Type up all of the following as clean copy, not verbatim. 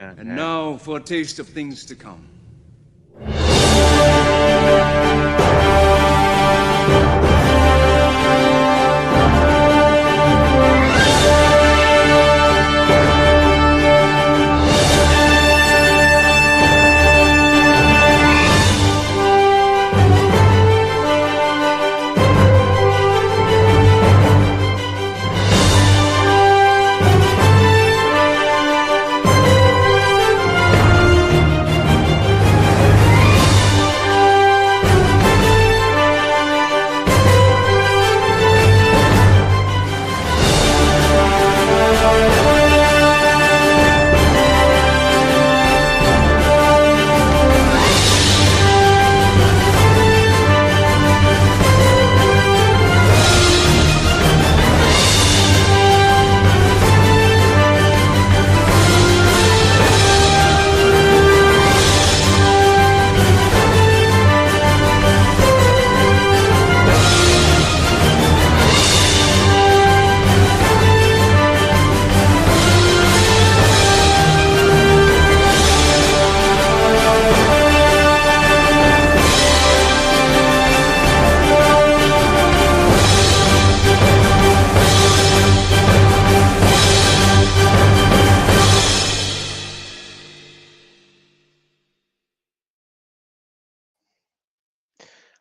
Okay. And now for a taste of things to come.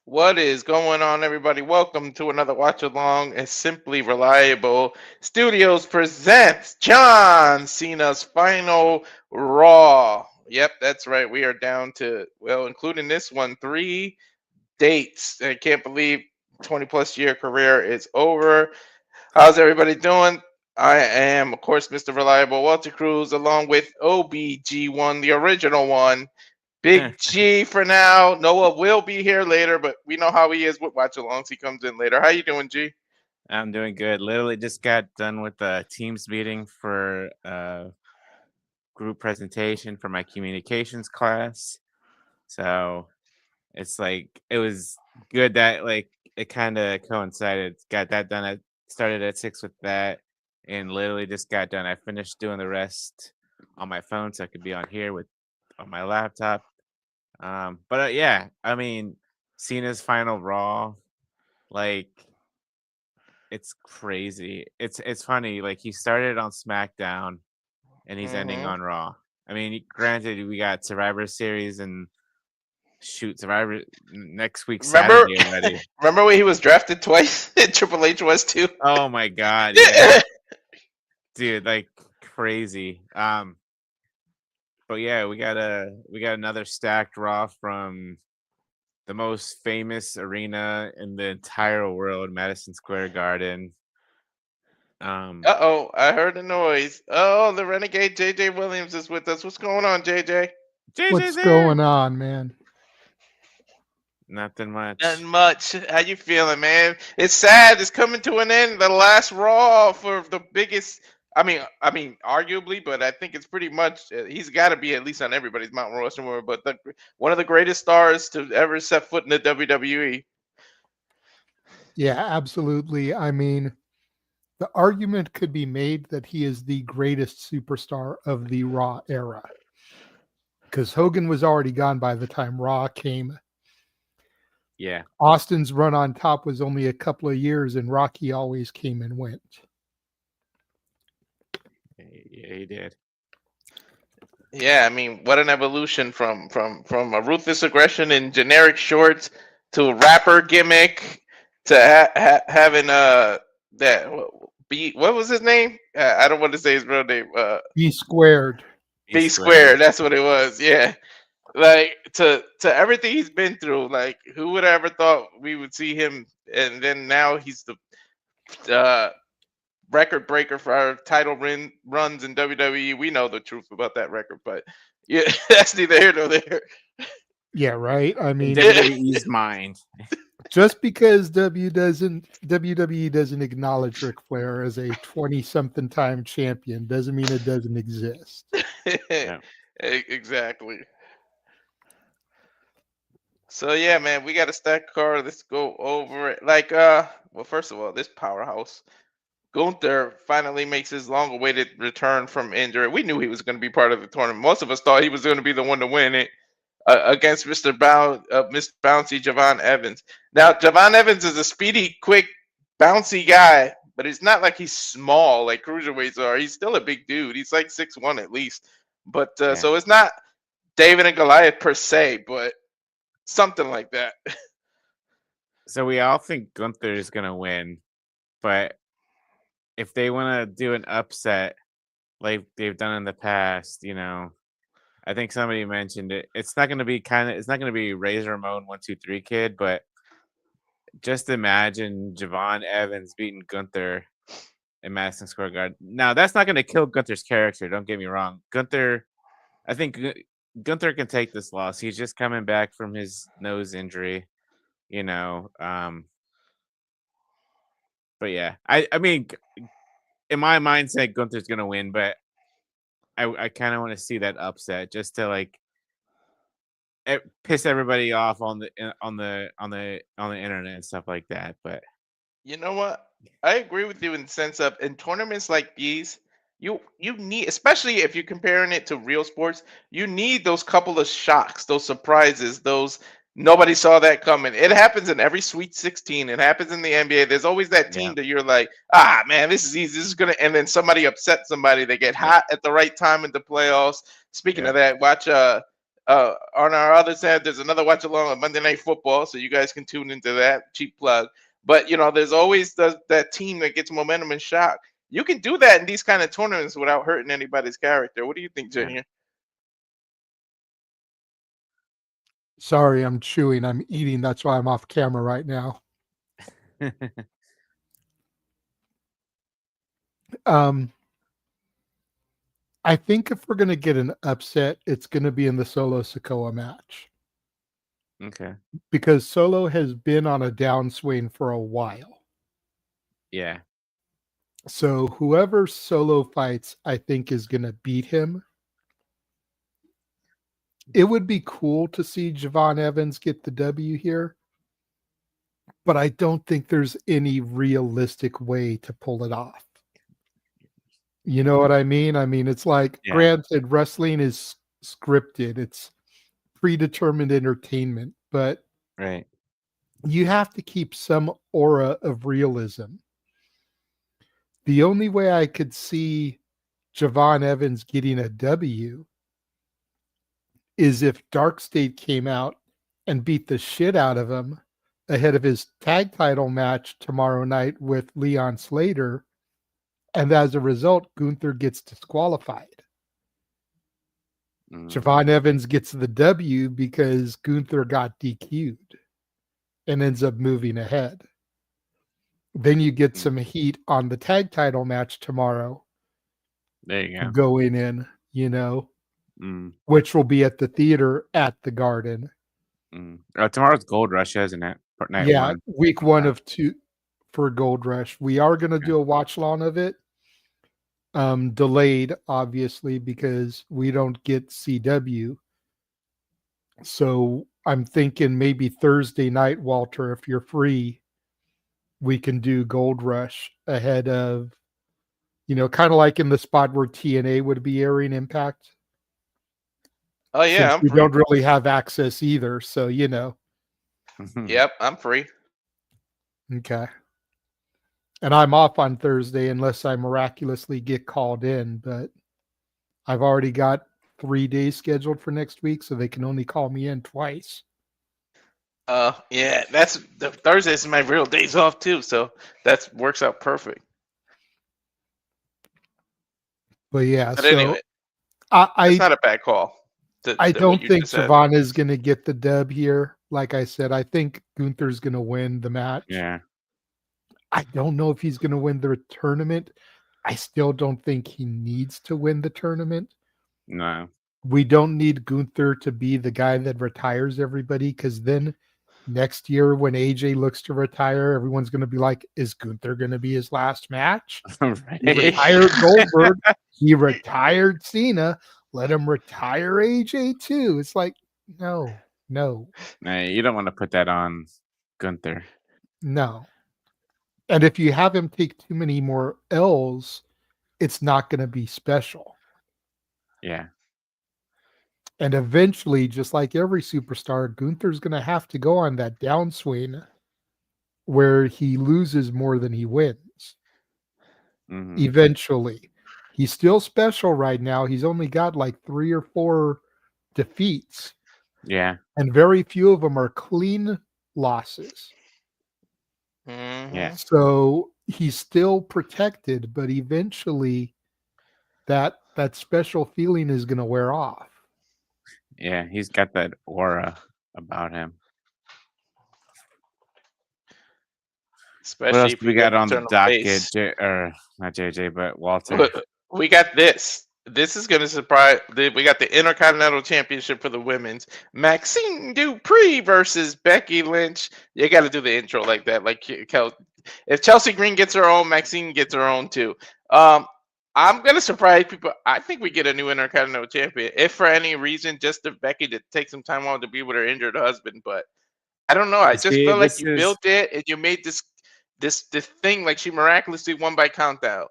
What is going on, everybody? Welcome to another watch along as Simply Reliable Studios presents John Cena's Final Raw. Yep, that's right. We are down to, well, including this one, 3 dates. I can't believe 20 plus year career is over. How's everybody doing? I am, of course, Mr. Reliable Walter Cruz, along with OBG1, the original one. Big G for now. Noah will be here later, but we know how he is with watch alongs. He comes in later. How you doing, G? I'm doing good. Literally just got done with the Teams meeting for group presentation for my communications class. So it's like it was good that like it kind of coincided. Got that done. I started at 6 with that and literally just got done. I finished doing the rest on my phone so I could be on here with on my laptop. But yeah, I mean, Cena's final Raw, like it's crazy. It's funny. Like he started on SmackDown and he's ending on Raw. I mean, granted, we got Survivor Series and shoot Survivor next week Remember, Saturday already. remember when he was drafted twice? Triple H was too. Oh my god, yeah, dude, like crazy. But yeah, we got another stacked Raw from the most famous arena in the entire world, Madison Square Garden. Uh-oh, I heard a noise. Oh, the renegade JJ Williams is with us. What's going on, JJ? JJ's What's there. going on, man? Nothing much. Nothing much. How you feeling, man? It's sad. It's coming to an end. The last Raw for the biggest. I mean, arguably, but I think it's pretty much. He's got to be at least on everybody's Mount Rushmore. But one of the greatest stars to ever set foot in the WWE. Yeah, absolutely. I mean, the argument could be made that he is the greatest superstar of the Raw era. Because Hogan was already gone by the time Raw came. Yeah. Austin's run on top was only a couple of years, and Rocky always came and went. Yeah, he did. Yeah, I mean, what an evolution from a ruthless aggression in generic shorts to a rapper gimmick to having that what was his name? I don't want to say his real name. B squared. B squared. That's what it was. Yeah, like to everything he's been through. Like, who would have ever thought we would see him? And then now he's the record breaker for our title runs in WWE. We know the truth about that record, but yeah, that's neither here nor there. Yeah, right. I mean, WWE's mind. Just because WWE doesn't acknowledge Ric Flair as a 20-something time champion doesn't mean it doesn't exist. Yeah. Exactly. So yeah, man, we got a stack card. Let's go over it. Like, well, first of all, this powerhouse. Gunther finally makes his long-awaited return from injury. We knew he was going to be part of the tournament. Most of us thought he was going to be the one to win it against Mr. Bouncy Javon Evans. Now, Javon Evans is a speedy, quick, bouncy guy, but it's not like he's small like cruiserweights are. He's still a big dude. He's like 6'1" at least. But so it's not David and Goliath per se, but something like that. So we all think Gunther is gonna win, but if they want to do an upset like they've done in the past, I think somebody mentioned it. It's not gonna be Razor Ramon 1-2-3 Kid, but just imagine Javon Evans beating Gunther in Madison Square Garden. Now that's not gonna kill Gunther's character. Don't get me wrong. I think Gunther can take this loss. He's just coming back from his nose injury, But yeah, I mean, in my mindset, Gunther's gonna win, but I kind of want to see that upset just to piss everybody off on the internet and stuff like that. But You know what? I agree with you in the sense of in tournaments like these, you need, especially if you're comparing it to real sports, you need those couple of shocks, those surprises, those nobody saw that coming. It happens in every Sweet 16. It happens in the NBA. There's always that team that you're like, man, this is easy. This is gonna, and then somebody upsets somebody. They get hot at the right time in the playoffs. Speaking of that, watch on our other side, there's another watch along on Monday Night Football, so you guys can tune into that. Cheap plug. But there's always that team that gets momentum and shock. You can do that in these kind of tournaments without hurting anybody's character. What do you think, Junior? Sorry, I'm chewing. I'm eating. That's why I'm off camera right now. I think if we're going to get an upset, it's going to be in the Solo Sikoa match. Okay. Because Solo has been on a downswing for a while. Yeah. So whoever Solo fights, I think, is going to beat him. It would be cool to see Javon Evans get the W here, but I don't think there's any realistic way to pull it off. You know what I mean? I mean, it's like, granted, wrestling is scripted. It's predetermined entertainment, but you have to keep some aura of realism. The only way I could see Javon Evans getting a W is if Dark State came out and beat the shit out of him ahead of his tag title match tomorrow night with Leon Slater, and as a result, Gunther gets disqualified. Javon Evans gets the W because Gunther got DQ'd and ends up moving ahead. Then you get some heat on the tag title match tomorrow. There you go. Going in, which will be at the theater at the Garden. Tomorrow's Gold Rush, isn't it? Night one. Week 1 of 2 for Gold Rush. We are going to do a watch long of it. Delayed, obviously, because we don't get CW. So I'm thinking maybe Thursday night, Walter, if you're free, we can do Gold Rush ahead of, kind of like in the spot where TNA would be airing Impact. Oh, yeah. We don't really have access either. So, Yep, I'm free. Okay. And I'm off on Thursday unless I miraculously get called in, but I've already got 3 days scheduled for next week, so they can only call me in twice. Yeah, that's Thursdays is my real days off too, so that works out perfect. But yeah, but so anyway, it's not a bad call. I don't think Javon is going to get the dub here. Like I said, I think Gunther's going to win the match. Yeah. I don't know if he's going to win the tournament. I still don't think he needs to win the tournament. No. We don't need Gunther to be the guy that retires everybody, because then next year when AJ looks to retire, everyone's going to be like, is Gunther going to be his last match? He retired Goldberg. He retired Cena. Let him retire AJ too. It's like, no. No, you don't want to put that on Gunther. No. And if you have him take too many more L's, it's not going to be special. Yeah. And eventually, just like every superstar, Gunther's going to have to go on that downswing where he loses more than he wins. Mhm. Eventually. He's still special right now. He's only got like 3 or 4 defeats, Yeah. and very few of them are clean losses. Mhm. Yeah. So he's still protected, but eventually that special feeling is going to wear off. Yeah. He's got that aura about him. Especially What else if do we you get got to on the turn him docket? face. Or not JJ, but Walter. We got this. This is going to surprise. We got the Intercontinental Championship for the women's. Maxine Dupri versus Becky Lynch. You got to do the intro like that. Like if Chelsea Green gets her own, Maxine gets her own too. I'm going to surprise people. I think we get a new Intercontinental Champion. If for any reason, just to Becky to take some time off to be with her injured husband. But I don't know. I just See, feel like this you is built it and you made this thing like she miraculously won by count out.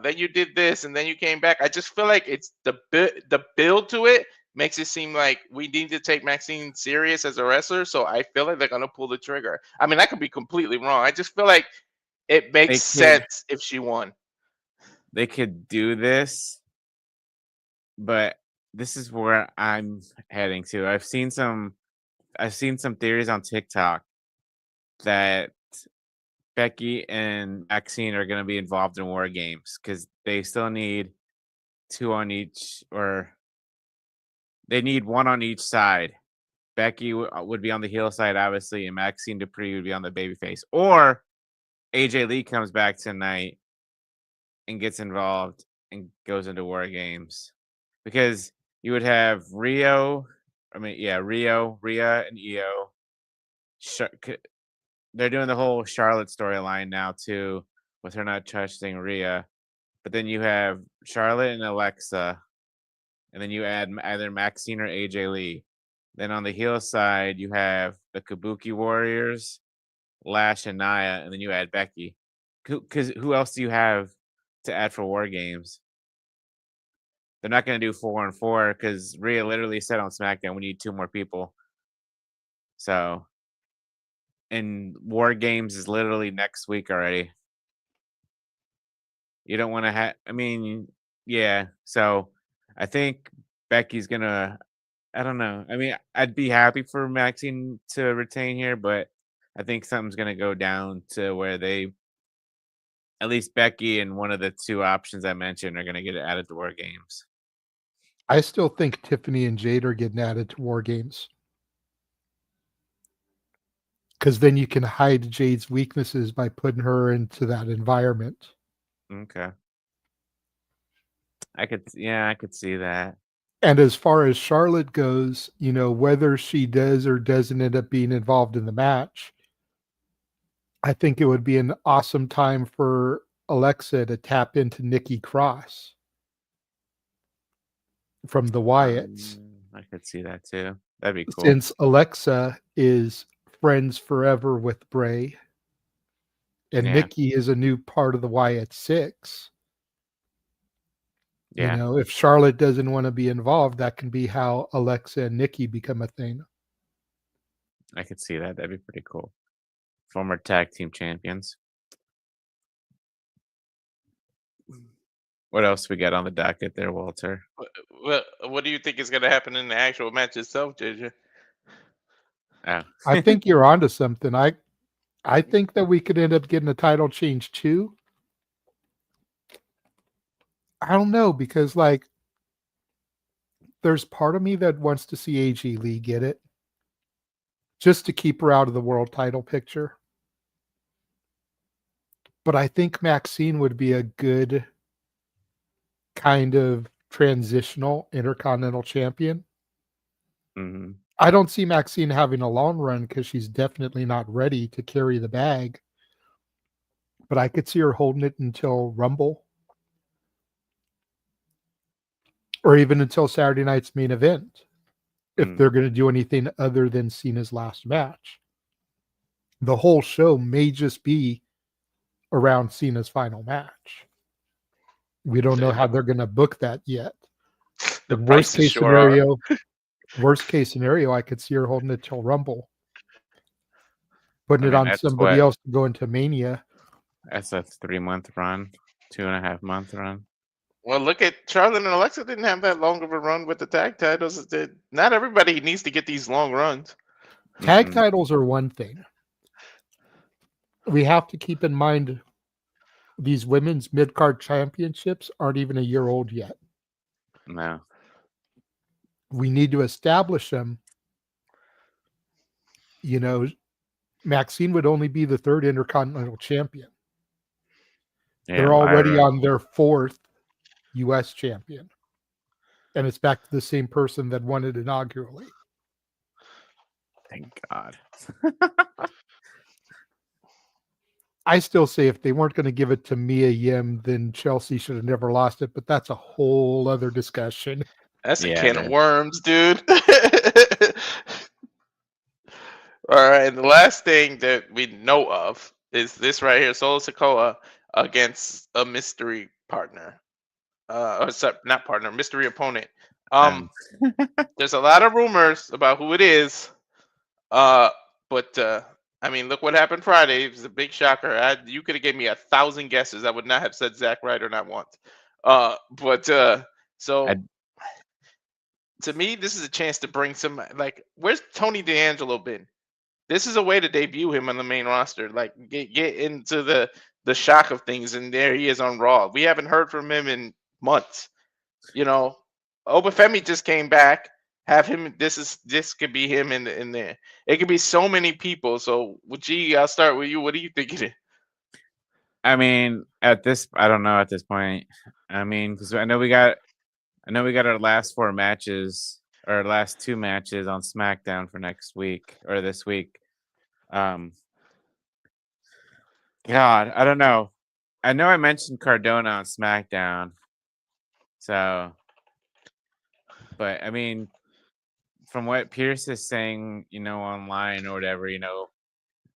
Then you did this and then you came back. I just feel like it's the build to it makes it seem like we need to take Maxine serious as a wrestler. So I feel like they're gonna pull the trigger. I mean, I could be completely wrong. I just feel like it makes sense if she won. they could do this, but this is where I'm heading to. I've seen some theories on TikTok that Becky and Maxine are going to be involved in war games because they still need 2 on each, or they need 1 on each side. Becky would be on the heel side, obviously, and Maxine Dupri would be on the babyface. Or AJ Lee comes back tonight and gets involved and goes into war games, because you would have Rhea, and Io. They're doing the whole Charlotte storyline now too, with her not trusting Rhea. But then you have Charlotte and Alexa, and then you add either Maxine or AJ Lee. Then on the heel side, you have the Kabuki Warriors, Lash and Nia, and then you add Becky. Because who else do you have to add for War Games? They're not going to do 4-on-4 because Rhea literally said on SmackDown, we need 2 more people. So, and War Games is literally next week already. You don't want to have, I mean, yeah. So I think Becky's going to, I don't know. I mean, I'd be happy for Maxine to retain here, but I think something's going to go down to where at least Becky and one of the 2 options I mentioned are going to get added to War Games. I still think Tiffany and Jade are getting added to War Games. Because then you can hide Jade's weaknesses by putting her into that environment. Okay. I could see that. And as far as Charlotte goes, whether she does or doesn't end up being involved in the match, I think it would be an awesome time for Alexa to tap into Nikki Cross from the Wyatts. I could see that too. That'd be cool. Since Alexa is friends forever with Bray, and Nikki is a new part of the Wyatt 6. Yeah. If Charlotte doesn't want to be involved, that can be how Alexa and Nikki become a thing. I could see that. That'd be pretty cool. Former tag team champions. What else we got on the docket there, Walter? What do you think is going to happen in the actual match itself, JJ? Oh. I think you're onto something. I think that we could end up getting a title change too. I don't know, because there's part of me that wants to see AJ Lee get it, just to keep her out of the world title picture. But I think Maxine would be a good kind of transitional Intercontinental Champion. Mm-hmm. I don't see Maxine having a long run because she's definitely not ready to carry the bag. But I could see her holding it until Rumble. Or even until Saturday night's main event. If they're going to do anything other than Cena's last match. The whole show may just be around Cena's final match. We don't know how they're going to book that yet. The In worst prices case sure are. scenario, I could see her holding it till Rumble, putting I it mean, on that's somebody what- else to go into Mania. That's a 3-month run, 2.5-month run. Well, look at Charlotte and Alexa didn't have that long of a run with the tag titles. Not everybody needs to get these long runs. Tag titles are one thing. We have to keep in mind these women's mid-card championships aren't even a year old yet. No. We need to establish them. You know, Maxine would only be the third Intercontinental champion. Yeah, They're already Lyra. on their fourth U.S. champion. And it's back to the same person that won it inaugurally. Thank God. I still say if they weren't going to give it to Mia Yim, then Chelsea should have never lost it. But that's a whole other discussion. That's a Yeah, can it of is. worms, dude. All right, and the last thing that we know of is this right here: Solo Sikoa against a mystery partner. Or sorry, not partner, mystery opponent. There's a lot of rumors about who it is. But I mean, look what happened Friday. It was a big shocker. You could have gave me 1,000 guesses. I would not have said Zack Ryder not once. So to me, this is a chance to bring some, like, where's Tony D'Angelo been? This is a way to debut him on the main roster. Like, get into the shock of things, and there he is on Raw. We haven't heard from him in months. You know, Obafemi just came back. Have him. This could be him in there. It could be so many people. So, G, I'll start with you. What do you think it is? I mean, I don't know at this point. I mean, because I know we got our last 4 matches, or our last 2 matches on SmackDown for next week or this week. God, I don't know. I know I mentioned Cardona on SmackDown, so, but I mean, from what Pierce is saying, online or whatever,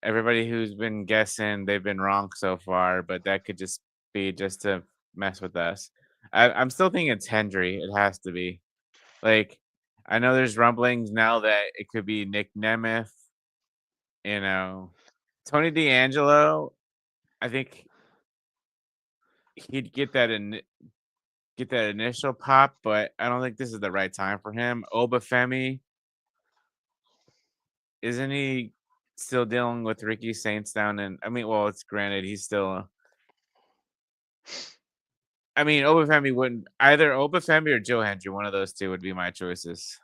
everybody who's been guessing, they've been wrong so far, but that could just be just to mess with us. I'm still thinking it's Hendry. It has to be. Like, I know there's rumblings now that it could be Nick Nemeth, Tony D'Angelo. I think he'd get that initial pop, but I don't think this is the right time for him. Obafemi, isn't he still dealing with Ricky Saints down in? I mean, well, it's granted he's still. I mean, Obafemi wouldn't either. Obafemi or Joe Hendry, one of those two would be my choices.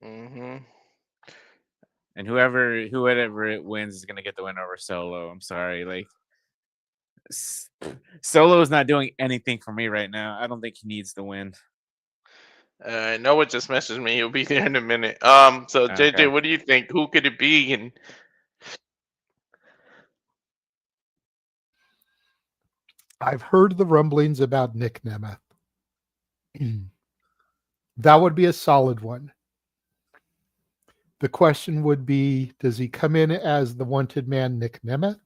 Mm-hmm. And whoever it wins is gonna get the win over Solo. I'm sorry, like Solo is not doing anything for me right now. I don't think he needs the win. Noah just messaged me. He'll be there in a minute. So Okay. JJ, what do you think? Who could it be? And I've heard the rumblings about Nick Nemeth. That would be a solid one. The question would be, does he come in as the wanted man Nick Nemeth?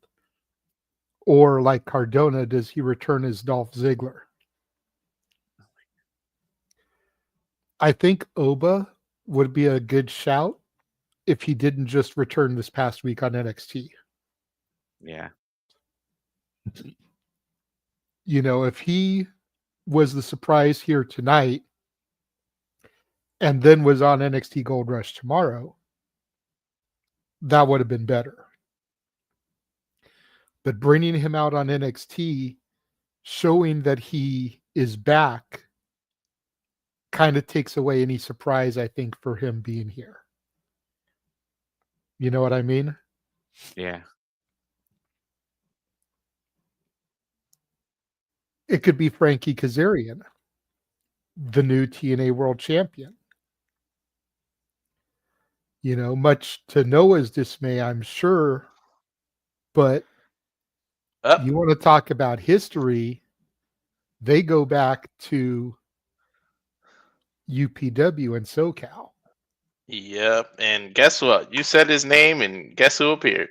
Or like Cardona, does he return as Dolph Ziggler? I think Oba would be a good shout if he didn't just return this past week on NXT. Yeah. If he was the surprise here tonight and then was on NXT Gold Rush tomorrow, that would have been better. But bringing him out on NXT, showing that he is back, kind of takes away any surprise, I think, for him being here. You know what I mean? Yeah. It could be Frankie Kazarian, the new TNA World Champion. Much to Noah's dismay, I'm sure. But you want to talk about history, they go back to UPW and SoCal. Yep. And guess what? You said his name, and guess who appeared?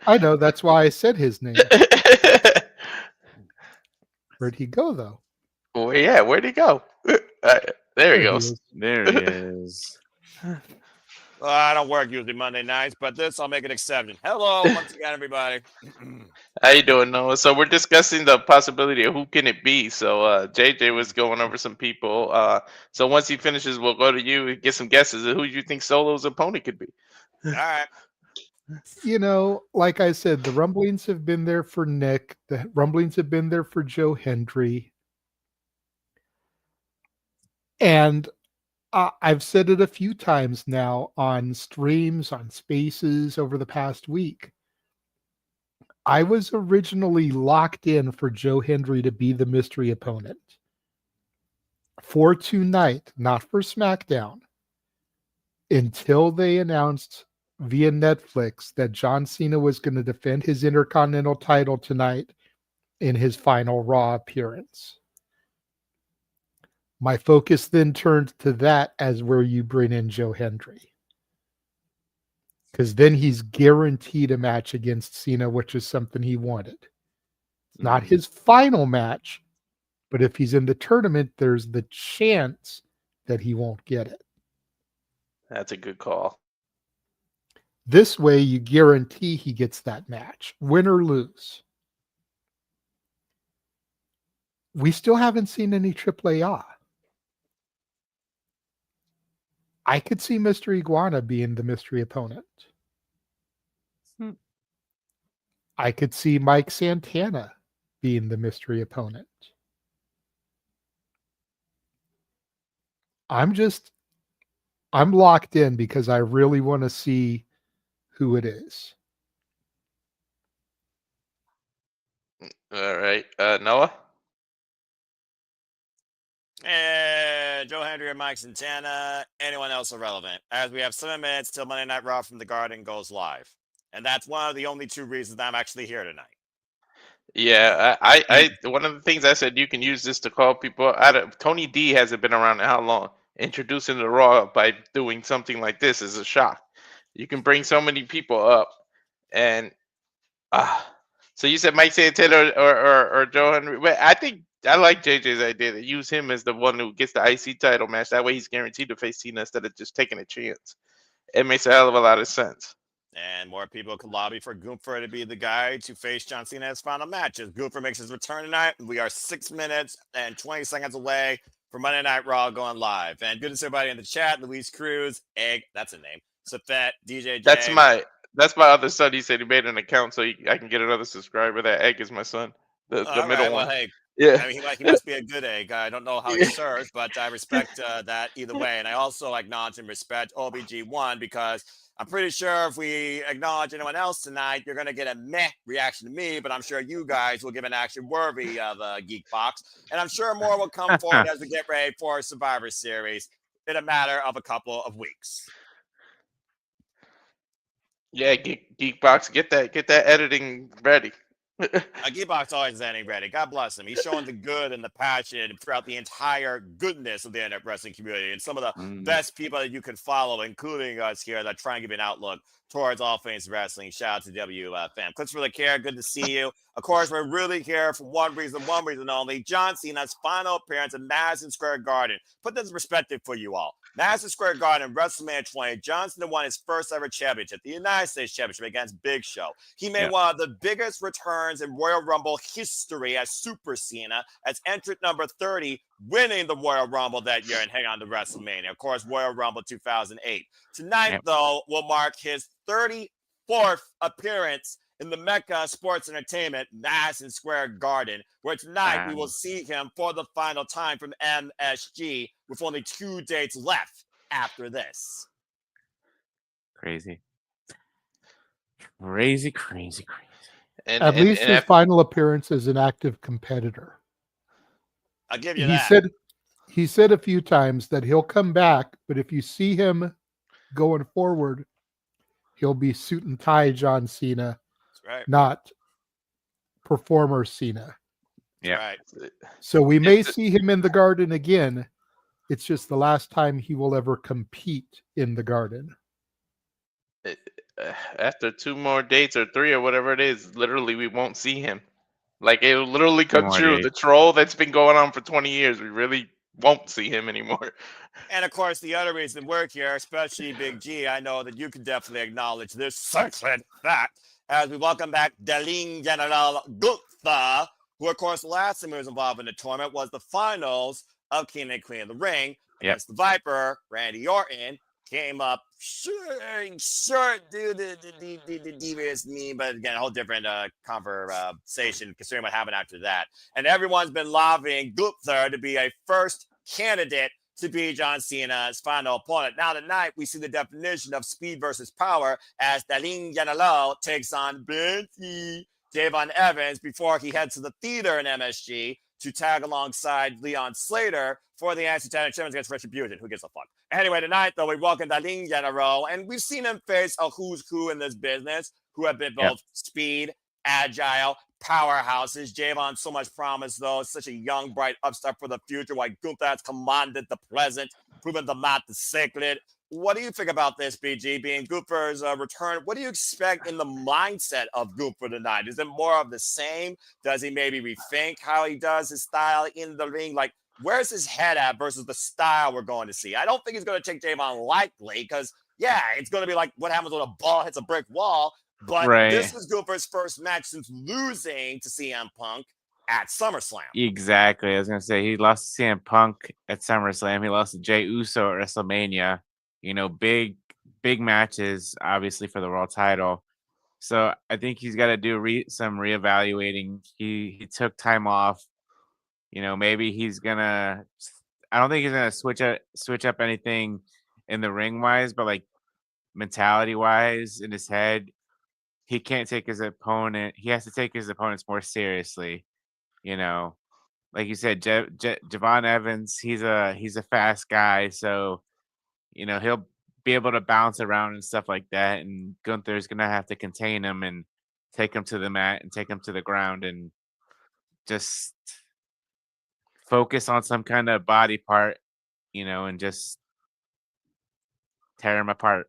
I know. That's why I said his name. Where'd he go, though? Well, yeah, where'd he go? There he goes. is. There he is. Well, I don't work usually Monday nights, but this I'll make an exception. Hello, once again, everybody. How you doing, Noah? So we're discussing the possibility of who can it be. So JJ was going over some people. So once he finishes, we'll go to you and get some guesses of who you think Solo's opponent could be. All right. You know, like I said, the rumblings have been there for Nick. The rumblings have been there for Joe Hendry. And I've said it a few times now on streams, on spaces over the past week. I was originally locked in for Joe Hendry to be the mystery opponent for tonight, not for SmackDown, until they announced via Netflix that John Cena was going to defend his Intercontinental title tonight in his final Raw appearance. My focus then turned to that as where you bring in Joe Hendry. Because then he's guaranteed a match against Cena, which is something he wanted. It's not his final match, but if he's in the tournament, there's the chance that he won't get it. That's a good call. This way, you guarantee he gets that match, win or lose. We still haven't seen any AAA. I could see Mr. Iguana being the mystery opponent. I could see Mike Santana being the mystery opponent. I'm locked in because I really want to see who it is. All right. Noah? Joe Hendry and Mike Santana. Anyone else irrelevant? As we have 7 minutes till Monday Night Raw from the Garden goes live. And that's one of the only 2 reasons I'm actually here tonight. Yeah, I one of the things I said, you can use this to call people out of. Tony D hasn't been around in how long? Introducing the Raw by doing something like this is a shock. You can bring so many people up, and so you said Mike Santana or Joe Hendry, but I think I like JJ's idea to use him as the one who gets the IC title match. That way he's guaranteed to face Cena instead of just taking a chance. It makes a hell of a lot of sense. And more people could lobby for Gunther to be the guy to face John Cena in his final match. As Gunther makes his return tonight, we are 6 minutes and 20 seconds away from Monday Night Raw going live. And good to see everybody in the chat. Luis Cruz, Egg, that's a name. Safet, DJ J. That's my other son. He said he made an account so I can get another subscriber. That Egg is my son, the middle one. Well, hey, yeah, I mean, he must be a good egg. I don't know how he serves, but I respect that either way. And I also acknowledge and respect OBG1 because I'm pretty sure if we acknowledge anyone else tonight, you're going to get a meh reaction to me, but I'm sure you guys will give an action worthy of a Geek Box. And I'm sure more will come forward as we get ready for Survivor Series in a matter of a couple of weeks. Yeah, Geekbox, get that editing ready. Geekbox always is ending ready. God bless him. He's showing the good and the passion throughout the entire goodness of the internet wrestling community and some of the best people that you can follow, including us here that try and give you an outlook towards all things wrestling. Shout out to WFM. Clips really care. Good to see you. Of course, we're really here for one reason only. John Cena's final appearance at Madison Square Garden. Put this in perspective for you all. Madison Square Garden, WrestleMania 20. John Cena won his first ever championship, the United States Championship against Big Show. He made one of the biggest returns in Royal Rumble history as Super Cena, as entrant number 30, winning the Royal Rumble that year and hang on to WrestleMania. Of course, Royal Rumble 2008. Tonight, though, will mark his 34th appearance in the Mecca Sports Entertainment, Madison Square Garden, where tonight we will see him for the final time from MSG with only 2 dates left after this. Crazy. And At least his final appearance as an active competitor. I'll give you that. He said a few times that he'll come back, but if you see him going forward, he'll be suit and tie John Cena. Right. Not performer Cena. Yeah. Right. So we may see him in the Garden again. It's just the last time he will ever compete in the Garden. after 2 more dates or 3 or whatever it is, literally we won't see him. Like it will literally 2 come more true. The dates. troll that's been going on for 20 years, we really won't see him anymore. And of course, the other reason we're here, especially Big G, I know that you can definitely acknowledge this sacred fact as we welcome back Dalin General Gunther, who, of course, last time he was involved in the tournament was the finals of King and Queen of the Ring against the Viper, Randy Orton. Came up short due to the devious meme, but again, a whole different conversation considering what happened after that. And everyone's been lobbying Gunther to be a first candidate to be John Cena's final opponent. Now tonight, we see the definition of speed versus power as Dalin General takes on Becky Javon Evans before he heads to the theater in MSG to tag alongside Leon Slater for the anti-tag tournament against Retribution. Who gives a fuck? Anyway, tonight, though, we welcome Dalin General, and we've seen him face a who's who in this business who have been both speed, agile, powerhouses. Javon, so much promise, though. Such a young, bright upstart for the future, while Gunther has commanded the present, proven the mat the sacred. What do you think about this, BG, being Gunther's return? What do you expect in the mindset of Gunther tonight? Is it more of the same? Does he maybe rethink how he does his style in the ring? Like, where's his head at versus the style we're going to see? I don't think he's going to take Javon lightly because, yeah, it's going to be like what happens when a ball hits a brick wall. But this is Gunther's first match since losing to CM Punk at SummerSlam. Exactly. I was going to say he lost to CM Punk at SummerSlam. He lost to Jey Uso at WrestleMania. You know, big matches, obviously, for the world title. So I think he's got to do some reevaluating. He took time off. You know, maybe he's gonna. I don't think he's gonna switch up anything in the ring wise, but like mentality wise, in his head, he can't take his opponent. He has to take his opponents more seriously. You know, like you said, Javon Evans. He's a fast guy, so you know he'll be able to bounce around and stuff like that. And Gunther's gonna have to contain him and take him to the mat and take him to the ground and just focus on some kind of body part, you know, and just tear him apart.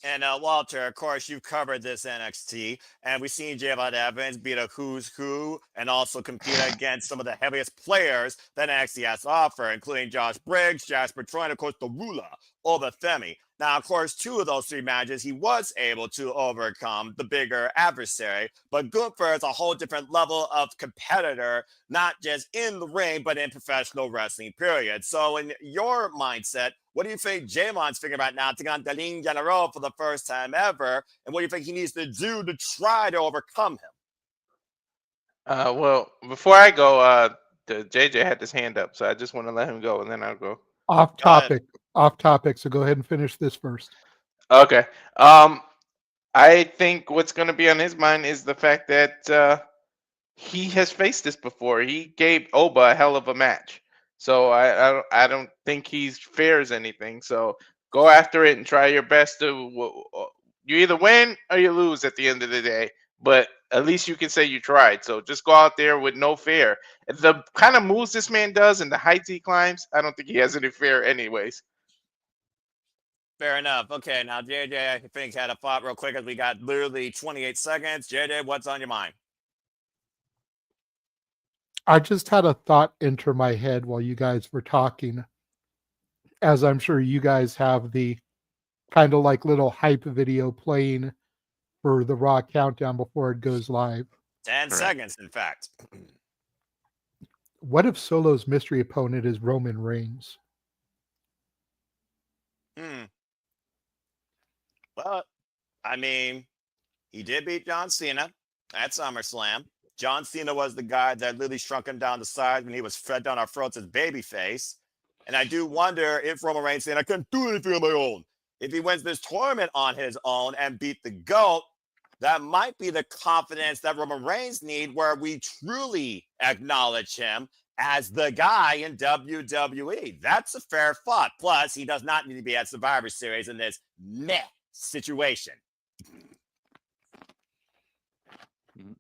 And Walter, of course, you've covered this NXT, and we've seen Javon Evans beat a who's who and also compete against some of the heaviest players that NXT has to offer, including Josh Briggs, Jasper Troy, and of course, the ruler, Obafemi. Now, of course, 2 of those 3 matches, he was able to overcome the bigger adversary, but Gunther is a whole different level of competitor, not just in the ring, but in professional wrestling, period. So in your mindset, what do you think Javon's figuring about now taking on Dalin General for the first time ever? And what do you think he needs to do to try to overcome him? Well, before I go, the JJ had his hand up, so I just want to let him go, and then I'll go. Off topic. So go ahead and finish this first. Okay. I think what's going to be on his mind is the fact that he has faced this before. He gave Oba a hell of a match, so I don't think he's fears anything. So go after it and try your best to. You either win or you lose at the end of the day, but at least you can say you tried. So just go out there with no fear. The kind of moves this man does and the heights he climbs, I don't think he has any fear anyways. Fair enough. Okay, now JJ, I think had a thought real quick as we got literally 28 seconds. JJ, what's on your mind? I just had a thought enter my head while you guys were talking, as I'm sure you guys have the kind of like little hype video playing for the Raw countdown before it goes live. 10 seconds, in fact. What if Solo's mystery opponent is Roman Reigns? Well, I mean, he did beat John Cena at SummerSlam. John Cena was the guy that literally shrunk him down to size when he was fed down our throats as babyface. And I do wonder if Roman Reigns saying, I couldn't do anything on my own. If he wins this tournament on his own and beat the GOAT, that might be the confidence that Roman Reigns need, where we truly acknowledge him as the guy in WWE. That's a fair thought. Plus, he does not need to be at Survivor Series in this meh situation.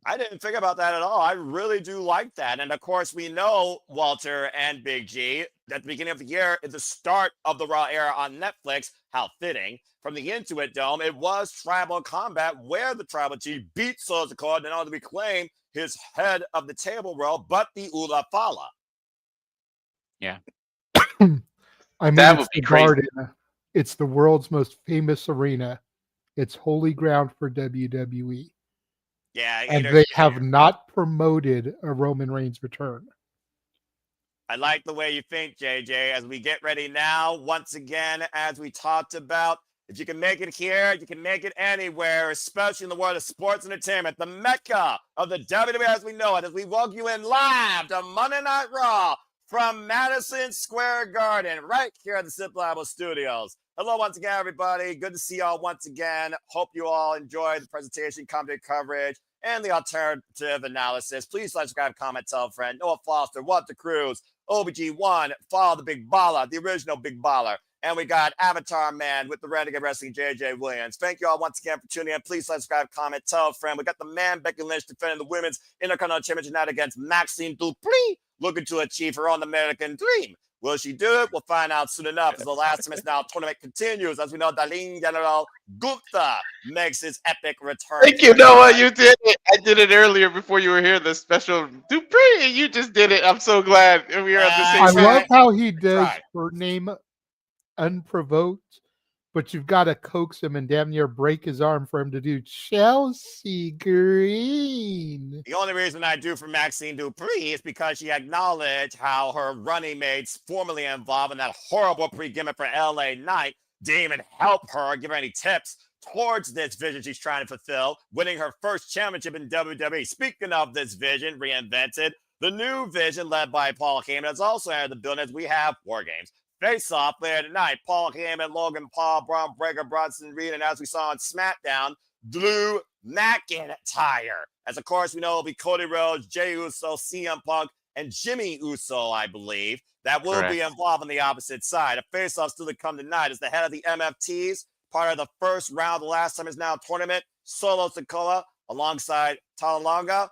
I didn't think about that at all. I really do like that. And of course, we know Walter and Big G at the beginning of the year, at the start of the Raw era on Netflix. How fitting. From the Intuit Dome, it was Tribal Combat where the Tribal Chief beat Sikoa in order to reclaim his head of the table role, but the Ula Fala. Yeah. I mean, That would it's be the crazy. Garden. It's the world's most famous arena. It's holy ground for WWE. Yeah, And they have not promoted a Roman Reigns return. I like the way you think, JJ, as we get ready now. Once again, as we talked about, if you can make it here, you can make it anywhere, especially in the world of sports entertainment, the mecca of the WWE as we know it, as we welcome you in live to Monday Night Raw from Madison Square Garden, right here at the Simple Apple Studios. Hello once again, everybody. Good to see y'all once again. Hope you all enjoyed the presentation, comedy coverage, and the alternative analysis. Please like, subscribe, comment, tell a friend. Noah Foster, Walter Cruz, OBG1, follow the Big Baller, the original Big Baller. And we got Avatar Man with the Renegade Wrestling, JJ Williams. Thank you all once again for tuning in. Please like, subscribe, comment, tell a friend. We got the man, Becky Lynch, defending the women's Intercontinental Championship tonight against Maxine Dupri, looking to achieve her own American dream. Will she do it? We'll find out soon enough as the last minutes now tournament continues. As we know, Darlene General Gunther makes his epic return. Thank you. Know what? You did it. I did it earlier before you were here. The special Dupri. You just did it. I'm so glad we are on the same I page. love how he does Right. her name unprovoked, but you've got to coax him and damn near break his arm for him to do Chelsea Green. The only reason I do for Maxine Dupri is because she acknowledged how her running mates formerly involved in that horrible pre-gimmick for LA Knight didn't even help her, give her any tips towards this vision she's trying to fulfill, winning her first championship in WWE. Speaking of this vision, reinvented, the new vision led by Paul Heyman has also entered the building as we have War Games. Face off there tonight. Paul Heyman, Logan Paul, Braun Breaker, Bronson Reed, and as we saw on SmackDown, Drew McIntyre. As of course we know it'll be Cody Rhodes, Jey Uso, CM Punk, and Jimmy Uso, I believe, that will be involved on the opposite side. A face-off still to come tonight as the head of the MFTs, part of the first round of the last time is now tournament, Solo Sikoa alongside Talalonga.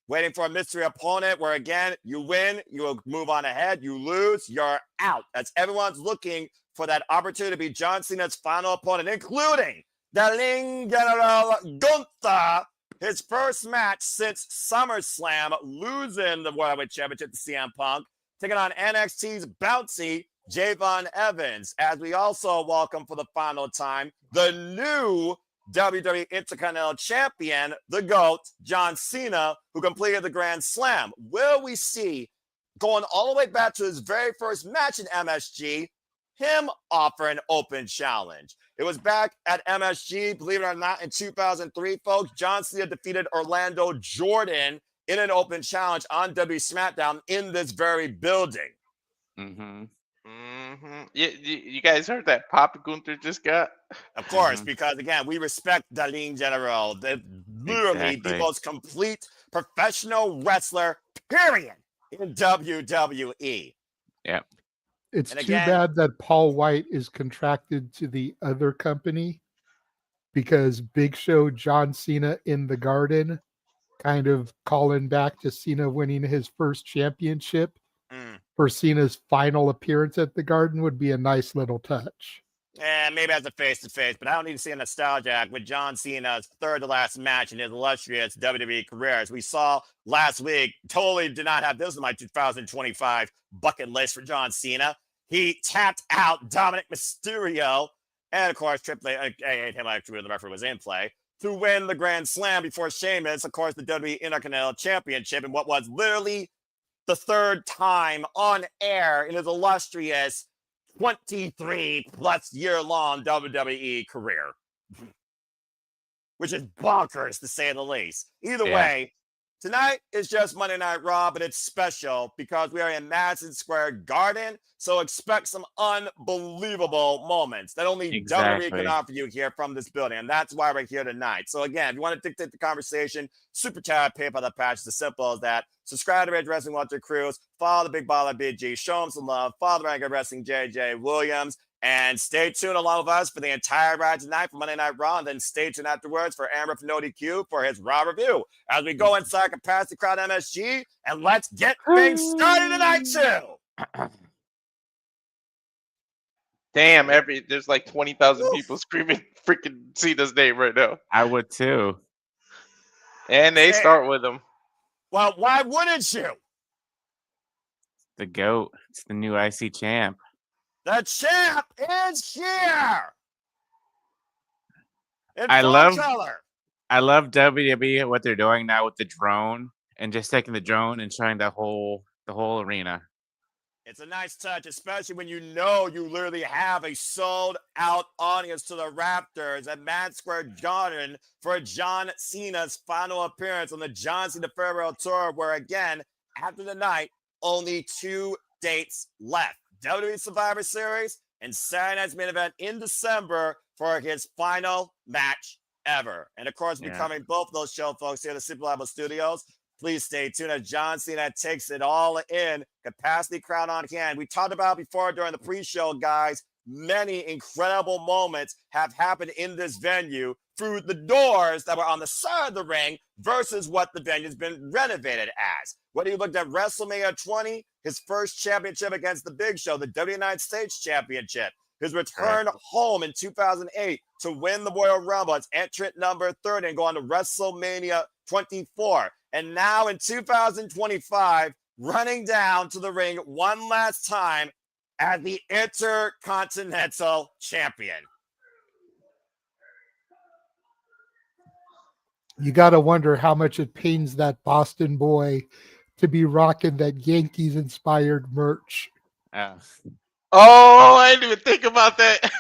Waiting for a mystery opponent where, again, you win, you will move on ahead. You lose, you're out. As everyone's looking for that opportunity to be John Cena's final opponent, including the Ling General Gunther, his first match since SummerSlam, losing the World Heavyweight Championship to CM Punk, taking on NXT's bouncy Javon Evans. As we also welcome for the final time the new WWE Intercontinental Champion, the GOAT, John Cena, who completed the Grand Slam. Will we see, going all the way back to his very first match in MSG, him offer an open challenge? It was back at MSG, believe it or not, in 2003, folks. John Cena defeated Orlando Jordan in an open challenge on WWE SmackDown in this very building. Mm-hmm. You guys heard that pop Gunther just got? Of course, because again, we respect Darlene General, literally the most complete professional wrestler, period, in WWE. Yeah. It's too bad that Paul White is contracted to the other company, because Big Show John Cena in the Garden, kind of calling back to Cena winning his first championship for Cena's final appearance at the Garden, would be a nice little touch. And maybe as a face-to-face, but I don't need to see a nostalgia act with John Cena's third to last match in his illustrious WWE career. As we saw last week, totally did not have this in my 2025 bucket list for John Cena. He tapped out Dominic Mysterio, and of course, Triple H, him actually, the referee was in play, to win the Grand Slam before Sheamus, of course, the WWE Intercontinental Championship, in what was literally the third time on air in his illustrious 23-plus year-long WWE career, which is bonkers to say the least. Either way, tonight is just Monday Night Raw, but it's special because we are in Madison Square Garden, so expect some unbelievable moments that only WWE can offer you here from this building, and that's why we're here tonight. So again, if you want to dictate the conversation, super chat, pay for the patch. It's as simple as that. Subscribe to Red Wrestling Walter Cruz, follow the Big Baller BG, show him some love, follow the Renegade Wrestling JJ Williams, And stay tuned along with us for the entire ride tonight for Monday Night Raw. And then stay tuned afterwards for Amber from NoDQ for his Raw review. As we go inside Capacity Crowd MSG, and let's get things started tonight, too. Damn, there's like 20,000 people screaming freaking Cena's name right now. I would too. And they start with him. Well, why wouldn't you? The GOAT. It's the new IC champ. The champ is here. I love WWE, what they're doing now with the drone and just taking the drone and showing the whole arena. It's a nice touch, especially when you know you literally have a sold-out audience to the Raptors at Madison Square Garden for John Cena's final appearance on the John Cena Farewell Tour, where, again, after the night, only 2 dates left. WWE Survivor Series and Saturday Night's Main Event in December for his final match ever. And, of course, becoming both of those show folks here at the Super Level Studios. Please stay tuned as John Cena takes it all in. Capacity crowd on hand. We talked about before during the pre-show, guys. Many incredible moments have happened in this venue through the doors that were on the side of the ring versus what the venue's been renovated as. Whether you looked at WrestleMania 20, his first championship against the Big Show, the W United States Championship, his return home in 2008 to win the Royal Rumble as entrant number 30 and go on to WrestleMania 24. And now in 2025, running down to the ring one last time as the Intercontinental Champion. You got to wonder how much it pains that Boston boy to be rocking that Yankees-inspired merch. Oh, I didn't even think about that.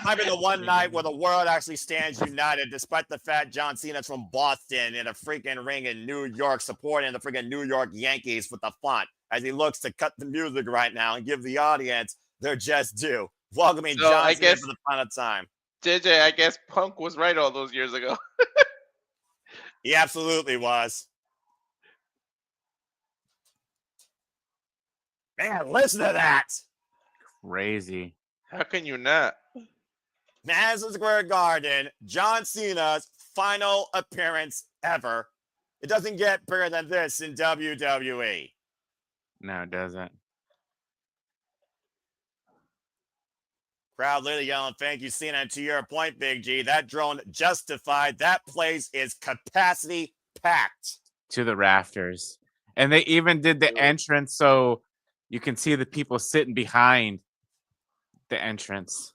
Might be the one night where the world actually stands united, despite the fact John Cena's from Boston in a freaking ring in New York, supporting the freaking New York Yankees with the font, as he looks to cut the music right now and give the audience their just due. Welcoming John Cena for the final time. JJ, I guess Punk was right all those years ago. He absolutely was. Man, listen to that. Crazy. How can you not? Madison Square Garden, John Cena's final appearance ever. It doesn't get bigger than this in WWE. No, it doesn't. Crowd literally yelling, thank you, Cena. And to your point, Big G, that drone justified. That place is capacity packed. To the rafters. And they even did the entrance so you can see the people sitting behind the entrance.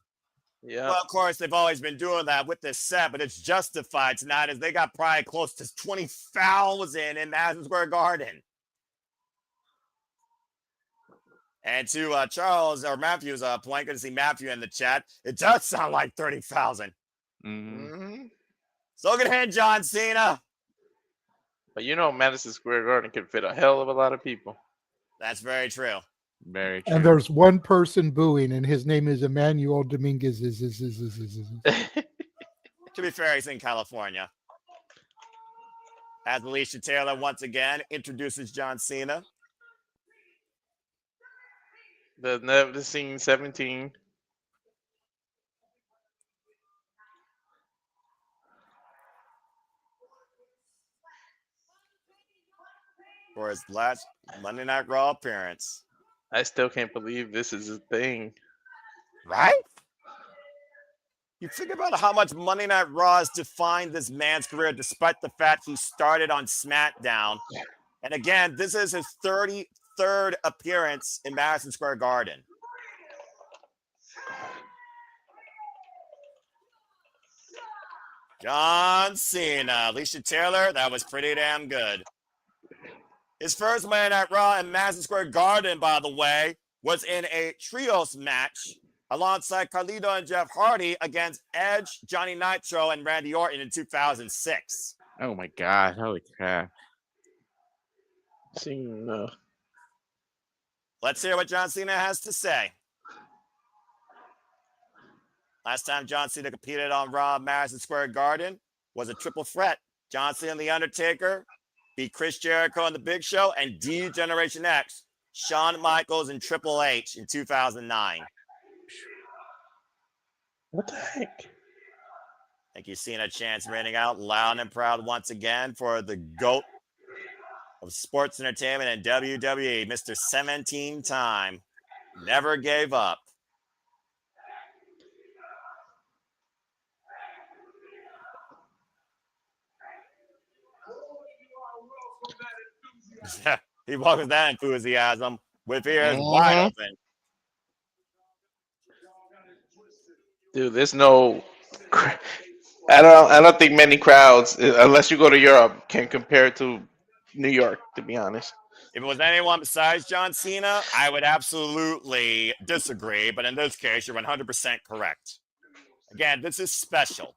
Yeah. Well, of course, they've always been doing that with this set, but it's justified tonight as they got probably close to 20,000 in Madison Square Garden. And to Charles or Matthew's point, good to see Matthew in the chat. It does sound like 30,000. Mm-hmm. So good hand, John Cena. But you know, Madison Square Garden can fit a hell of a lot of people. That's very true. Very true. And there's one person booing, and his name is Emmanuel Dominguez. To be fair, he's in California. As Alicia Taylor once again introduces John Cena. The never seen 17. For his last Monday Night Raw appearance. I still can't believe this is a thing. Right? You think about how much Monday Night Raw has defined this man's career, despite the fact he started on SmackDown. And again, this is his 33rd appearance in Madison Square Garden. John Cena, Alicia Taylor, that was pretty damn good. His first Monday Night Raw in Madison Square Garden, by the way, was in a trios match alongside Carlito and Jeff Hardy against Edge, Johnny Nitro, and Randy Orton in 2006. Oh my God! Holy crap! Cena. Let's hear what John Cena has to say. Last time John Cena competed on Raw Madison Square Garden was a triple threat. John Cena and The Undertaker beat Chris Jericho and The Big Show and D-Generation X, Shawn Michaels and Triple H in 2009. What the heck? Thank you, Cena chants ringing out loud and proud once again for the GOAT of sports entertainment and WWE, Mr. 17 time. Never gave up. He walks with that enthusiasm with ears wide open. Dude, there's no. I don't think many crowds, unless you go to Europe, can compare to New York. To be honest. If it was anyone besides John Cena, I would absolutely disagree. But in this case, you're 100% correct. Again, this is special.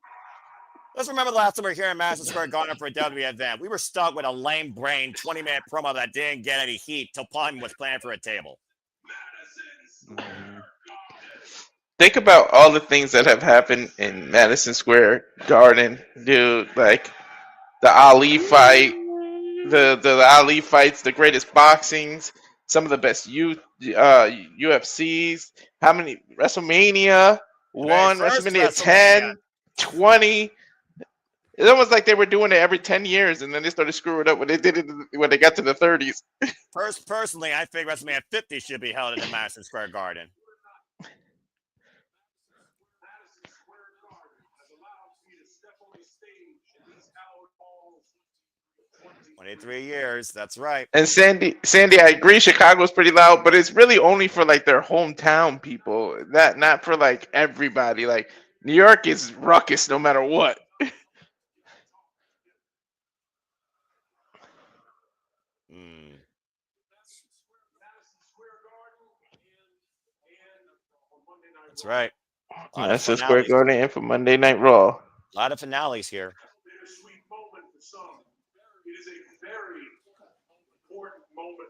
Let's remember the last time we were here in Madison Square Garden for a WWE event. We were stuck with a lame brain 20-minute promo that didn't get any heat till Pun was playing for a table. Think about all the things that have happened in Madison Square Garden, dude. Like the Ali fight, the Ali fights, the greatest boxings, some of the best UFCs. How many WrestleMania 1, WrestleMania 10, 20. It's almost like they were doing it every 10 years, and then they started screwing up when they did it when they got to the 30s. Personally, I think WrestleMania 50 should be held in the Madison Square Garden. 23 years, that's right. And Sandy, I agree. Chicago's pretty loud, but it's really only for like their hometown people. Not for like everybody. Like New York is ruckus no matter what. That's right. Madison Square Garden and for Monday Night Raw. A lot of finales here.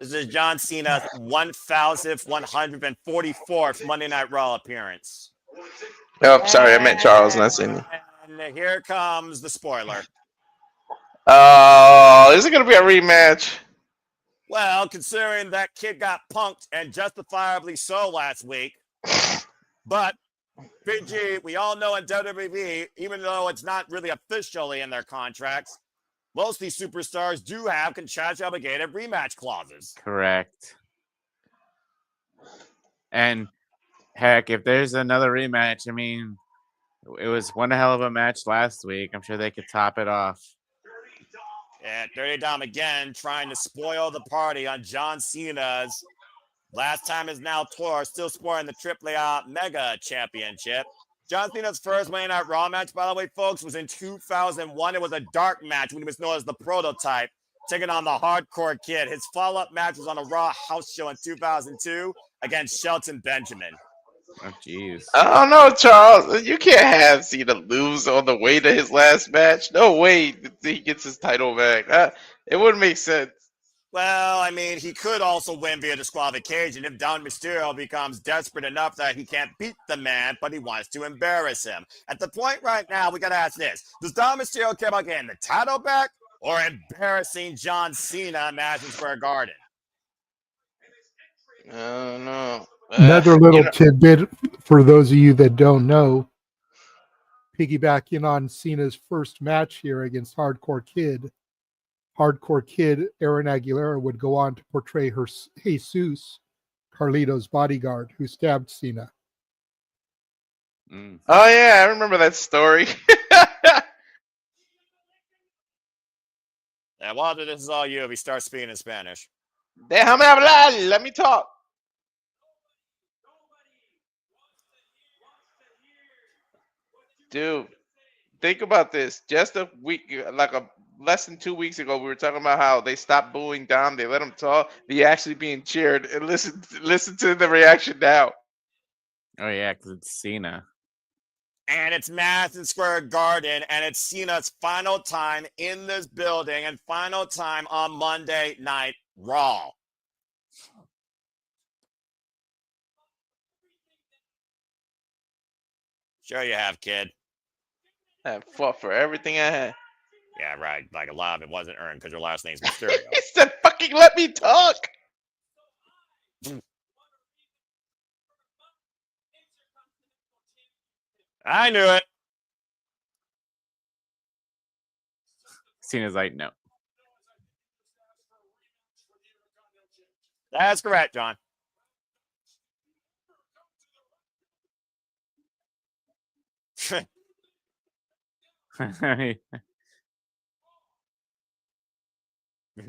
This is John Cena's 1,144th Monday Night Raw appearance. Oh, sorry, I meant Charles, not Cena. And here comes the spoiler. Oh, is it going to be a rematch? Well, considering that kid got punked and justifiably so last week. But, BG, we all know in WWE, even though it's not really officially in their contracts, most of these superstars do have contractually obligated rematch clauses. Correct. And heck, if there's another rematch, I mean, it was one hell of a match last week. I'm sure they could top it off. Yeah, Dirty Dom again trying to spoil the party on John Cena's last time is now tour, still sporting the AAA Mega Championship. John Cena's first Monday Night Raw match, by the way, folks, was in 2001. It was a dark match when he was known as the Prototype, taking on the Hardcore Kid. His follow-up match was on a Raw house show in 2002 against Shelton Benjamin. Oh, jeez. I don't know, Charles. You can't have Cena lose on the way to his last match. No way he gets his title back. It wouldn't make sense. Well, I mean, he could also win via disqualification if Don Mysterio becomes desperate enough that he can't beat the man, but he wants to embarrass him. At the point right now, we got to ask this. Does Don Mysterio care about getting the title back or embarrassing John Cena in Madison Square Garden? I don't know. Another little tidbit for those of you that don't know, piggybacking on Cena's first match here against Hardcore Kid, Aaron Aguilera would go on to portray her Jesus, Carlito's bodyguard, who stabbed Cena. Oh, yeah, I remember that story. Yeah, Walter, this is all you if he starts speaking in Spanish. Déjame hablar. Let me talk. Dude, think about this. Just a week, less than 2 weeks ago, we were talking about how they stopped booing Dom. They let him talk. He actually being cheered. And listen to the reaction now. Oh, yeah, because it's Cena. And it's Madison Square Garden, and it's Cena's final time in this building and final time on Monday Night Raw. Sure you have, kid. I fought for everything I had. Yeah, right. Like a lot of it wasn't earned because your last name's Mysterio. He said, fucking let me talk. I knew it. Cena's like, no. That's correct, John.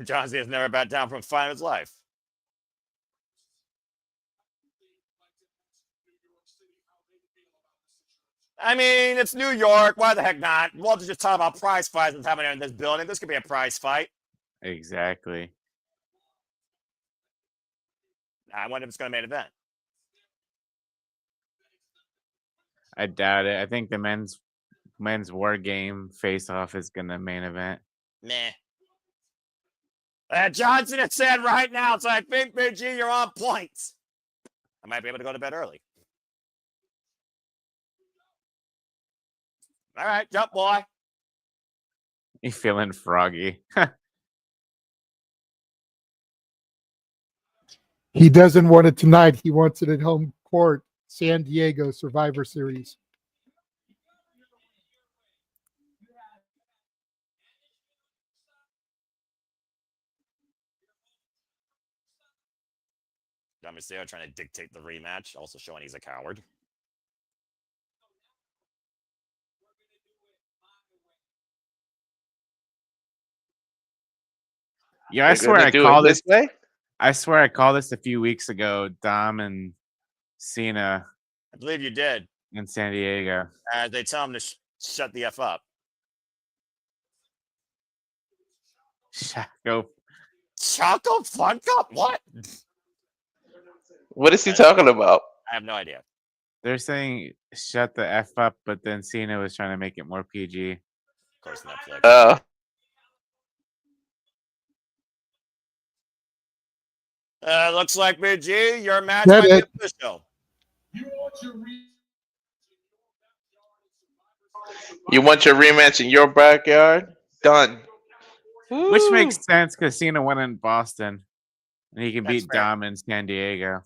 John Cena's never backed down from fighting his life. I mean, it's New York. Why the heck not? We'll just talk about prize fights that's happening in this building. This could be a prize fight. Exactly. I wonder if it's going to main event. I doubt it. I think the men's war game face off is gonna main event. Meh. Johnson has said right now, so I think, Big G, you're on point. I might be able to go to bed early. All right, jump, boy. You feeling froggy? He doesn't want it tonight. He wants it at home court. San Diego Survivor Series. John Mysterio trying to dictate the rematch, also showing he's a coward. Yeah, I They're swear gonna I do called it this. this way. I swear I called this a few weeks ago. Dom and Cena I believe you did. in San Diego. They tell him to shut the F up. Go. Choco Fun Cup? What? What is he talking about? I have no idea. They're saying shut the F up, but then Cena was trying to make it more PG. Of course, Netflix. Looks like, Big G, your match That might it. be official. You want your rematch in your backyard? Done. Which Woo. makes sense because Cena won in Boston. And he can That's beat fair. Dom in San Diego.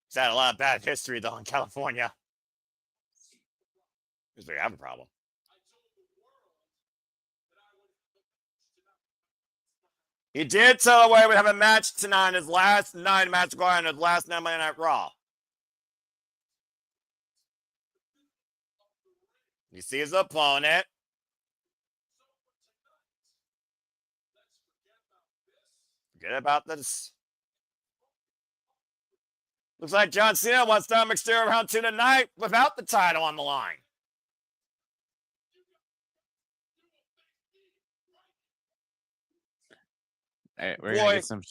He's had a lot of bad history, though, in California. Because we have a problem. He did tell away we have a match tonight in his last 9 match going on his last 9 Monday Night Raw. You see his opponent. Forget about this. Looks like John Cena wants Dom Mysterio round 2 tonight without the title on the line. Hey, we're gonna get some.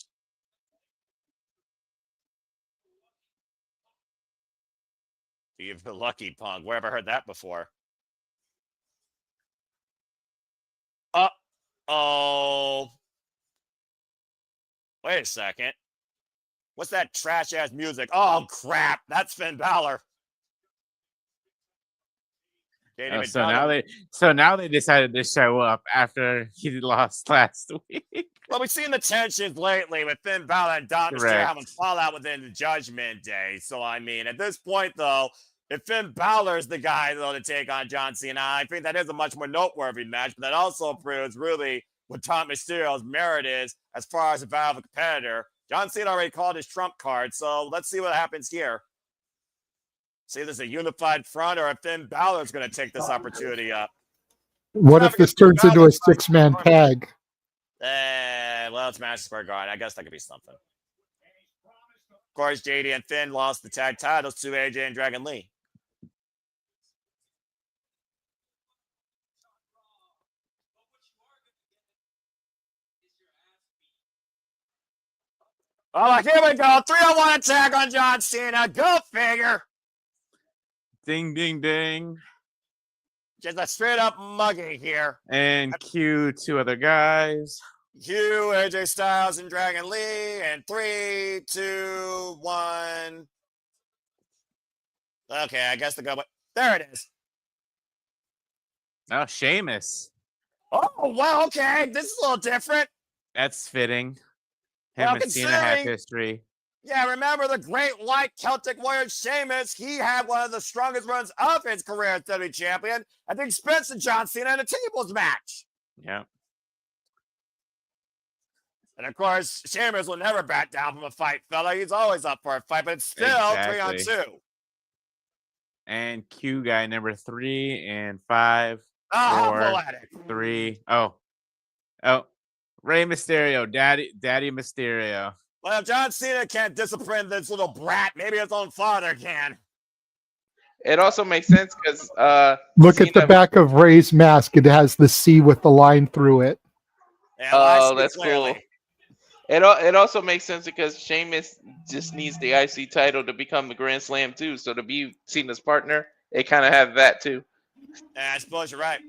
You've the lucky punk. Where have I heard that before? Uh-oh. Wait a second. What's that trash-ass music? Oh, crap. That's Finn Balor. Oh, so now they decided to show up after he lost last week. Well, we've seen the tensions lately with Finn Balor and Dom Mysterio having fallout within the Judgment Day. So, I mean, at this point, though, if Finn Balor is the guy, though, to take on John Cena, I think that is a much more noteworthy match. But that also proves really what Dom Mysterio's merit is as far as a viable competitor. John Cena already called his trump card, so let's see what happens here. See if there's a unified front or if Finn Balor is going to take this opportunity up. What if this turns into a 6-man tag? Well, it's Madison Square Garden. I guess that could be something. Of course, JD and Finn lost the tag titles to AJ and Dragon Lee. Oh, here we go. 3-on-1 attack on John Cena. Go figure. Ding, ding, ding. Just a straight up mugging here. And cue 2 other guys. Cue AJ Styles and Dragon Lee. And 3, 2, 1. Okay, I guess the go. There it is. Oh, Sheamus. Oh, wow. Okay. This is a little different. That's fitting. Him Well, and Cena have history. Yeah, remember the great white Celtic warrior Sheamus? He had one of the strongest runs of his career as WWE champion at the expense of John Cena in a tables match. Yeah. And of course, Sheamus will never back down from a fight, fella. He's always up for a fight, but it's still Exactly. 3-on-2. And Q guy number 3 and 5, Oh, 4, poetic. 3. Oh, Rey Mysterio, Daddy Mysterio. Well, if John Cena can't discipline this little brat, maybe his own father can. It also makes sense because Look at the back of Ray's mask. It has the C with the line through it. Yeah, well, I see that's clearly. cool. It also makes sense because Sheamus just needs the IC title to become the Grand Slam too. So to be Cena's partner, it kind of have that too. Yeah, I suppose you're right.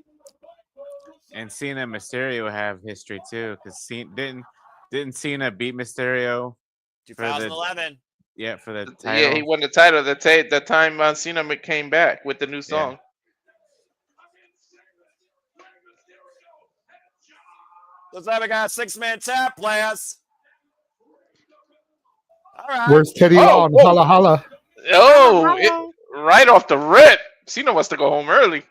And Cena and Mysterio have history too, because didn't Cena beat Mysterio? 2011. For the title. Yeah, he won the title the time Cena came back with the new song. Looks like we got a 6-man tap, players. All right. Where's Teddy on Holla Holla? Oh, right off the rip. Cena wants to go home early.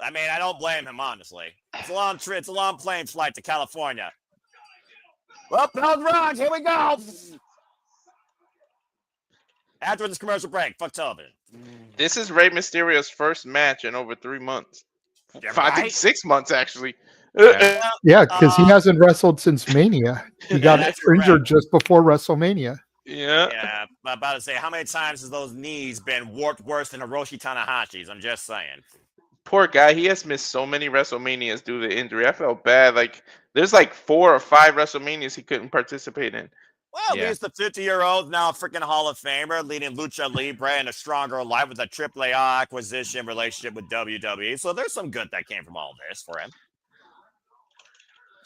I mean, I don't blame him, honestly. It's a long plane flight to California. Well, bell's rung. Here we go. After this commercial break, fuck television. This is Rey Mysterio's first match in over 3 months. You're I think right. 6 months actually. Yeah, because he hasn't wrestled since Mania. He got that's injured just before WrestleMania. Yeah, I'm about to say, how many times has those knees been warped worse than Hiroshi Tanahashi's? I'm just saying. Poor guy. He has missed so many WrestleManias due to injury. I felt bad. Like there's like 4 or 5 WrestleManias he couldn't participate in. Well, at least the 50-year-old, now a freaking Hall of Famer, leading Lucha Libre and a stronger life with a AAA acquisition relationship with WWE. So there's some good that came from all this for him.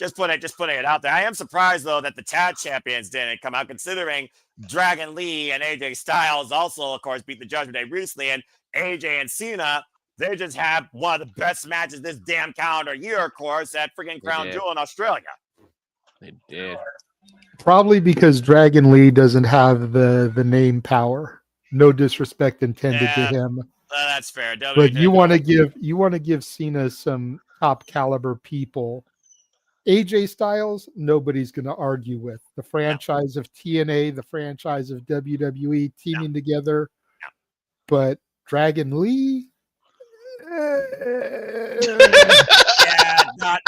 Just putting it out there. I am surprised though that the tag champions didn't come out, considering Dragon Lee and AJ Styles also, of course, beat the Judgment Day recently, and AJ and Cena, they just have one of the best matches this damn calendar year, of course, at freaking Crown Jewel in Australia. They did. Probably because Dragon Lee doesn't have the name power. No disrespect intended to him. That's fair. But you want to give Cena some top caliber people. AJ Styles, nobody's going to argue with. The franchise of TNA, the franchise of WWE teaming together. But Dragon Lee? Not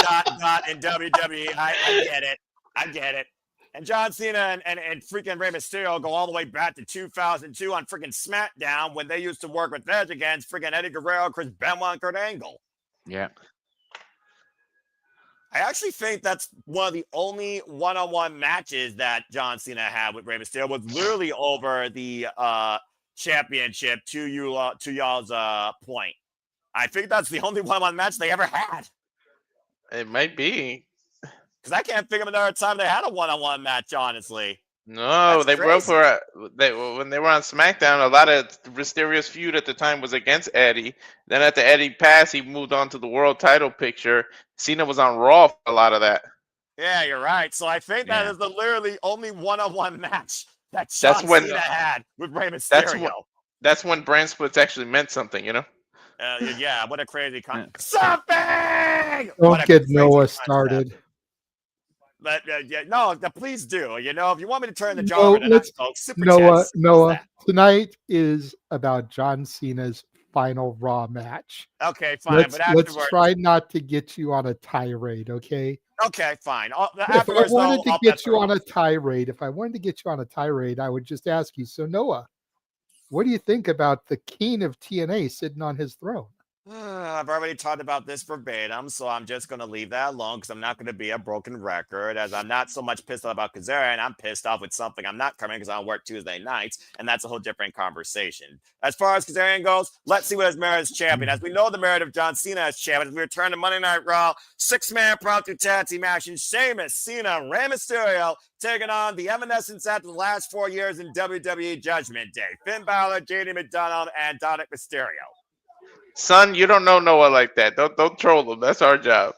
in WWE. I get it. And John Cena and freaking Rey Mysterio go all the way back to 2002 on freaking SmackDown when they used to work with Edge against freaking Eddie Guerrero, Chris Benoit, and Kurt Angle. Yeah. I actually think that's one of the only one-on-one matches that John Cena had with Rey Mysterio, was literally over the championship, to y'all's point. I think that's the only one-on-one match they ever had. It might be. Because I can't think of another time they had a one-on-one match, honestly. No, That's they crazy. were when they were on SmackDown. A lot of Mysterio's feud at the time was against Eddie. Then at the Eddie pass, he moved on to the world title picture. Cena was on Raw for a lot of that. Yeah, you're right. So I think that is the literally only one-on-one match that John Cena had with Rey Mysterio. That's when brand splits actually meant something, you know? Yeah, what a crazy something! Don't get Noah started. But please do. You know, if you want me to turn the job into that, folks, Noah, tonight is about John Cena's final Raw match. Okay, fine. Let's try not to get you on a tirade, okay? Okay, fine. If I wanted to get you on a tirade, I would just ask you, so Noah, what do you think about the king of TNA sitting on his throne? I've already talked about this verbatim, so I'm just going to leave that alone because I'm not going to be a broken record, as I'm not so much pissed off about Kazarian. I'm pissed off with something I'm not covering because I don't work Tuesday nights, and that's a whole different conversation. As far as Kazarian goes, let's see what his merit as champion. As we know the merit of John Cena as champion, as we return to Monday Night Raw, 6-man impromptu tag team action, Sheamus, Cena, Rey Mysterio taking on the Evanescence after the last 4 years in WWE Judgment Day. Finn Balor, JD McDonald, and Dominic Mysterio. Son, you don't know Noah like that. Don't troll him. That's our job.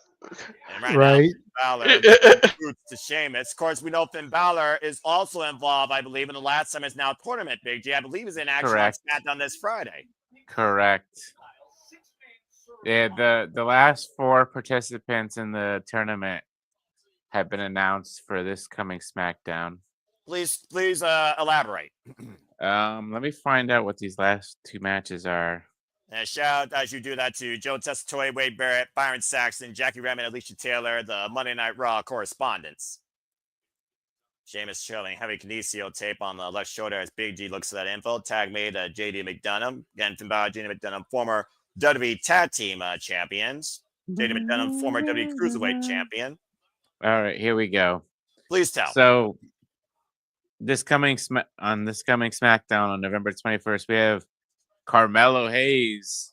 And right, Right. now, Finn Balor boots to Sheamus. Of course, we know Finn Balor is also involved, I believe, in the last time is now tournament, Big G. I believe he's in action Correct. on SmackDown this Friday. Correct. Yeah, the last 4 participants in the tournament have been announced for this coming SmackDown. Please elaborate. Let me find out what these last 2 matches are. And shout out as you do that to Joe Tessitoy, Wade Barrett, Byron Saxton, Jackie Redmond, Alicia Taylor, the Monday Night Raw correspondents. Sheamus showing heavy kinesio tape on the left shoulder as Big G looks at that info. Tag made JD McDonough. Again, Finn Balor, JD McDonough, former WWE Tag Team champions. JD McDonough, former WWE Cruiserweight champion. All right, here we go. Please tell. So, this coming SmackDown on November 21st, we have Carmelo Hayes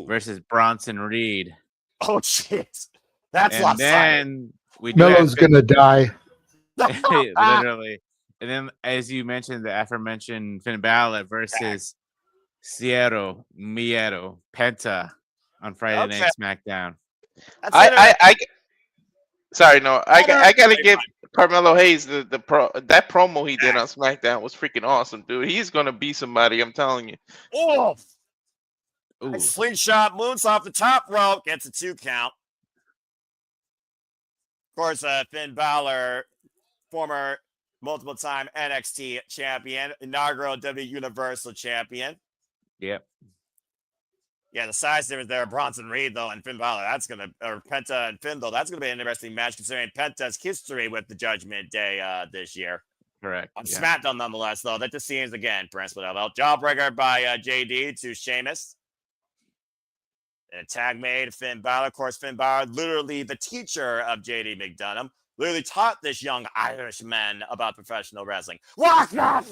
versus Bronson Reed. Oh shit, that's and lopsided. Then we Melo's gonna die. Literally. And then, as you mentioned, the aforementioned Finn Balor versus Cero Miedo Penta on Friday Night SmackDown. I gotta give Carmelo Hayes that promo he did on SmackDown was freaking awesome, dude. He's gonna be somebody, I'm telling you. Oh, slingshot moons off the top rope, gets a 2 count. Of course, Finn Balor, former multiple-time NXT champion, inaugural WWE Universal champion. Yep. Yeah, the size difference there, Bronson Reed, though, and Finn Balor, or Penta and Finn, though, that's going to be an interesting match considering Penta's history with the Judgment Day this year. Correct. On SmackDown, nonetheless, though, that just seems, again, Prince Without Jawbreaker by JD to Sheamus. And a tag made, Finn Balor. Of course, Finn Balor, literally the teacher of JD McDonough, literally taught this young Irishman about professional wrestling. Walk up!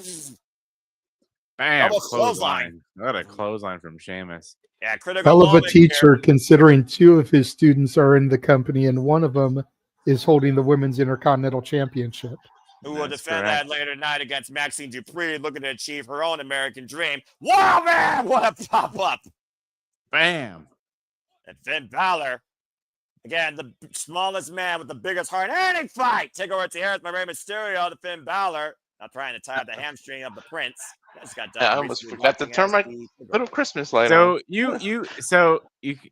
Bam! Clothesline. What a clothesline from Sheamus. Yeah, critical. Hell of a teacher, considering 2 of his students are in the company, and one of them is holding the Women's Intercontinental Championship. Who will defend that later tonight against Maxine Dupri, looking to achieve her own American dream. Wow, man! What a pop-up! Bam! And Finn Balor, again, the smallest man with the biggest heart in any fight. Take over to Harris by Rey Mysterio to Finn Balor. Not trying to tie up the hamstring of the Prince. Just got done. I almost forgot to turn my little Christmas light on. So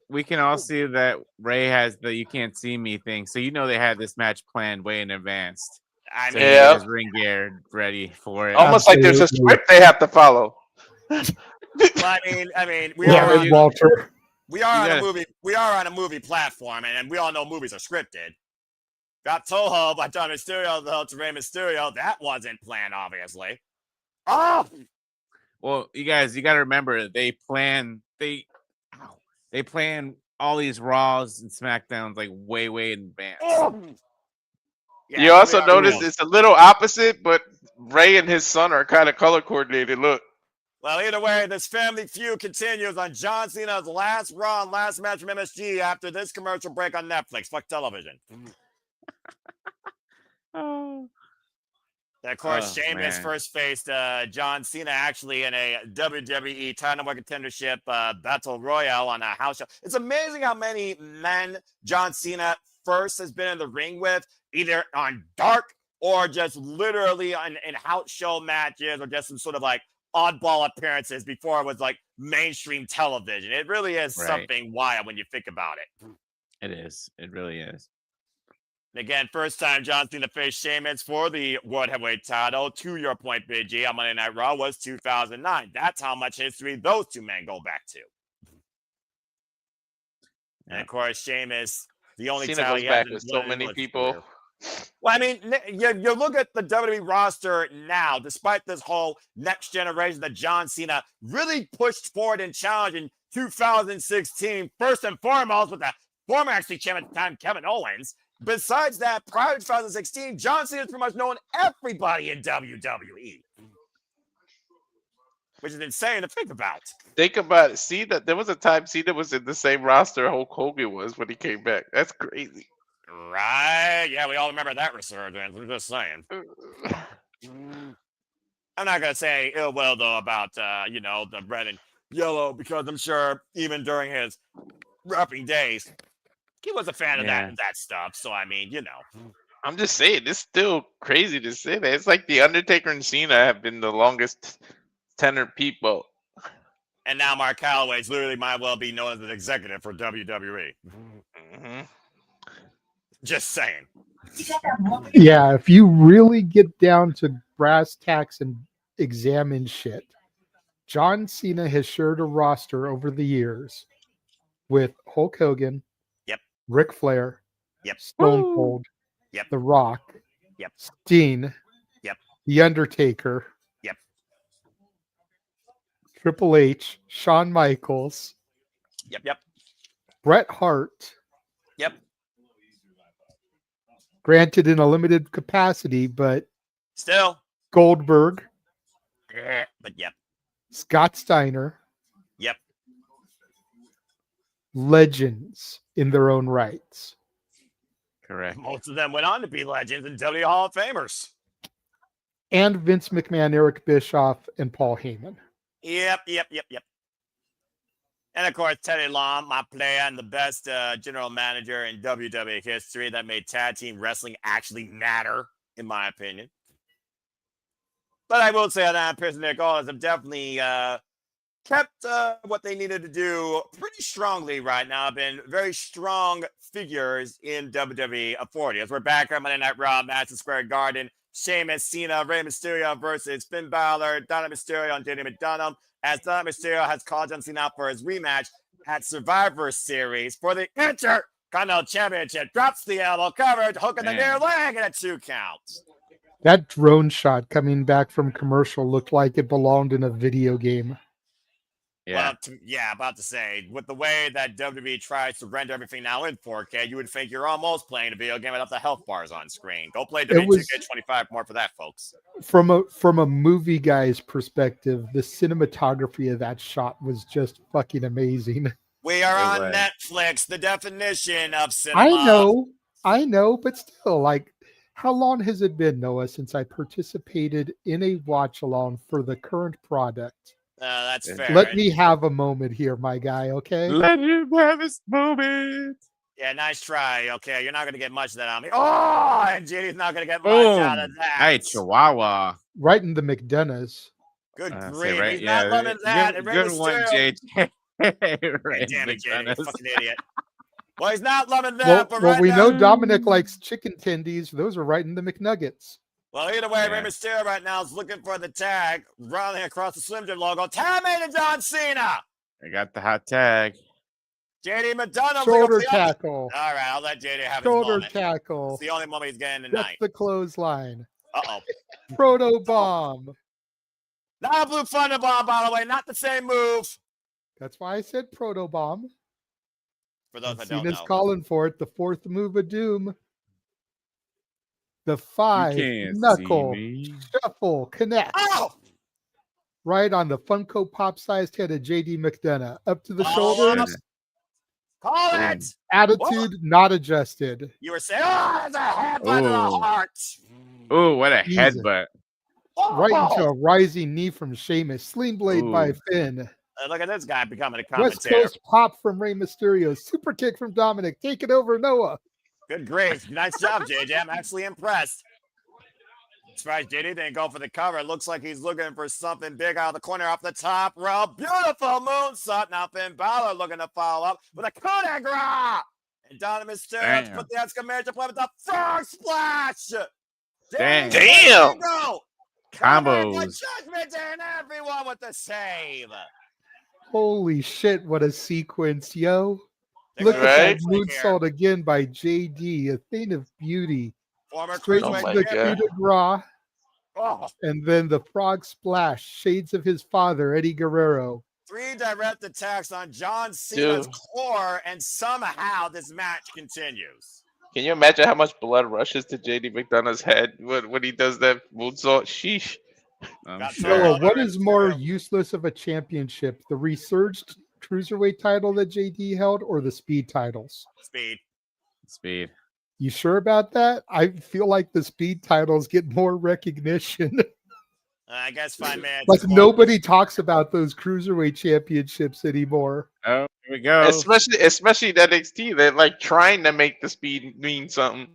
we can all see that Ray has the "you can't see me" thing. So you know they had this match planned way in advance. I mean, his ring gear ready for it. Almost like there's a script they have to follow. Well, I mean, we are on a movie platform, and we all know movies are scripted. Got Toho by Tom Mysterio though to Rey Mysterio. That wasn't planned, obviously. Oh, well, you guys, you got to remember they plan all these Raws and SmackDowns like way in advance. Yeah, you also notice it's a little opposite, but Ray and his son are kind of color coordinated. Look. Well, either way, this family feud continues on John Cena's last Raw and last match from MSG after this commercial break on Netflix. Fuck television. And of course, Sheamus first faced John Cena actually in a WWE title contendership battle royale on a house show. It's amazing how many men John Cena first has been in the ring with, either on dark or just literally in house show matches or just some sort of like oddball appearances before it was like mainstream television. It really is something wild when you think about it. It is. It really is. Again, first time John Cena faced Sheamus for the World Heavyweight title, to your point, Big G, on Monday Night Raw was 2009. That's how much history those two men go back to. And of course, Sheamus, the only Cena title goes he back has with so many people. Well, I mean, you look at the WWE roster now, despite this whole next generation that John Cena really pushed forward and challenged in 2016, first and foremost with the former NXT champion at the time, Kevin Owens. Besides that, prior to 2016, John Cena has pretty much known everybody in WWE. Which is insane to think about. Think about it. See that there was a time Cena was in the same roster Hulk Hogan was when he came back. That's crazy. Right. Yeah, we all remember that resurgence. We're just saying. I'm not going to say ill will, though, about, the red and yellow, because I'm sure even during his rapping days, He was a fan of Yeah. that stuff. So I mean, I'm just saying, it's still crazy to say that. It's like the Undertaker and Cena have been the longest tenured people. And now Mark Calloway's literally might well be known as an executive for WWE. Mm-hmm. Just saying. Yeah, if you really get down to brass tacks and examine shit, John Cena has shared a roster over the years with Hulk Hogan, Yep. Ric Flair, Yep. Stone Cold, Yep. The Rock, Yep. Steen, Yep. The Undertaker, Yep. Triple H, Shawn Michaels, Yep. Bret Hart, Yep. granted in a limited capacity, but Still. Goldberg, But yep. Scott Steiner, Yep. legends in their own rights. Correct. Most of them went on to be legends and WWE Hall of Famers. And Vince McMahon, Eric Bischoff, and Paul Heyman. Yep. And of course, Teddy Long, my player and the best general manager in WWE history that made tag team wrestling actually matter, in my opinion. But I will say that Pearson and Nick Aldis have definitely kept what they needed to do pretty strongly right now. Been very strong figures in WWE authority. As we're back on Monday Night Raw, Madison Square Garden, Sheamus, Cena, Rey Mysterio versus Finn Balor, Dominic Mysterio, and JD McDonough. As Dominic Mysterio has called John Cena out for his rematch at Survivor Series for the Intercontinental Championship. Drops the elbow, covered, hook in the near leg, and a 2 count. That drone shot coming back from commercial looked like it belonged in a video game. Yeah. Well, about to say, with the way that WWE tries to render everything now in 4K, you would think you're almost playing a video game without the health bars on screen. Go play WWE 2K25 more for that, folks. From a movie guy's perspective, the cinematography of that shot was just fucking amazing. We are on Netflix, the definition of cinema. I know, but still, like, how long has it been, Noah, since I participated in a watch along for the current product? That's fair. Let me have a moment here, my guy, okay? Let him have his moment. Yeah, nice try. Okay, you're not going to get much of that on me. Oh, and JD's not going to get much out of that. Hey, Chihuahua. Right in the McDonough's. Good grief. He's not loving that. Good one, JJ. Damn it, JD, you fucking idiot. Well, he's not loving that. Well, we know Dominic likes chicken tendies. Those are right in the McNuggets. Well, either way, Rey Mysterio right now is looking for the tag, running across the Slim Jim logo. Tag made to John Cena. I got the hot tag. JD McDonough. Shoulder tackle. All right, I'll let JD have Shoulder his moment. tackle. It's the only moment he's getting That's tonight. the clothesline. Uh-oh. Proto bomb. Not a blue thunder bomb, by the way. Not the same move. That's why I said proto bomb. For those that don't Cena's know. calling for it. The fourth move of doom. The 5 knuckle shuffle connect. Oh! Right on the Funko Pop-sized head of JD McDonough. Up to the shoulders. Call it! Attitude not adjusted. You were saying, oh, it's a headbutt to the heart. Oh, what a headbutt. Right into a rising knee from Sheamus. Sling blade by Finn. Look at this guy becoming a West commentator. Coast pop from Rey Mysterio. Super kick from Dominic. Take it over, Noah. Good grief. Nice job, JJ. I'm actually impressed. Surprised JD didn't go for the cover. It looks like he's looking for something big out of the corner off the top rope. Beautiful moonsault. Now Finn Balor looking to follow up with a coup de grace. And Dominic Mysterio put the exclamation point with the frog splash. Damn. Combos. Judgment and everyone with the save. Holy shit, what a sequence, yo. Look at that moonsault again by JD, a thing of beauty. Former straight to the coup de grace. And then the frog splash, shades of his father, Eddie Guerrero. 3 direct attacks on John Cena's core, and somehow this match continues. Can you imagine how much blood rushes to JD McDonough's head when he does that moonsault? Sheesh. Noah, what is more useless of a championship, the resurged cruiserweight title that JD held or the speed titles? Speed. You sure about that? I feel like the speed titles get more recognition. I guess 5 minutes. Like nobody talks about those cruiserweight championships anymore. Oh, Here we go. Especially that NXT, they're like trying to make the speed mean something.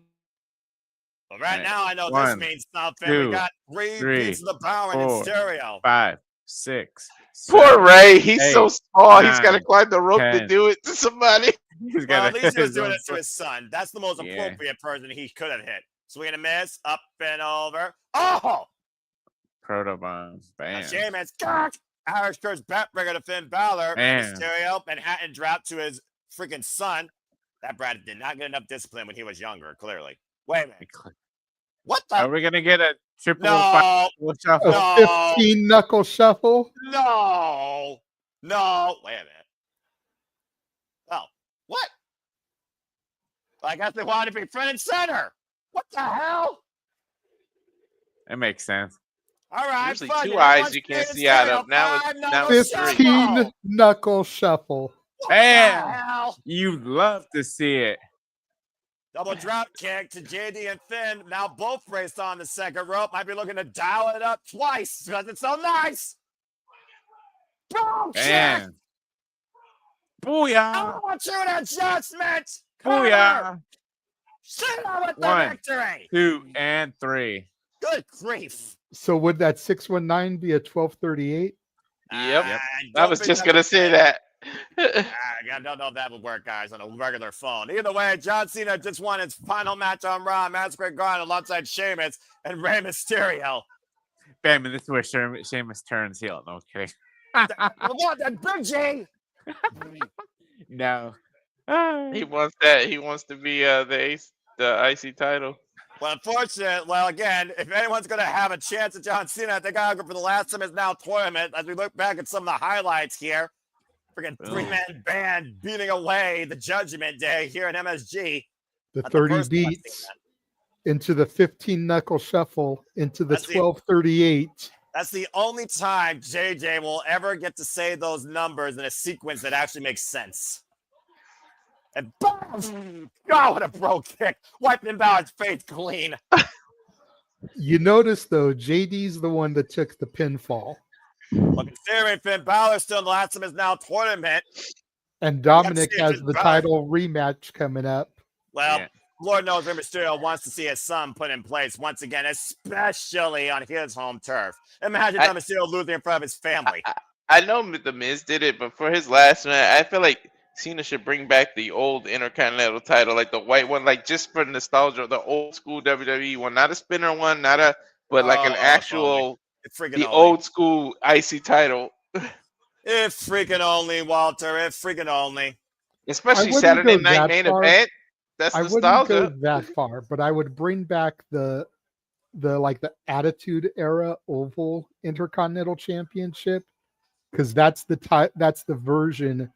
Well, right Right. now, I know One, this means something. 2, We got three 3, beats of the power in 4, stereo. 5, 6. Poor 7, Ray, he's so 8, small. He's got to 9, climb the rope to 10. do it to somebody. He's Well, got at least he was his doing own it to his son. That's the most Yeah. appropriate person he could have hit. Swing and a miss, up and over. Oh! protobomb. Now Bam. Sheamus, cock! Irish Curse backbreaker to Finn Balor. Bam. Mysterio, Manhattan drop to his freaking son. That Brad did not get enough discipline when he was younger, clearly. Wait a minute. What the? Are we gonna get a triple No. shuffle? No. 15 knuckle shuffle. No. No. Wait a minute. Oh, what? I guess they wanted to be front and center. What the hell? That makes sense. All right. Usually fuck 2 it. eyes Everyone's you can't staying see out stereo. of. Now Five it's knuckle 15 shuffle. knuckle shuffle. What Bam. the hell? You love to see it. Double drop kick to JD and Finn. Now both raced on the second rope. Might be looking to dial it up twice because it's so nice. Boom! Kick! Bam. Booyah. I want you to adjustment. Booyah. Cena with the 1, victory. 2, and 3. Good grief. So would that 619 be a 1238? Yep. I I don't was think just that gonna would say fit. that. I don't know if that would work, guys, on a regular phone. Either way, John Cena just won his final match on Raw, Madison Garden, alongside Sheamus and Rey Mysterio. Bam, and this is where Sheamus turns heel. No kidding. What? That Big G. No. He wants that. He wants to be the IC title. Well, unfortunately, well, again, if anyone's going to have a chance at John Cena, I think I'll go for the last time is now tournament. As we look back at some of the highlights here, freaking three-man band beating away the Judgment Day here in MSG. The Not 30 first time I've seen beats that. into the 15 knuckle shuffle into the That's the- 1238. That's the only time JJ will ever get to say those numbers in a sequence that actually makes sense. And boom! Oh, what a bro kick. Wiping Balor's face clean. You notice though, JD's the one that took the pinfall. Well, considering Finn Balor still in the last of his now tournament. And Dominic see has Finn the Balor. title rematch coming up. Well, Yeah. Lord knows Rey Mysterio wants to see his son put in place once again, especially on his home turf. Imagine Rey Mysterio losing in front of his family. I know The Miz did it, but for his last match, I feel like Cena should bring back the old Intercontinental title, like the white one, like just for nostalgia, the old school WWE one, not a spinner one, but like an actual, If freaking the only. old school IC title, If freaking only, Walter. If freaking only. especially wouldn't Saturday go night that main far. event. That's I wouldn't go nostalgia. that far, but I would bring back the Attitude Era Oval Intercontinental Championship because that's the version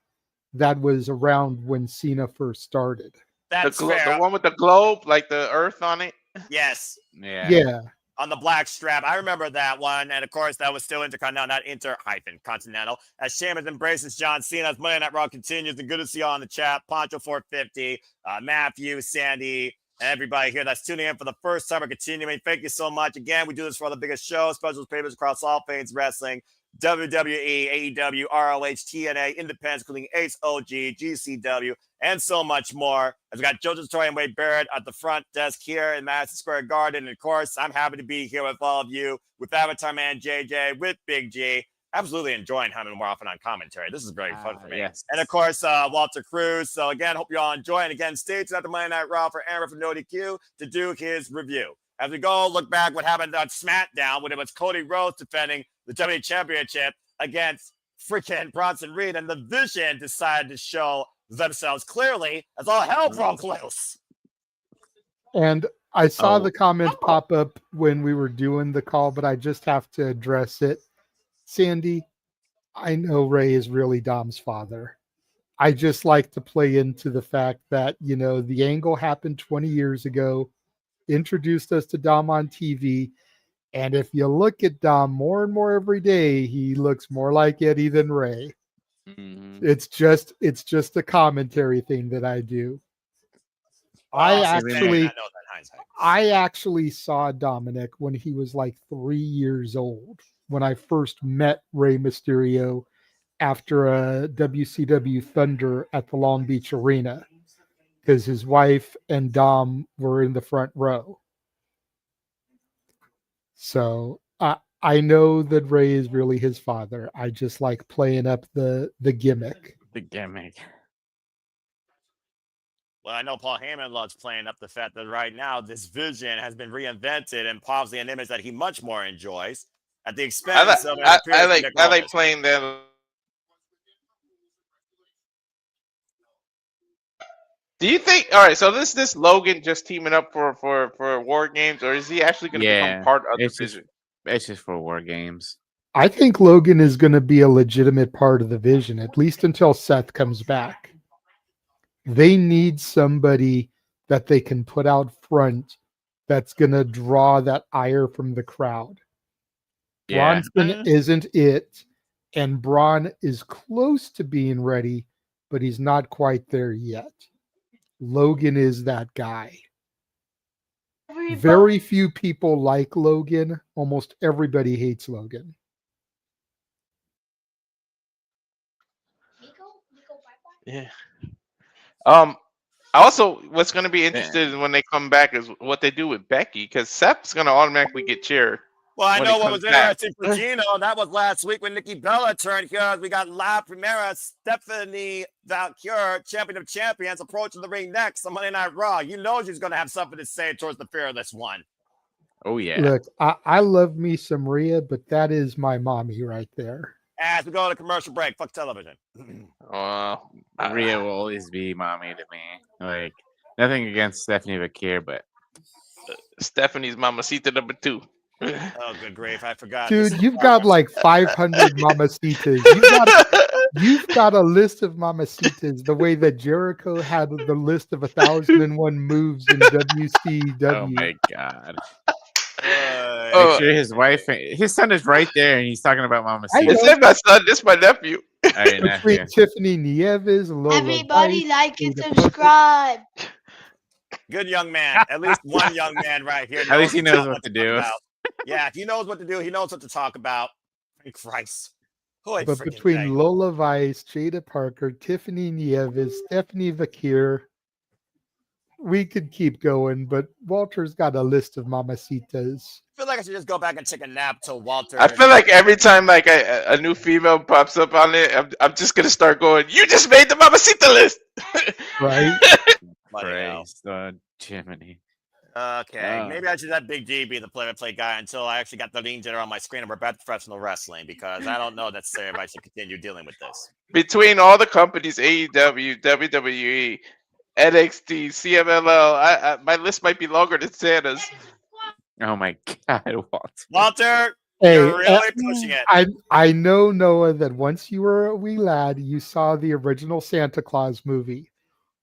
that was around when Cena first started. That's The fair. one with the globe, like the earth on it. Yes. Yeah. Yeah. On the black strap. I remember that one. And of course, that was still Intercontinental, not Inter-Continental. As Sheamus embraces John Cena, as Monday Night Raw continues. And good to see you on the chat. Poncho 450, Matthew, Sandy, and everybody here that's tuning in for the first time or continuing. Thank you so much. Again, we do this for all the biggest shows, specials, papers across all things wrestling. WWE, AEW, ROH, TNA, Independence, including Ace, OG, GCW, and so much more. As we got Jojo Torre and Wade Barrett at the front desk here in Madison Square Garden. And of course, I'm happy to be here with all of you, with Avatar Man JJ, with Big G. Absolutely enjoying having him more often on commentary. This is very fun for me. Yes. And of course, Walter Cruz. So again, hope you all enjoy. And again, stay tuned after Monday Night Raw for Aaron from NoDQ to do his review. As we go, look back what happened on SmackDown when it was Cody Rhodes defending the WWE Championship against freaking Bronson Reed, and the Vision decided to show themselves clearly as all hell broke loose. And I saw the comment pop up when we were doing the call, but I just have to address it. Sandy, I know Ray is really Dom's father. I just like to play into the fact that, the angle happened 20 years ago, introduced us to Dom on TV. And if you look at Dom more and more every day, he looks more like Eddie than Ray. Mhm. It's just a commentary thing that I do. I actually saw Dominic when he was like 3 years old when I first met Rey Mysterio after a WCW Thunder at the Long Beach Arena because his wife and Dom were in the front row. So I know that Ray is really his father. I just like playing up the gimmick. The gimmick. Well, I know Paul Heyman loves playing up the fact that right now this vision has been reinvented and possibly an image that he much more enjoys at the expense of. I like playing that. Do you think? All right, so this Logan just teaming up for War Games, or is he actually going to become part of the vision? It's just for War Games. I think Logan is going to be a legitimate part of the vision, at least until Seth comes back. They need somebody that they can put out front that's going to draw that ire from the crowd. Yeah. Bronson isn't it, and Braun is close to being ready, but he's not quite there yet. Logan is that guy. Very few people like Logan. Almost everybody hates Logan. Yeah. Also, what's going to be interesting when they come back is what they do with Becky, because Seth's going to automatically get cheered. Well, I when know he what comes was back. interesting for Gino. That was last week when Nikki Bella turned here. We got La Primera Stephanie Valkyrie, champion of champions, approaching the ring next on Monday Night Raw. You know she's going to have something to say towards the Fearless One. Oh, yeah. Look, I love me some Rhea, but that is my mommy right there. As we go to commercial break, fuck television. Rhea will always be mommy to me. Like, nothing against Stephanie Vakir, but Stephanie's Mamacita number 2. Oh, good grief. I forgot. Dude, you've got like 500 Mamacitas. You've got a list of Mamacitas the way that Jericho had the list of 1,001 moves in WCW. oh my god. Make sure his son is right there, and he's talking about Mamacita. This ain't my son. This is my nephew. Between Tiffany Nieves, Lola Everybody Vice, like and Ada subscribe. Good young man. At least one young man right here. At least he knows what to do. Yeah, if he knows what to do, he knows what to talk about. Thank Christ. But between Lola Vice, Jada Parker, Tiffany Nieves, Stephanie Vakir, we could keep going, but Walter's got a list of Mamacitas. I feel like I should just go back and take a nap till Walter. I feel like every time like a new female pops up on it, I'm just gonna start going, you just made the Mamacita list. Right? Praise the Jiminy. Okay, maybe I should let Big D be the play-by-play guy until I actually got the lean jitter on my screen and we're back to professional wrestling, because I don't know necessarily if I should continue dealing with this. Between all the companies, AEW, WWE, NXT, CMLL, my list might be longer than Santa's. Oh my god, Walter, Hey, you're really pushing it. I know, Noah, that once you were a wee lad, you saw the original Santa Claus movie.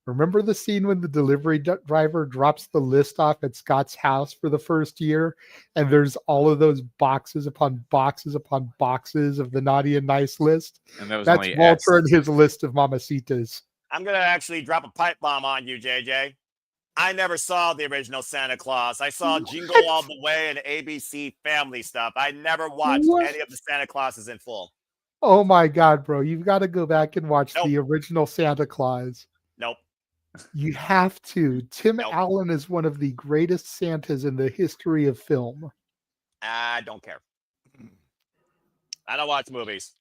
Remember the scene when the delivery driver drops the list off at Scott's house for the first year, and there's all of those boxes upon boxes upon boxes of the naughty and nice list? And that was That's only Walter and his list of Mamacitas. I'm going to actually drop a pipe bomb on you, JJ. I never saw the original Santa Claus. I saw Jingle All the Way and ABC Family stuff. I never watched any of the Santa Clauses in full. Oh my God, bro. You've got to go back and watch the original Santa Claus. Nope. You have to. Tim Allen is one of the greatest Santas in the history of film. I don't care. I don't watch movies.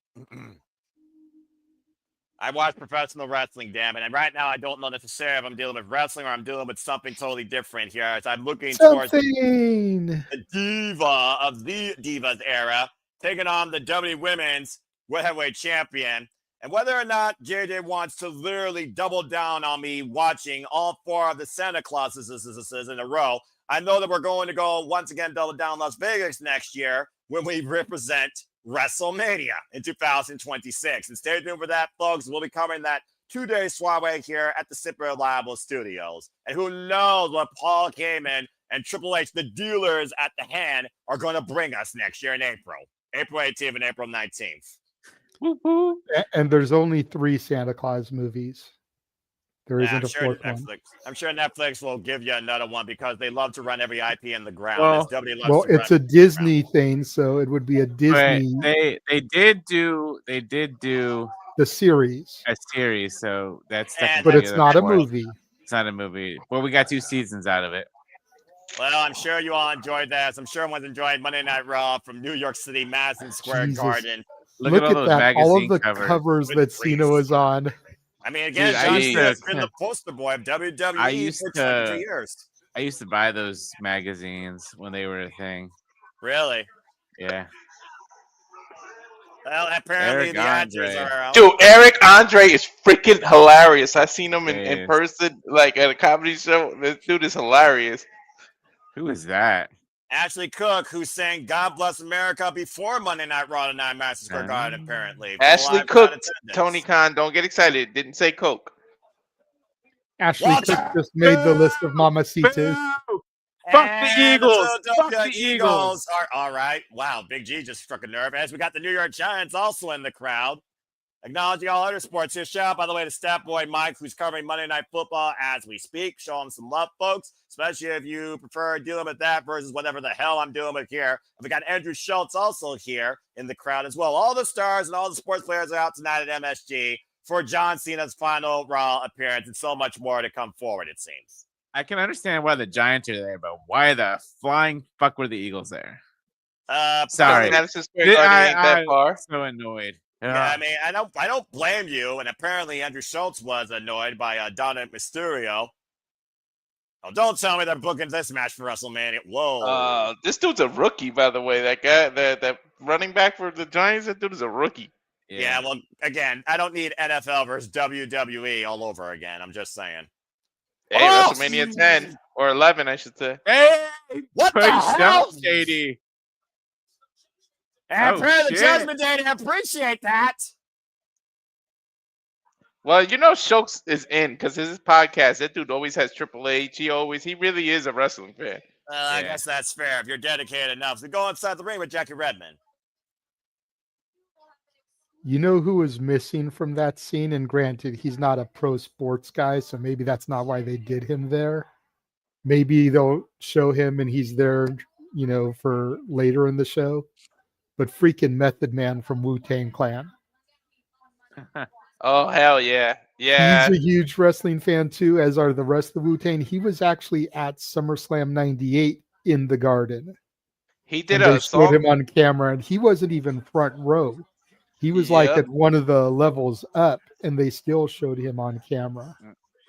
I watch professional wrestling, damn it. And right now, I don't know necessarily if I'm dealing with wrestling or I'm dealing with something totally different here. As I'm looking towards the diva of the Divas era, taking on the WWE Women's Heavyweight Champion. And whether or not JJ wants to literally double down on me watching all 4 of the Santa Clauses in a row, I know that we're going to go once again double down Las Vegas next year when we represent WrestleMania in 2026. And stay tuned for that, folks. We'll be covering that 2-day soiree here at the Super Reliable Studios. And who knows what Paul Heyman and Triple H, the dealers at the hand, are going to bring us next year in April 18th and April 19th. And there's only 3 Santa Claus movies. There Yeah, isn't a fourth one. I'm sure Netflix will give you another one because they love to run every IP in the ground. Well- as WWE loves Well, to it's run a Disney thing, so it would be a But Disney they did do the series, a series, so that's And- technically but it's the not a fourth. movie. It's not a movie. Well, we got 2 seasons out of it. Well, I'm sure you all enjoyed this. I'm sure everyone's enjoyed Monday Night Raw from New York City, Madison Square Jesus. Garden. Look, Look at all those that! All magazine of the covers. that Cena was on. I mean, again, Dude, I John used to- Cena's been the poster boy of WWE I used for to- 22 years. I used to buy those magazines when they were a thing. Really? Yeah. Well, apparently Eric the actors Andre. are out. Dude, Eric Andre is freaking hilarious. I seen him in Yes. person, like at a comedy show. This dude is hilarious. Who is that? Ashley Cook, who sang "God Bless America" before Monday Night Raw tonight, Madison Square Garden, apparently. From a Ashley live Cook, crowd attendance. Tony Khan, don't get excited. Didn't say Coke. Ashley Watch Cook out! just made the list of Mamacitas. Boo! Fuck the And Eagles! Fuck Philadelphia the Eagles! are all right. Wow, Big G just struck a nerve. As we got the New York Giants also in the crowd. Acknowledging all other sports here. Shout out, by the way, to Stat Boy Mike, who's covering Monday Night Football as we speak. Show him some love, folks, especially if you prefer dealing with that versus whatever the hell I'm dealing with here. We got Andrew Schultz also here in the crowd as well. All the stars and all the sports players are out tonight at MSG for John Cena's final Raw appearance and so much more to come forward, it seems. I can understand why the Giants are there, but why the flying fuck were the Eagles there? Sorry. Madison Square Garden ain't that far. I'm so annoyed. Yeah, I mean, I don't blame you. And apparently, Andrew Schultz was annoyed by Dominic Mysterio. Oh, don't tell me they're booking this match for WrestleMania. Whoa! This dude's a rookie, by the way. That guy, that running back for the Giants, that dude is a rookie. Yeah, well, again, I don't need NFL versus WWE all over again. I'm just saying. Hey, Oh! WrestleMania 10 or 11, I should say. Hey, What the push hell? up, JD. And Oh, apparently, the shit. Judgment Day didn't appreciate that. Well, you know Schultz is in because his podcast, that dude always has Triple H. He really is a wrestling fan. I Yeah. guess that's fair if you're dedicated enough. So go inside the ring with Jackie Redmond. You know who was missing from that scene? And granted, he's not a pro sports guy, so maybe that's not why they did him there. Maybe they'll show him and he's there, you know, for later in the show. But freaking Method Man from Wu-Tang Clan. Oh, hell yeah. Yeah. He's a huge wrestling fan too, as are the rest of the Wu-Tang. He was actually at SummerSlam 98 in the Garden. He did And they a showed song. him on camera, and he wasn't even front row. He was like Yep. at one of the levels up, and they still showed him on camera.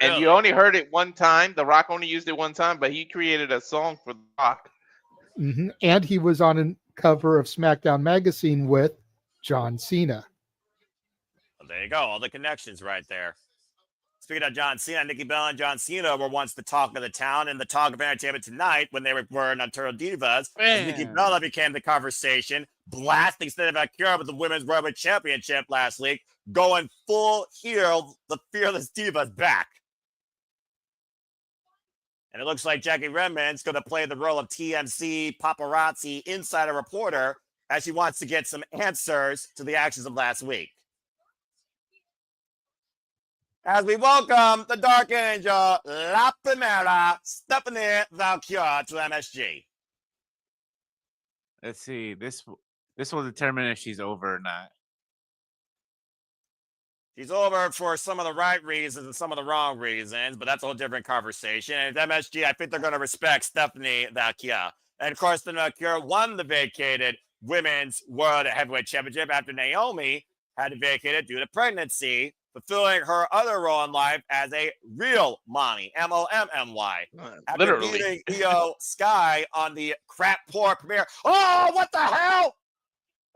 And you only heard it one time. The Rock only used it one time, but he created a song for The Rock. And he was on a cover of SmackDown magazine with John Cena. Well, there you go. All the connections right there. Speaking of John Cena, Nikki Bella and John Cena were once the talk of the town and the talk of entertainment tonight when they were in Turtle Divas. As Nikki Man. Bella became the conversation, blasting Cena Vacura with the Women's Royal Championship last week, going full heel, the Fearless Divas back. And it looks like Jackie Redmond's going to play the role of TMC paparazzi insider reporter as she wants to get some answers to the actions of last week. As we welcome the Dark Angel, La Primera, Stephanie Valkyrie to MSG. Let's see. This will determine if she's over or not. She's over for some of the right reasons and some of the wrong reasons, but that's a whole different conversation. And at MSG, I think they're going to respect Stephanie Valkyrie. And of course, Stephanie Valkyrie won the vacated Women's World Heavyweight Championship after Naomi had to vacate it due to pregnancy, fulfilling her other role in life as a real mommy, M-O-M-M-Y. After Literally. beating Io Sky on the crap poor premiere. Oh, what the hell?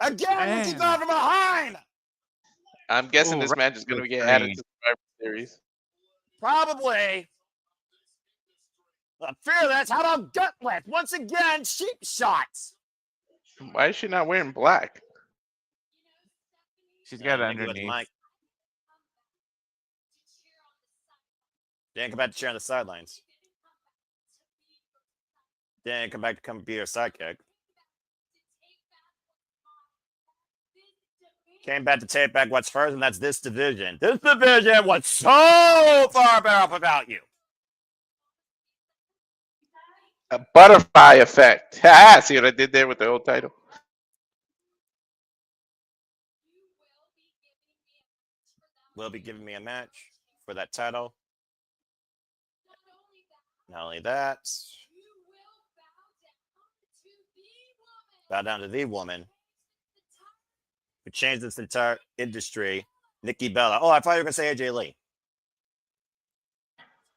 Again, she's gone from behind. I'm guessing Ooh, this match is going to Green. get added to Survivor Series. Probably. Fearless, how about Gutless? Once again, cheap shots. Why is she not wearing black? She's got it Maybe with underneath. Mike. Didn't come back to cheer on the sidelines. Didn't come back to come be her sidekick. Came back to take back what's hers, and that's this division. This division was so far better without you. A butterfly effect. See what I did there with the old title? Will be giving me a match for that title. Not only that, bow down to the woman who changed this entire industry, Nikki Bella. Oh, I thought you were going to say AJ Lee.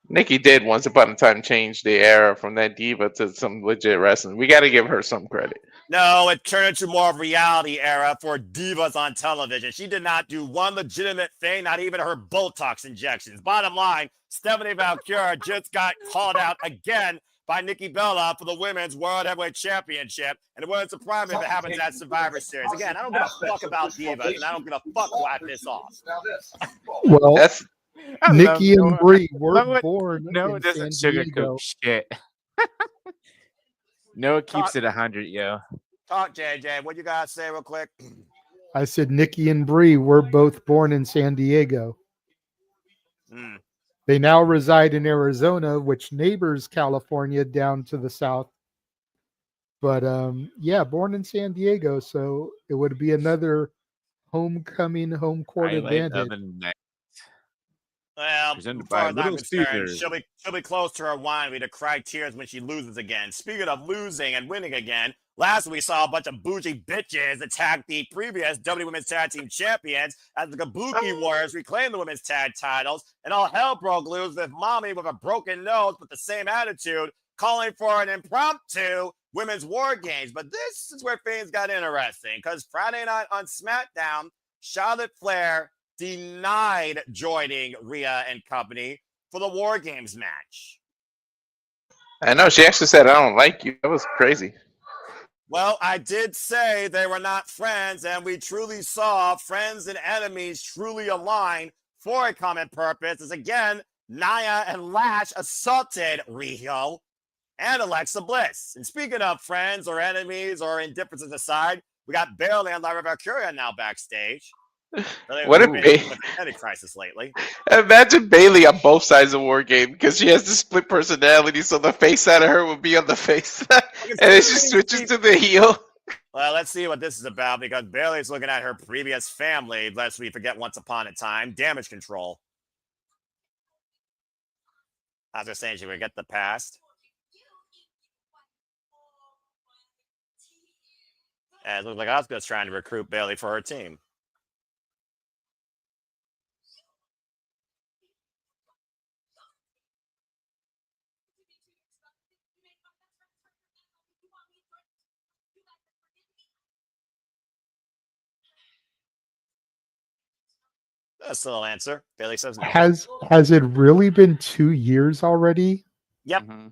Nikki did once upon a time change the era from that diva to some legit wrestling. We got to give her some credit. No, it turned into more of a reality era for divas on television. She did not do one legitimate thing, not even her Botox injections. Bottom line, Stephanie Valkyrie just got called out again by Nikki Bella for the Women's World Heavyweight Championship. And it wouldn't surprise me if it happens at Survivor Series. Again, I don't give a fuck about divas, and I don't give a fuck who I piss off. Well, That's Nikki and Brie were Noah- born Noah in doesn't San Diego. sugarcoat shit. Noah keeps it 100, yo. Talk, JJ. What you got to say real quick? I said Nikki and Brie were both born in San Diego. Hmm. They now reside in Arizona, which neighbors California down to the south. But yeah, born in San Diego, so it would be another homecoming home court Highlight advantage. of the night. Well, Presented as far by as Little I'm concerned, Caesars. she'll be close to her winery to cry tears when she loses again. Speaking of losing and winning again, last week we saw a bunch of bougie bitches attack the previous WWE Women's Tag Team Champions as the Kabuki Warriors reclaimed the women's tag titles, and all hell broke loose with Mommy with a broken nose with the same attitude, calling for an impromptu women's war games. But this is where things got interesting, because Friday night on SmackDown, Charlotte Flair denied joining Rhea and company for the War Games match. I know. She actually said, "I don't like you." That was crazy. Well, I did say they were not friends, and we truly saw friends and enemies truly align for a common purpose. As again, Nia and Lash assaulted Riho and Alexa Bliss. And speaking of friends or enemies or indifferences aside, we got Bayley and Lyra Valkyria now backstage. What They've a been with any crisis lately. Imagine Bailey on both sides of War Game because she has the split personality, so the face side of her will be on the face, and then she switches to the heel. Well, let's see what this is about, because Bayley's looking at her previous family, lest we forget once upon a time, Damage Control. I was just saying she would get the past. And it looks like Asuka's trying to recruit Bayley for her team. That's the answer. Bayley says no. Has it really been 2 years already? Yep. Mm-hmm.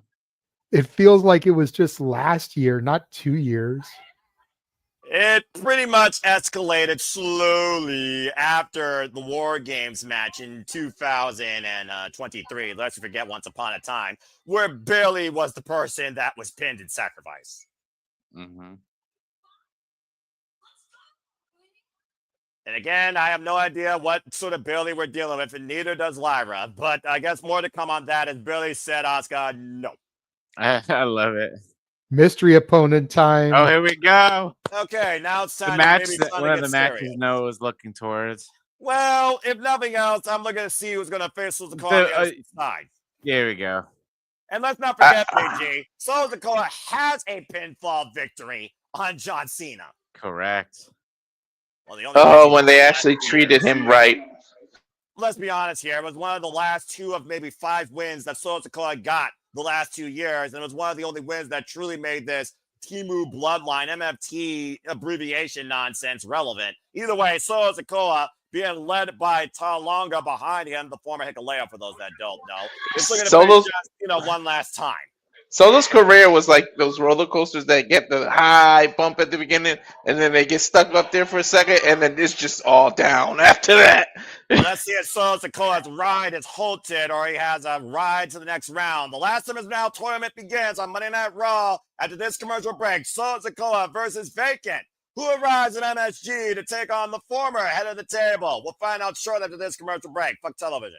It feels like it was just last year, not 2 years. It pretty much escalated slowly after the War Games match in 2023. Let's forget once upon a time, where Bayley was the person that was pinned and sacrificed. Mm-hmm. And again, I have no idea what sort of Bayley we're dealing with, and neither does Lyra. But I guess more to come on that, as Bayley said, Asuka, no. I love it. Mystery opponent time. Oh, here we go. Okay, now it's The time match to maybe that time one to of the get matches serious. Noah was looking towards. Well, if nothing else, I'm looking to see who's going to face Sikoa on the other side. Here we go. And let's not forget, PG, Sikoa has a pinfall victory on John Cena. Correct. Well, the only When they actually treated him right. Let's be honest here. It was one of the last 2 of maybe 5 wins that Sikoa got the last 2 years. And it was one of the only wins that truly made this Timu Bloodline, MFT abbreviation nonsense relevant. Either way, Sikoa being led by Talonga behind him, the former Hikalea, for those that don't know. It's looking to be just, one last time. Solo's career was like those roller coasters that get the high bump at the beginning, and then they get stuck up there for a second, and then it's just all down after that. Let's see if Sikoa's ride is halted, or he has a ride to the next round. The last of his now tournament begins on Monday Night Raw. After this commercial break, Sikoa versus Vacant. who arrives in MSG to take on the former head of the table. We'll find out shortly after this commercial break. Fuck television.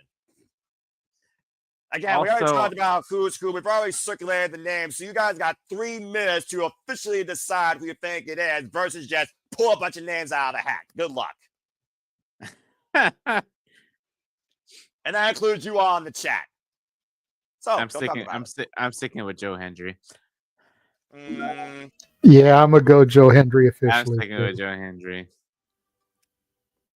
Again, we already Also- talked about who's who. We've already circulated the names, so you guys got 3 minutes to officially decide who you think it is versus just pull a bunch of names out of the hat. Good luck. And that includes you all in the chat. So I'm don't talk sticking. about it. I'm sticking with Joe Hendry. Yeah, I'm gonna go Joe Hendry I'm officially. sticking with Joe Hendry.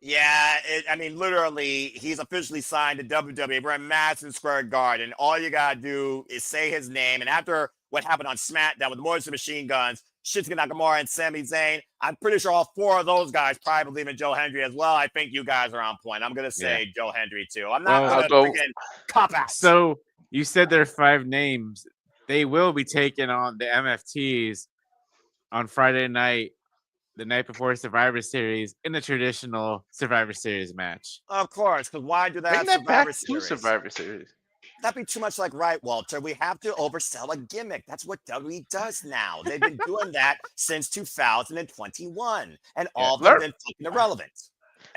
Yeah, I mean, literally, he's officially signed to WWE. We're in Madison Square Garden. All you gotta do is say his name. And after what happened on SmackDown with Morrison Machine Guns, Shinsuke Nakamura and Sami Zayn, I'm pretty sure all 4 of those guys probably believe in Joe Hendry as well. I think you guys are on point. I'm gonna say Joe Hendry too. I'm not Well, gonna freaking cop out. So you said there are 5 names. They will be taking on the MFTs on Friday night, the night before Survivor Series, in the traditional Survivor Series match. Of course, because why do that? Bring that Survivor back to Series? Survivor Series. That'd be too much like right, Walter. We have to oversell a gimmick. That's what WWE does now. They've been doing that since 2021, and all of them learn- been fucking irrelevant.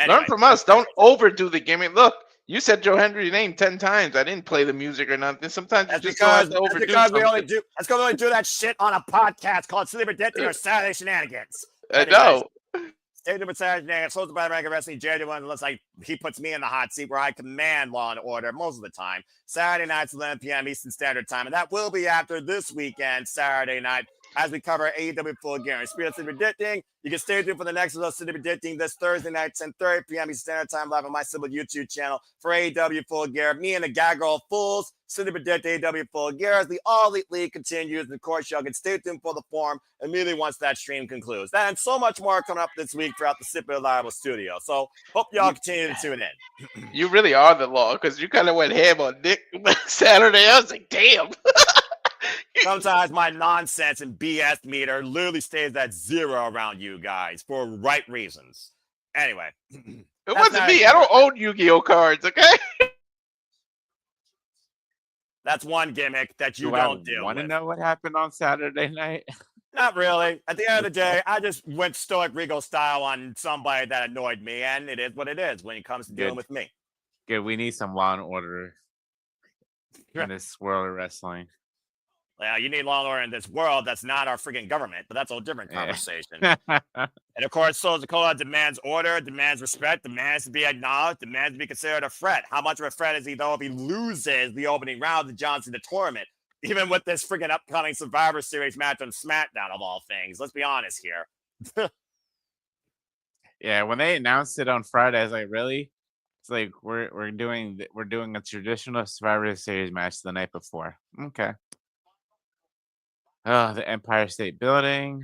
Learn Anyway, from us. Don't overdo the gimmick. Look, you said Joe Hendry's name 10 times. I didn't play the music or nothing. Sometimes you that's just don't have because, to that's overdo because we only something. do. That's because we only do that shit on a podcast called Sleeper Denting or Saturday Shenanigans. I Anyways, know. Stay tuned for Saturday Shenanigans, hosted by Ranking Wrestling JD1, unless he puts me in the hot seat where I command Law and Order most of the time. Saturday nights, 11 p.m. Eastern Standard Time, and that will be after this weekend, Saturday night, as we cover AEW Full Gear. And speaking of Sleeper Denting, you can stay tuned for the next of Sleeper Denting this Thursday night, 10:30 p.m. Eastern Standard Time, live on my Sybil YouTube channel for AEW Full Gear. Me and the Gaggle Fools, Sleeper Denting AEW Full Gear, as the All Elite League continues. And of course, y'all can stay tuned for the forum immediately once that stream concludes. That and so much more coming up this week throughout the Super Reliable Studio. So hope y'all continue to tune in. You really are the law because you kind of went ham on Nick Saturday. I was like, damn. Sometimes my nonsense and BS meter literally stays at 0 around you guys for right reasons. Anyway. It wasn't not- me. I don't own Yu-Gi-Oh cards, okay? That's one gimmick that you Do don't I deal want to with. know what happened on Saturday night? Not really. At the end of the day, I just went Stoic Regal style on somebody that annoyed me, and it is what it is when it comes to dealing with me. Good. We need some Law and Order in this world of wrestling. You need law and order in this world. That's not our freaking government, but that's a different Yeah. conversation. And of course, Soul Sikoa demands order, demands respect, demands to be acknowledged, demands to be considered a threat. How much of a threat is he, though, if he loses the opening round of John Cena tournament? Even with this freaking upcoming Survivor Series match on SmackDown, of all things. Let's be honest here. Yeah, when they announced it on Friday, I was like, really? It's like we're doing a traditional Survivor Series match the night before. Okay. Oh, the Empire State Building.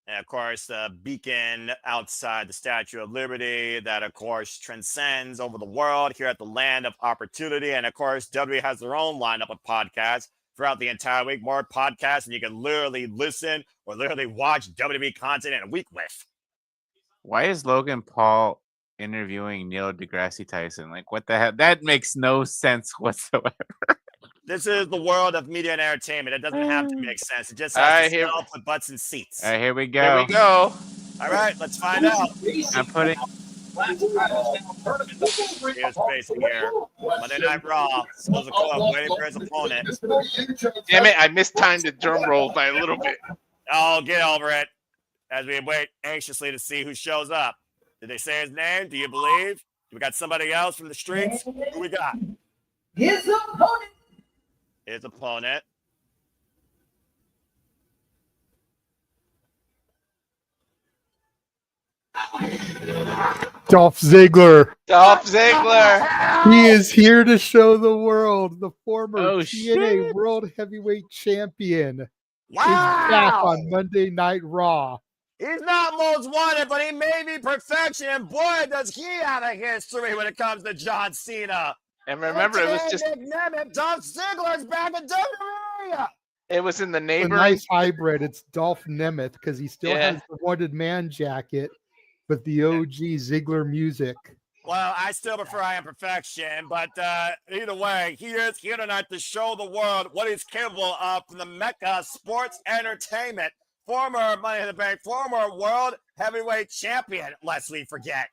And of course, the beacon outside the Statue of Liberty that, of course, transcends over the world here at the Land of Opportunity. And of course, WWE has their own lineup of podcasts throughout the entire week. More podcasts, and you can literally listen or literally watch WWE content in a week with. Why is Logan Paul interviewing Neil deGrasse Tyson? Like, what the hell? That makes no sense whatsoever. This is the world of media and entertainment. It doesn't have to make sense. It just All right, has to here- sell with butts and seats. All right, here we go. Here we go. All right, let's find out. I'm putting. Here's facing here. Monday Night Raw. Soul Sikoa waiting for his opponent. Damn it, I mistimed the drum roll by a little bit. Oh, get over it. As we wait anxiously to see who shows up. Did they say his name? Do you believe? We got somebody else from the streets? Who we got? His opponent. His opponent. Dolph Ziggler. Dolph Ziggler. He is here to show the world. The former Oh, TNA shit. World Heavyweight Champion is back Wow! on Monday Night Raw. He's not most wanted, but he may be perfection. And boy, does he have a history when it comes to John Cena. And remember, it was just Dolph Ziggler's back in WWE. it was in the It's a neighboring. nice hybrid. It's Dolph Nemeth because he still Yeah. has the Wanted Man jacket, but the OG Ziggler music. Well, I still prefer I Am Perfection, but either way, he is here tonight to show the world what he's capable of from the Mecca Sports Entertainment former Money in the Bank, former World Heavyweight Champion, lest we forget.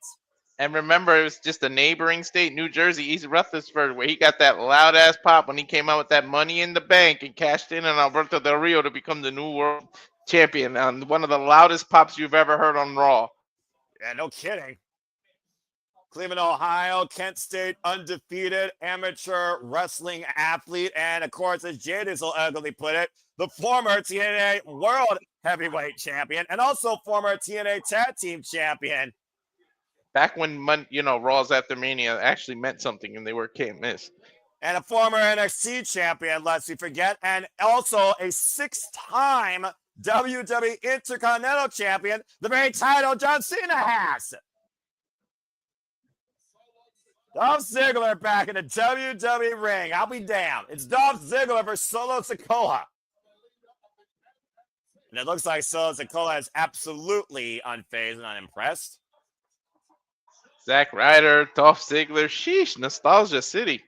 And remember, it was just a neighboring state, New Jersey, East Rutherford, where he got that loud ass pop when he came out with that Money in the Bank and cashed in on Alberto Del Rio to become the new world champion. One of the loudest pops you've ever heard on Raw. Yeah, no kidding. Cleveland, Ohio, Kent State, undefeated amateur wrestling athlete. And of course, as Jada so ugly put it, the former TNA World Heavyweight Champion and also former TNA Tag Team Champion. Back when, Raw's After Mania actually meant something and they were can't miss. And a former NXT champion, lest we forget, and also a 6-time WWE Intercontinental Champion, the very title John Cena has. Dolph Ziggler back in the WWE ring. I'll be damned. It's Dolph Ziggler versus Solo Sikoa. And it looks like Solo Sikoa is absolutely unfazed and unimpressed. Zack Ryder, Dolph Ziggler, sheesh, Nostalgia City.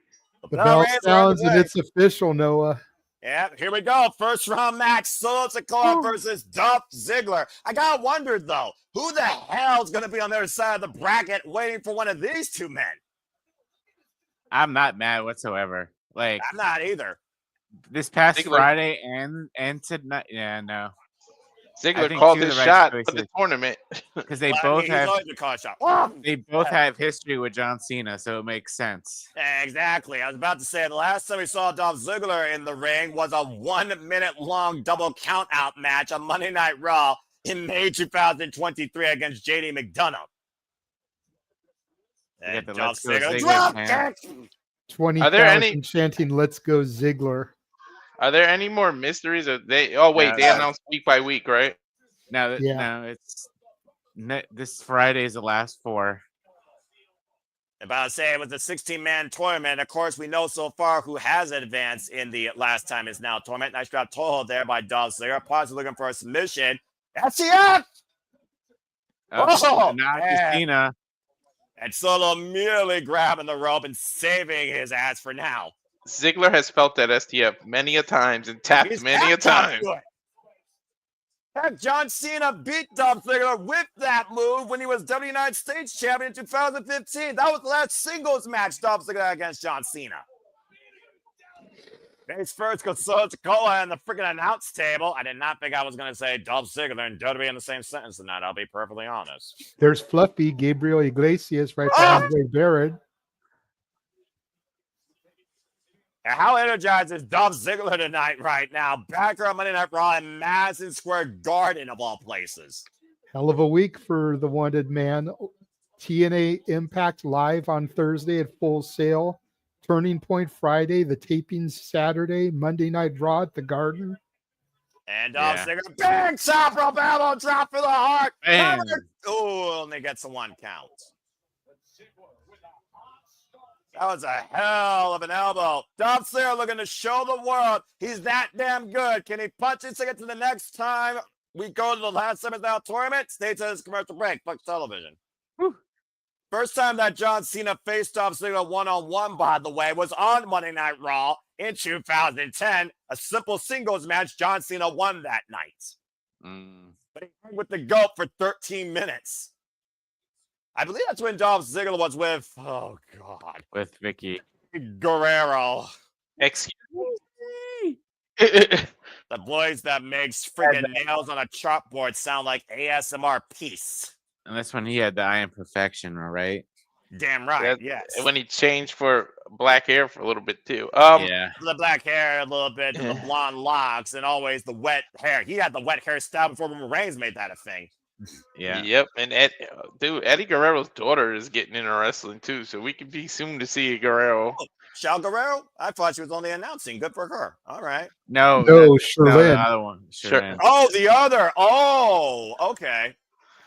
The bell sounds and it's official, Noah. Yeah, here we go. First round match, Solo Sikoa versus Dolph Ziggler. I gotta wonder, though, who the hell's going to be on the other side of the bracket waiting for one of these two men? I'm not mad whatsoever. Like, I'm not either. this past Ziggler- Friday and tonight. Yeah, no. I Ziggler think called two of his the right shot for the choices. tournament. Because they Well, I both mean, he's have always a call shot. they both have history with John Cena, so it makes sense. Exactly. I was about to say the last time we saw Dolph Ziggler in the ring was a 1 minute long double count out match on Monday Night Raw in May 2023 against JD McDonough. And the Dolph Let's Go Ziggler, Ziggler drop chant. kick! 20,000 chanting, "Let's go Ziggler." Are there any more mysteries? Or they? Oh wait, No. they announced week by week, right? No, Yeah. no, it's this Friday is the last 4. About to say it was a 16-man tournament. Of course, we know so far who has advanced in the last time is now tournament. Nice drop toe there by Dolph Ziggler. Possibly looking for a submission. SCF! Oh, not man. Cena. And Solo merely grabbing the rope and saving his ass for now. Ziggler has felt that STF many a times and tapped He's many a tapped out time. to it. Heck, John Cena beat Dolph Ziggler with that move when he was United States champion in 2015. That was the last singles match Dolph Ziggler had against John Cena. Face first goes Solo Sikoa and the freaking announce table. I did not think I was going to say Dolph Ziggler and WWE in the same sentence tonight. I'll be perfectly honest. There's Fluffy, Gabriel Iglesias right behind Ray Barrett. And how energized is Dolph Ziggler tonight right now? Back on Monday Night Raw in Madison Square Garden, of all places. Hell of a week for the wanted man. TNA Impact live on Thursday at Full Sail. Turning Point Friday. The tapings Saturday. Monday Night Raw at the Garden. And Dolph Ziggler, big chop rope elbow drop for the heart. Man. Oh, only gets a 1 count. That was a hell of an elbow. Dolph Ziggler looking to show the world he's that damn good. Can he punch his ticket to the next time we go to the last SummerSlam tournament? Stay to this commercial break. Fuck television. Whew. First time that John Cena faced Dolph Ziggler one-on-one, by the way, was on Monday Night Raw in 2010. A simple singles match. John Cena won that night. But he hung with the GOAT for 13 minutes. I believe that's when Dolph Ziggler was with, oh, God. With Vicky. Guerrero. Excuse me. The voice that makes freaking nails on a chalkboard sound like ASMR peace. And that's when he had the I Am Perfection, right? Damn right, yes. When he changed for black hair for a little bit too. Yeah. The black hair a little bit, the blonde locks, and always the wet hair. He had the wet hair style before Roman Reigns made that a thing. Yeah. Yep. And Eddie Guerrero's daughter is getting into wrestling too, so we could be soon to see Guerrero. Shal Guerrero? I thought she was only announcing. Good for her. All right. No, No, the Sherlyn. other one. Sure. Sherlyn. Oh, the other. Oh, okay.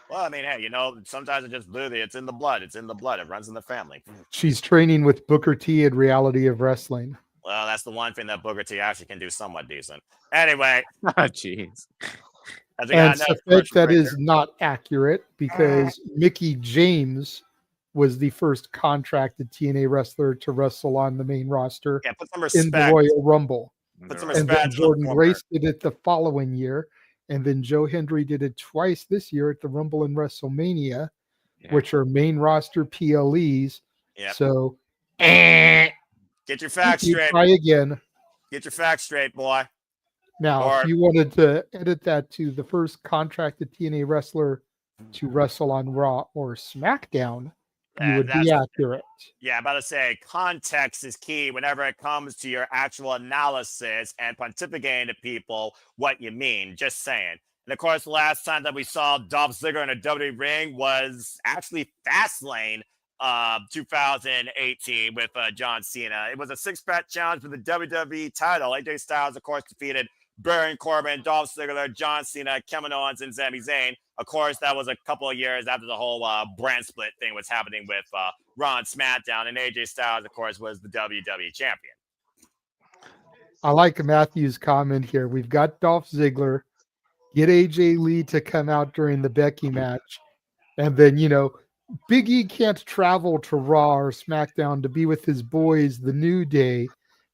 Well, I mean, hey, you know, sometimes it just literally, it's in the blood. It's in the blood. It runs in the family. She's training with Booker T at Reality of Wrestling. Well, that's the one thing that Booker T actually can do somewhat decent. Anyway. Oh, jeez. And suspect that is not accurate because Mickie James was the first contracted TNA wrestler to wrestle on the main roster Yeah, put some in the respect. Royal Rumble. Put some And then respect. Jordan Grace did it the following year. And then Joe Hendry did it twice this year at the Rumble and WrestleMania, which are main roster PLEs. Yep. So Get your facts straight. try again. Get your facts straight, boy. Now, Or- if you wanted to edit that to the first contracted TNA wrestler to wrestle on Raw or SmackDown, you would be accurate. Yeah, I'm about to say context is key whenever it comes to your actual analysis and pontificating to people what you mean. Just saying. And of course, the last time that we saw Dolph Ziggler in a WWE ring was actually Fastlane 2018 with John Cena. It was a six-pack challenge for the WWE title. AJ Styles, of course, defeated Baron Corbin, Dolph Ziggler, John Cena, Kevin Owens, and Sami Zayn. Of course, that was a couple of years after the whole brand split thing was happening with Raw and SmackDown, and AJ Styles, of course, was the WWE champion. I like Matthew's comment here. We've got Dolph Ziggler. Get AJ Lee to come out during the Becky match. And then, Big E can't travel to Raw or SmackDown to be with his boys, the New Day,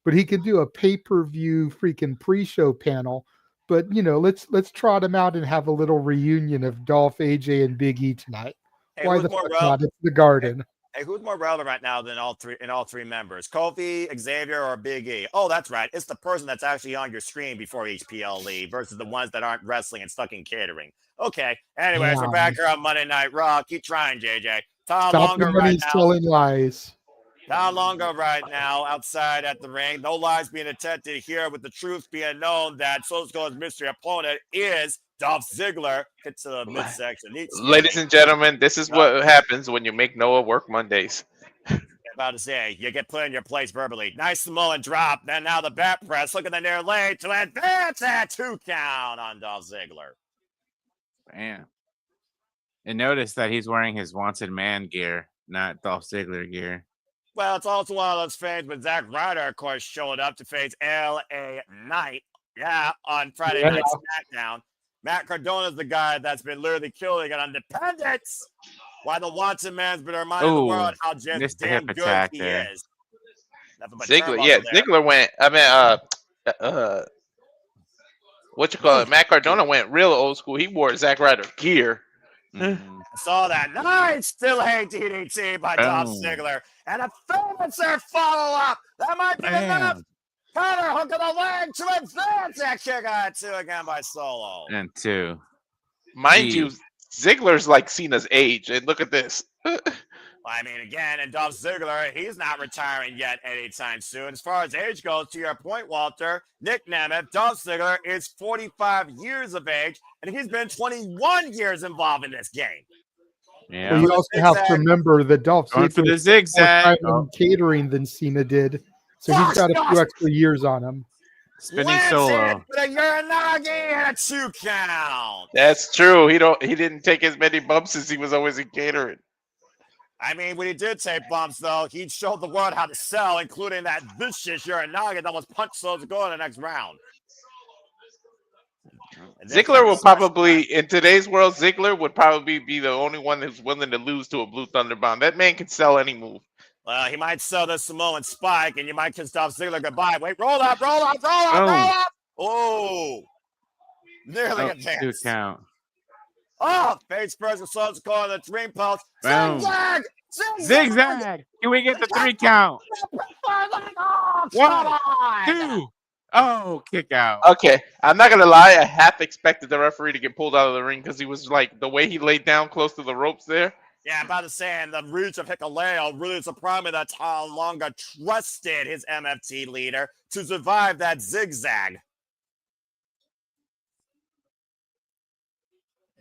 but he can do a pay-per-view freaking pre-show panel. But let's trot him out and have a little reunion of Dolph, AJ, and Big E tonight. Hey, Why the fuck not? It's the Garden. Hey, who's more relevant right now than all three members? Kofi, Xavier, or Big E? Oh, that's right. It's the person that's actually on your screen before each PLE versus the ones that aren't wrestling and stuck in catering. Okay. Anyways, we're back here on Monday Night Raw. Keep trying, JJ. Stop the money's telling lies. How longer right now outside at the ring? No lies being attempted here, with the truth being known that Sikoa's mystery opponent is Dolph Ziggler. Get to the midsection. Ladies and gentlemen, this is what happens when you make Noah work Mondays. About to say, you get put in your place verbally. Nice Samoan drop. Then now the back press. Look at the near leg to advance that 2 count on Dolph Ziggler. Bam. And notice that he's wearing his Wanted Man gear, not Dolph Ziggler gear. Well, it's also one of those fans when Zack Ryder, of course, showed up to face L.A. Knight. Yeah, on Friday Night SmackDown. Matt Cardona's the guy that's been literally killing it on Independence. While the Wanted Man's been reminding the world how just damn good he is. Ziggler went. What you call it? Matt Cardona went real old school. He wore Zack Ryder gear. I saw that. Nice still hate DDT by Dolph Ziggler. And a finisher follow-up. That might be enough. Cutter hook of the leg to advance that kick out 2 again by Solo. And 2. Mind you, Ziggler's like Cena's age. And look at this. I mean, again, and Dolph Ziggler, he's not retiring yet anytime soon. As far as age goes, to your point, Walter, Nick Nemeth, Dolph Ziggler is 45 years of age, and he's been 21 years involved in this game. Yeah. Well, you also have to remember that Dolph Ziggler for the zigzag in catering than Cena did, so he's got a few extra years on him. Spinning solo. But a Uranagi and a 2 count. That's true. He didn't take as many bumps as he was always in catering. I mean, when he did take bumps, though, he showed the world how to sell, including that vicious Uranagi that almost punched Solo to go in the next round. Ziggler will probably, in today's world, Ziggler would probably be the only one who's willing to lose to a Blue Thunder Bomb. That man can sell any move. Well, he might sell the Samoan Spike, and you might kiss Dolph Ziggler goodbye. Wait, roll up, roll up, roll up, roll up. Oh, nearly a 2 count. Oh, face first with Solo Sikoa on the dream post. Boom. Zigzag! Zigzag! Can we get the 3 count? Oh, 1, 2. Oh, kick out. Okay, I'm not gonna lie. I half expected the referee to get pulled out of the ring because he was like the way he laid down close to the ropes there. Yeah, I'm about to say, and the reach of Hikaleo really surprised me that how Longa trusted his MFT leader to survive that zigzag.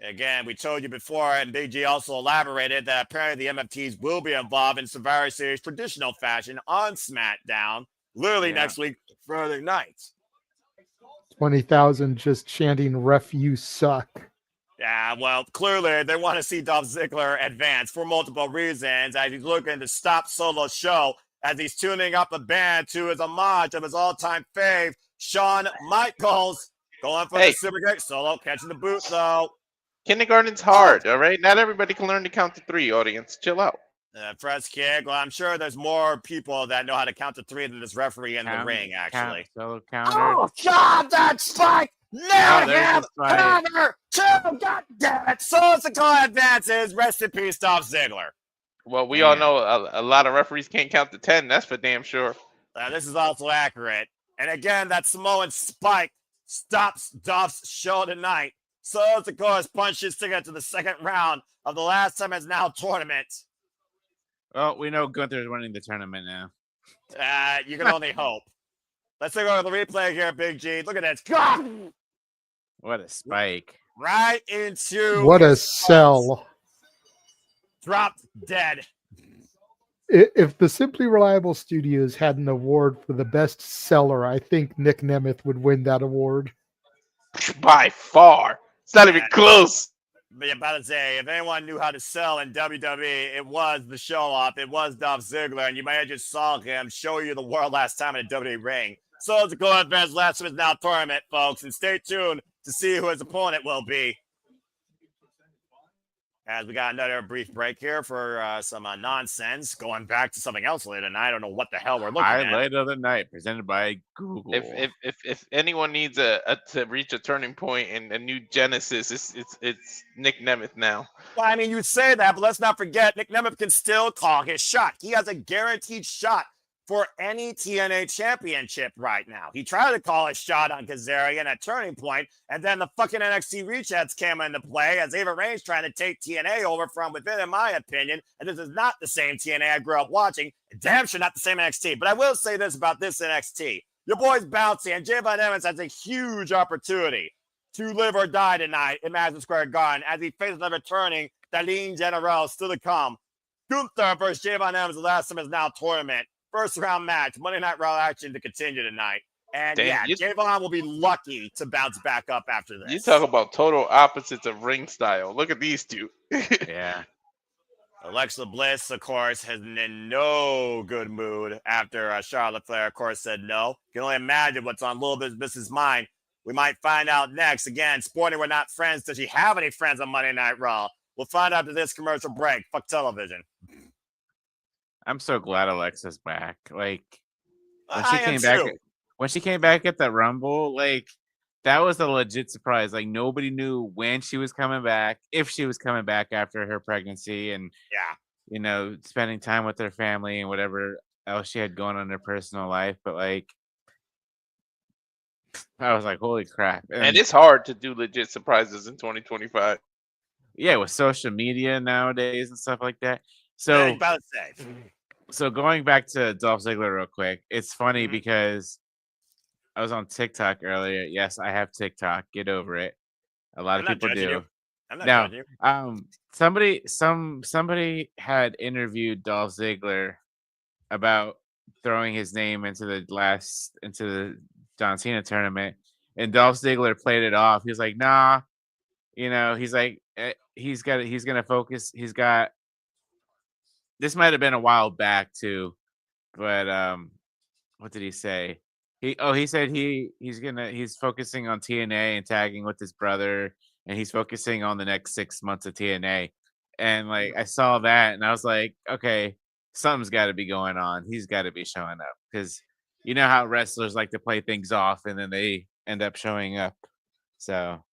Again, we told you before, and Big G also elaborated that apparently the MFTs will be involved in Survivor Series traditional fashion on SmackDown, literally next week, Friday night. 20,000 just chanting, "Ref, you suck." Yeah, well, clearly they want to see Dolph Ziggler advance for multiple reasons as he's looking to stop Solo's show as he's tuning up a band to his homage of his all-time fave, Shawn Michaels, going for the super kick. Solo catching the boot, though. Kindergarten's hard, all right? Not everybody can learn to count to 3, audience. Chill out. Press kick. Well, I'm sure there's more people that know how to count to 3 than this referee in the ring, actually. Solo counter. Oh, God, that spike! Now there's have this fight. cover two. God damn it. So Sikoa advances. Rest in peace, Dolph Ziggler. Well, we all Man. know a lot of referees can't count to 10. That's for damn sure. This is also accurate. And again, that Samoan spike stops Dolph's show tonight. So Sikoa's punch his ticket to the second round of the last time it's now tournament. Well, we know Gunther's winning the tournament now. You can only hope. Let's take a look at the replay here, Big G. Look at this. God! What a spike. Right into What a his sell. dropped dead. If the Simply Reliable Studios had an award for the best seller, I think Nick Nemeth would win that award. By far. It's not even close. But you're about to say, if anyone knew how to sell in WWE, it was the show off. It was Dolph Ziggler, and you might have just saw him show you the world last time in a WWE ring. So to go advance last time is now tournament, folks, and stay tuned to see who his opponent will be. As we got another brief break here for some nonsense, going back to something else later tonight. I don't know what the hell we're looking at. Highlight of the night presented by Google. If anyone needs to reach a turning point and a new genesis, it's Nick Nemeth now. Well, I mean, you say that, but let's not forget, Nick Nemeth can still call his shot. He has a guaranteed shot for any TNA championship right now. He tried to call a shot on Kazarian at Turning Point, and then the fucking NXT rechats came into play as Ava Reigns trying to take TNA over from within, in my opinion. And this is not the same TNA I grew up watching. Damn sure not the same NXT. But I will say this about this NXT. Your boy's bouncy, and Javon Evans has a huge opportunity to live or die tonight in Madison Square Garden as he faces the returning Darlene General still to come. Gunther versus Javon Evans, the last time is now tournament. First round match, Monday Night Raw action to continue tonight. And Damn, Javon will be lucky to bounce back up after this. You talk about total opposites of ring style. Look at these two. Yeah. Alexa Bliss, of course, has been in no good mood after Charlotte Flair, of course, said no. You can only imagine what's on Little Bit Bliss's mind. We might find out next. Again, Sporting, we're not friends. Does she have any friends on Monday Night Raw? We'll find out after this commercial break. Fuck television. I'm so glad Alexa's back. Like when she came back at the Rumble, like that was a legit surprise. Like nobody knew when she was coming back, if she was coming back after her pregnancy, and spending time with her family and whatever else she had going on in her personal life. But like, I was like, holy crap! And it's hard to do legit surprises in 2025. Yeah, with social media nowadays and stuff like that. So, going back to Dolph Ziggler real quick, it's funny because I was on TikTok earlier. Yes, I have TikTok. Get over it. A lot of people do. I'm not judging you. Somebody had interviewed Dolph Ziggler about throwing his name into the John Cena tournament, and Dolph Ziggler played it off. He's like, nah, he's like, he's gonna focus. This might have been a while back too, but what did he say? He said he's focusing on TNA and tagging with his brother, and he's focusing on the next 6 months of TNA. And like I saw that, and I was like, okay, something's got to be going on. He's got to be showing up because you know how wrestlers like to play things off, and then they end up showing up. So.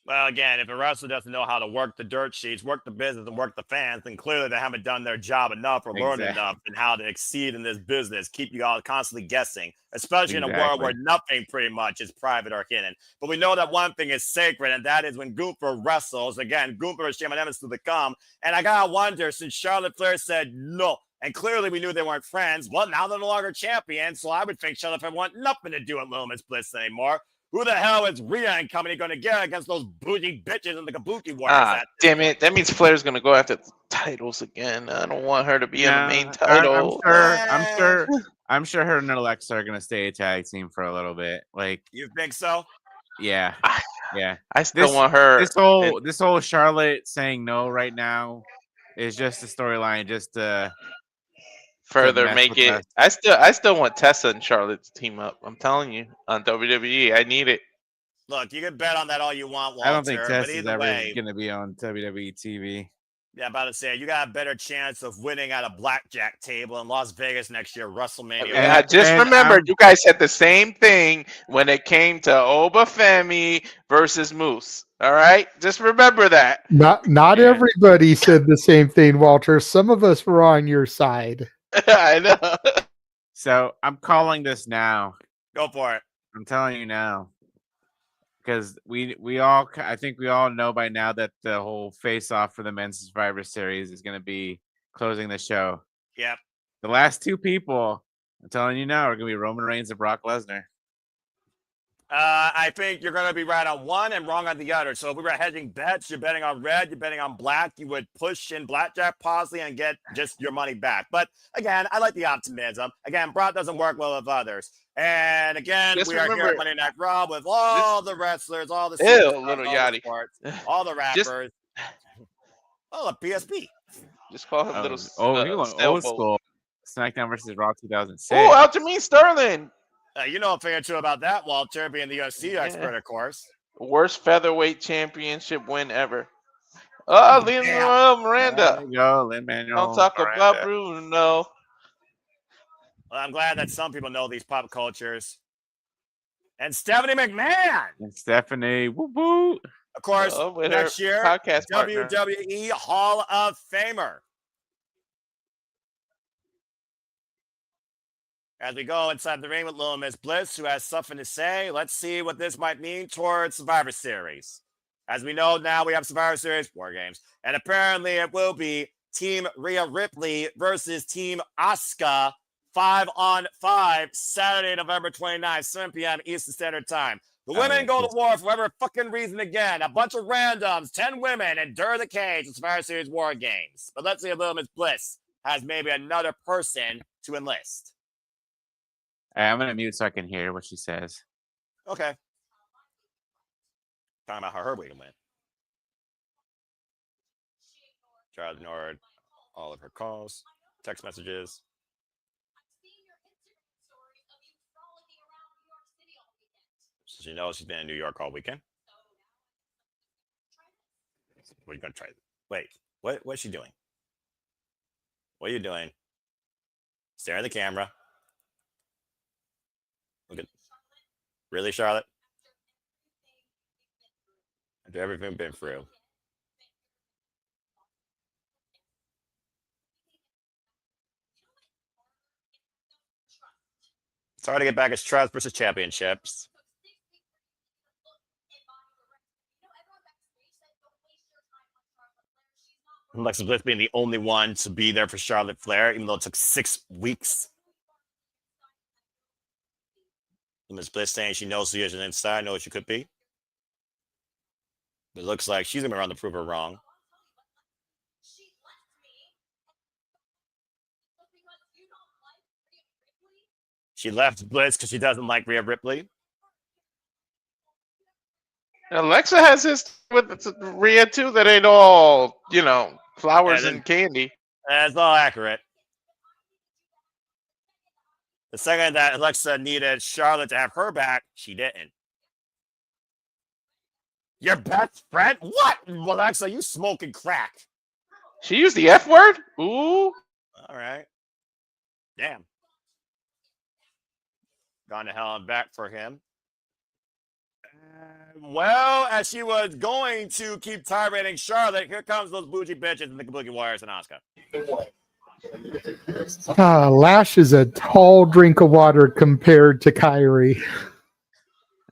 Well, again, if a wrestler doesn't know how to work the dirt sheets, work the business, and work the fans, then clearly they haven't done their job enough or learned enough in how to exceed in this business. Keep you all constantly guessing, especially in a world where nothing pretty much is private or hidden. But we know that one thing is sacred, and that is when Gunther wrestles. Again, Gunther is Shaman Evans to come. And I got to wonder, since Charlotte Flair said no, and clearly we knew they weren't friends, well, now they're no longer champions, so I would think Charlotte Flair want nothing to do with Little Miss Bliss anymore. Who the hell is Rhea and company going to get against those bougie bitches in the Kabuki Warriors? Damn it. That means Flair's going to go after the titles again. I don't want her to be in the main title. I'm sure her and Alexa are going to stay a tag team for a little bit. Like, you think so? Yeah. Yeah. I still want her. This whole Charlotte saying no right now is just a storyline just to further make it. I still want Tessa and Charlotte to team up. I'm telling you, on WWE, I need it. Look, you can bet on that all you want, Walter. I don't think Tessa's ever going to be on WWE TV. Yeah, about to say you got a better chance of winning at a blackjack table in Las Vegas next year, WrestleMania. And I just remembered you guys said the same thing when it came to Obafemi versus Moose. All right, just remember that. Not everybody said the same thing, Walter. Some of us were on your side. I know. So I'm calling this now. Go for it. I'm telling you now. Because I think we all know by now that the whole face-off for the Men's Survivor Series is going to be closing the show. Yep. The last two people, I'm telling you now, are going to be Roman Reigns and Brock Lesnar. I think you're going to be right on one and wrong on the other. So if we were hedging bets, you're betting on red, you're betting on black, you would push in blackjack possibly and get just your money back. But again, I like the optimism. Again, Brock doesn't work well with others. And again, we are here at Monday Night Raw with all the wrestlers, all the little Yachty, sports, all the rappers. Oh, a PSP. Just call him little. He went old school. SmackDown versus Raw 2006. Oh, Aljamain Sterling. You know a thing or two about that, Walter, being the UFC expert, of course. Worst featherweight championship win ever. Oh, Lin-Manuel Miranda. There you go, Lin-Manuel Don't talk Miranda. about Bruno. Well, I'm glad that some people know these pop cultures. And Stephanie McMahon. And Stephanie, woo woo. Of course, next year, WWE Hall of Famer. As we go inside the ring with Little Miss Bliss, who has something to say, let's see what this might mean towards Survivor Series. As we know now, we have Survivor Series War Games. And apparently it will be Team Rhea Ripley versus Team Asuka 5-on-5, Saturday, November 29th, 7 p.m. Eastern Standard Time. The women go to war for whatever fucking reason again. A bunch of randoms, 10 women, endure the cage in Survivor Series War Games. But let's see if Little Miss Bliss has maybe another person to enlist. I'm going to mute so I can hear what she says. Okay. Talking about how her week went. Charlotte ignored all of her calls, text messages. So she knows she's been in New York all weekend. What are you going to try? Wait, what's she doing? What are you doing? Stare at the camera. Look at, really, Charlotte? After everything been through. It's hard to get back as trust versus championships. Alexa Bliss being the only one to be there for Charlotte Flair, even though it took 6 weeks. Miss Bliss saying she knows she is an inside, knows she could be. It looks like she's going to be around to prove her wrong. She left Bliss because she doesn't like Rhea Ripley. Alexa has this with Rhea too. That ain't all, flowers and candy. That's all accurate. The second that Alexa needed Charlotte to have her back, she didn't. Your best friend? What? Alexa, you smoking crack. She used the F word? Ooh. All right. Damn. Gone to hell and back for him. Well, as she was going to keep titrating Charlotte, here comes those bougie bitches and the Kabuki Warriors and Asuka. Lash is a tall drink of water compared to Kyrie.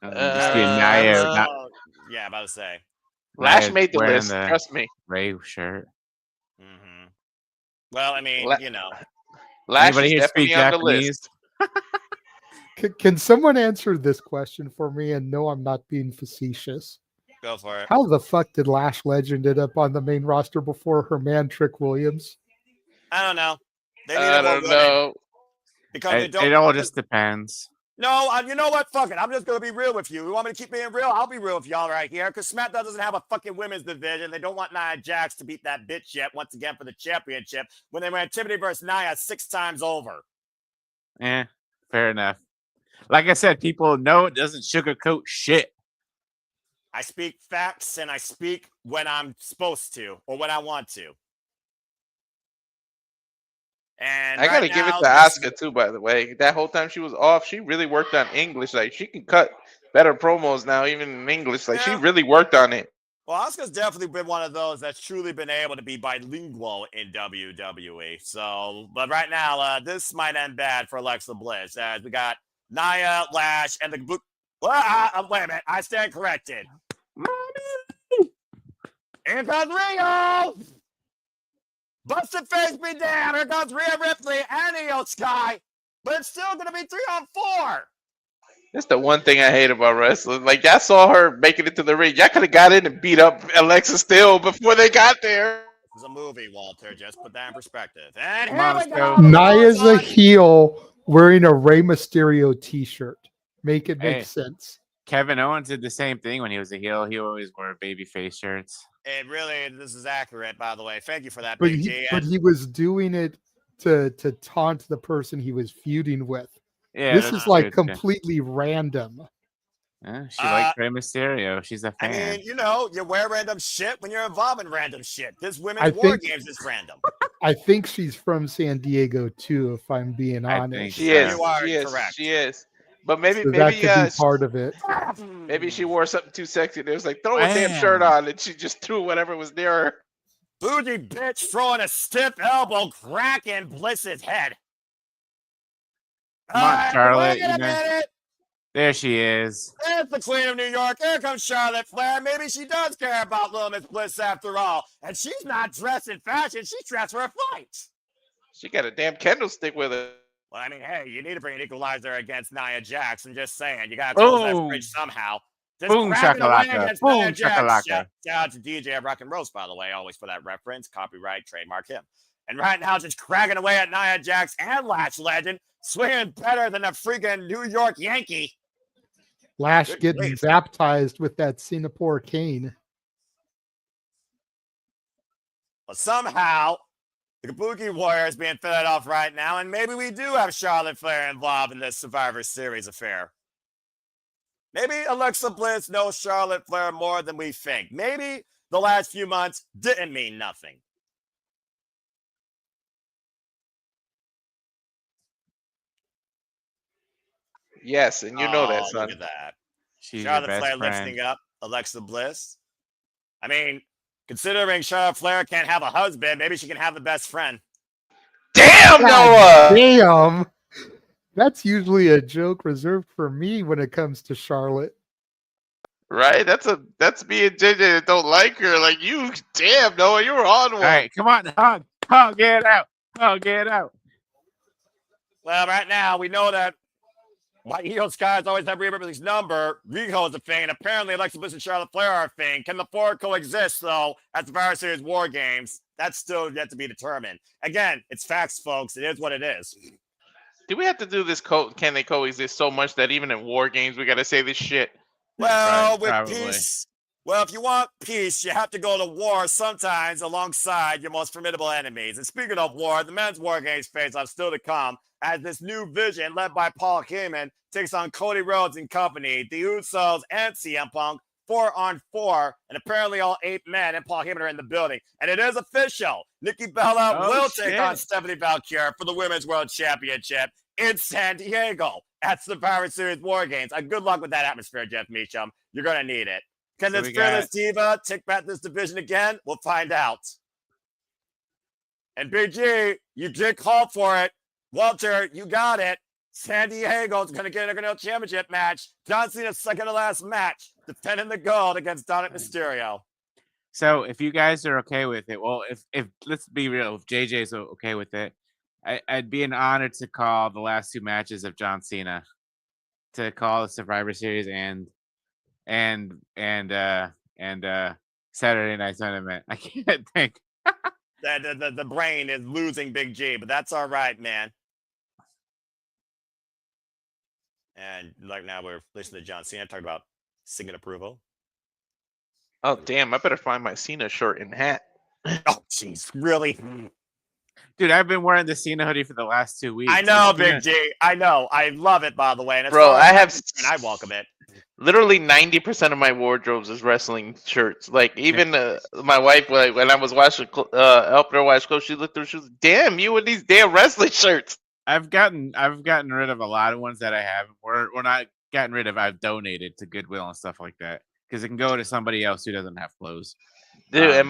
Yeah, about to say. Lash made the list, trust me. Ray shirt. Mm-hmm. Well, I mean, Lash Anybody is here speak definitely on the Japanese? list. Can someone answer this question for me? And no, I'm not being facetious. Go for it. How the fuck did Lash Legend end up on the main roster before her man Trick Williams? I don't know. I don't know. Because it all just depends. No, you know what? Fuck it. I'm just going to be real with you. You want me to keep being real? I'll be real with y'all right here. Because SmackDown doesn't have a fucking women's division. They don't want Nia Jax to beat that bitch yet once again for the championship when they ran Tiffany versus Nia 6 times over. Fair enough. Like I said, people know it doesn't sugarcoat shit. I speak facts and I speak when I'm supposed to or when I want to. And I gotta right give it now, to Asuka too. By the way, that whole time she was off, she really worked on English. Like she can cut better promos now, even in English. Like she Yeah. really worked on it. Well, Asuka's definitely been one of those that's truly been able to be bilingual in WWE. So, but right now, this might end bad for Alexa Bliss as we got Nia, Lash, and the wait a minute, I stand corrected. Here comes Rio! Busted face me down. Here comes Rhea Ripley and Io Sky. But it's still going to be 3-on-4. That's the one thing I hate about wrestling. Like, I saw her making it to the ring. Y'all could have got in and beat up Alexa Still before they got there. It's a movie, Walter. Just put that in perspective. And Come here on, we let's go. go. Nia's a heel wearing a Rey Mysterio t-shirt. Make it make Hey. sense. Kevin Owens did the same thing when he was a heel. He always wore baby face shirts. It really, this is accurate, by the way. Thank you for that, But Big he, G. but he was doing it to taunt the person he was feuding with. Yeah, This that's is like good, too. completely random. Yeah, she likes Rey Mysterio. She's a I fan. mean, you know, you wear random shit when you're involved in random shit. This I women's war think- games is random. I think she's from San Diego too, if I'm being I honest. think She so. is. You are She is. correct. She is. But maybe, So that could be she- part of it. maybe she wore something too sexy. It was like, throw a damn Damn. shirt on, and she just threw whatever was near her. Bougie bitch throwing a stiff elbow, cracking Bliss's head. Come on, Charlotte, Wait you a know. minute. There she is. There's the Queen of New York. Here comes Charlotte Flair. Maybe she does care about Little Miss Bliss after all. And she's not dressed in fashion. She's dressed for a fight. She got a damn candlestick with her. Well, I mean, hey, you need to bring an equalizer against Nia Jax. I'm just saying. You got to close that Boom. bridge somehow. Just Boom, grabbing away shakalaka. against Boom, Nia Jax. shakalaka. Shout out to DJ at Rock and Roast, by the way, always for that reference. Copyright, trademark him. And right now, just cracking away at Nia Jax and Lash Legend, swinging better than a freaking New York Yankee. Lash Good getting grief. baptized with that Singapore cane. But somehow, the Kabuki Warrior is being fed off right now, and maybe we do have Charlotte Flair involved in this Survivor Series affair. Maybe Alexa Bliss knows Charlotte Flair more than we think. Maybe the last few months didn't mean nothing. Yes, and you know that, Oh, son. look at that. She's Charlotte your Flair best friend. lifting up Alexa Bliss. I mean, considering Charlotte Flair can't have a husband, maybe she can have a best friend. Damn, God Noah! damn. That's usually a joke reserved for me when it comes to Charlotte. Right? That's me and JJ that don't like her. Like you, damn, Noah, you were on one. All right, come on, hug, get out, get out. Well, right now, we know that while Io Sky's always have Rhea Ripley's number, Rico is a thing, and apparently Alexa Bliss and Charlotte Flair are a thing. Can the four coexist, though, at the Survivor Series War Games? That's still yet to be determined. Again, it's facts, folks. It is what it is. Do we have to do this? Can they coexist so much that even in war games we got to say this shit? Well, Probably. with peace, well, if you want peace, you have to go to war sometimes alongside your most formidable enemies. And speaking of war, the men's War Games face-off still to come as this new vision led by Paul Heyman takes on Cody Rhodes and company, the Usos and CM Punk, 4-on-4, and apparently all 8 men and Paul Heyman are in the building. And it is official. Nikki Bella Oh, will take shit. on Stephanie Valkyrie for the Women's World Championship in San Diego at Survivor Series War Games. Good luck with that atmosphere, Jeff Meacham. You're going to need it. Can So this we fearless diva take back this division again? We'll find out. And Big G, you did call for it. Walter, you got it. San Diego's going to get an Intercontinental Championship match. John Cena's second to last match, defending the gold against Dominic Mysterio. So if you guys are okay with it, well, if let's be real, if JJ's okay with it, I'd be an honor to call the last 2 matches of John Cena, to call the Survivor Series and Saturday Night Tournament. I can't think. The brain is losing Big G, but that's all right, man. And like now we're listening to John Cena talking about singing approval. Oh damn! I better find my Cena shirt and hat. Oh, jeez, really? Dude, I've been wearing the Cena hoodie for the last 2 weeks. I know, Cena- Big G. I know. I love it, by the way. And as Bro, far as I I'm have concerned, I welcome it. Literally 90% of my wardrobes is wrestling shirts. Like even my wife, like when I was watching, helping her watch clothes, she looked through. She was, "Damn, you with these damn wrestling shirts." I've gotten rid of a lot of ones that I have. Or not gotten rid of. I've donated to Goodwill and stuff like that because it can go to somebody else who doesn't have clothes. Dude, and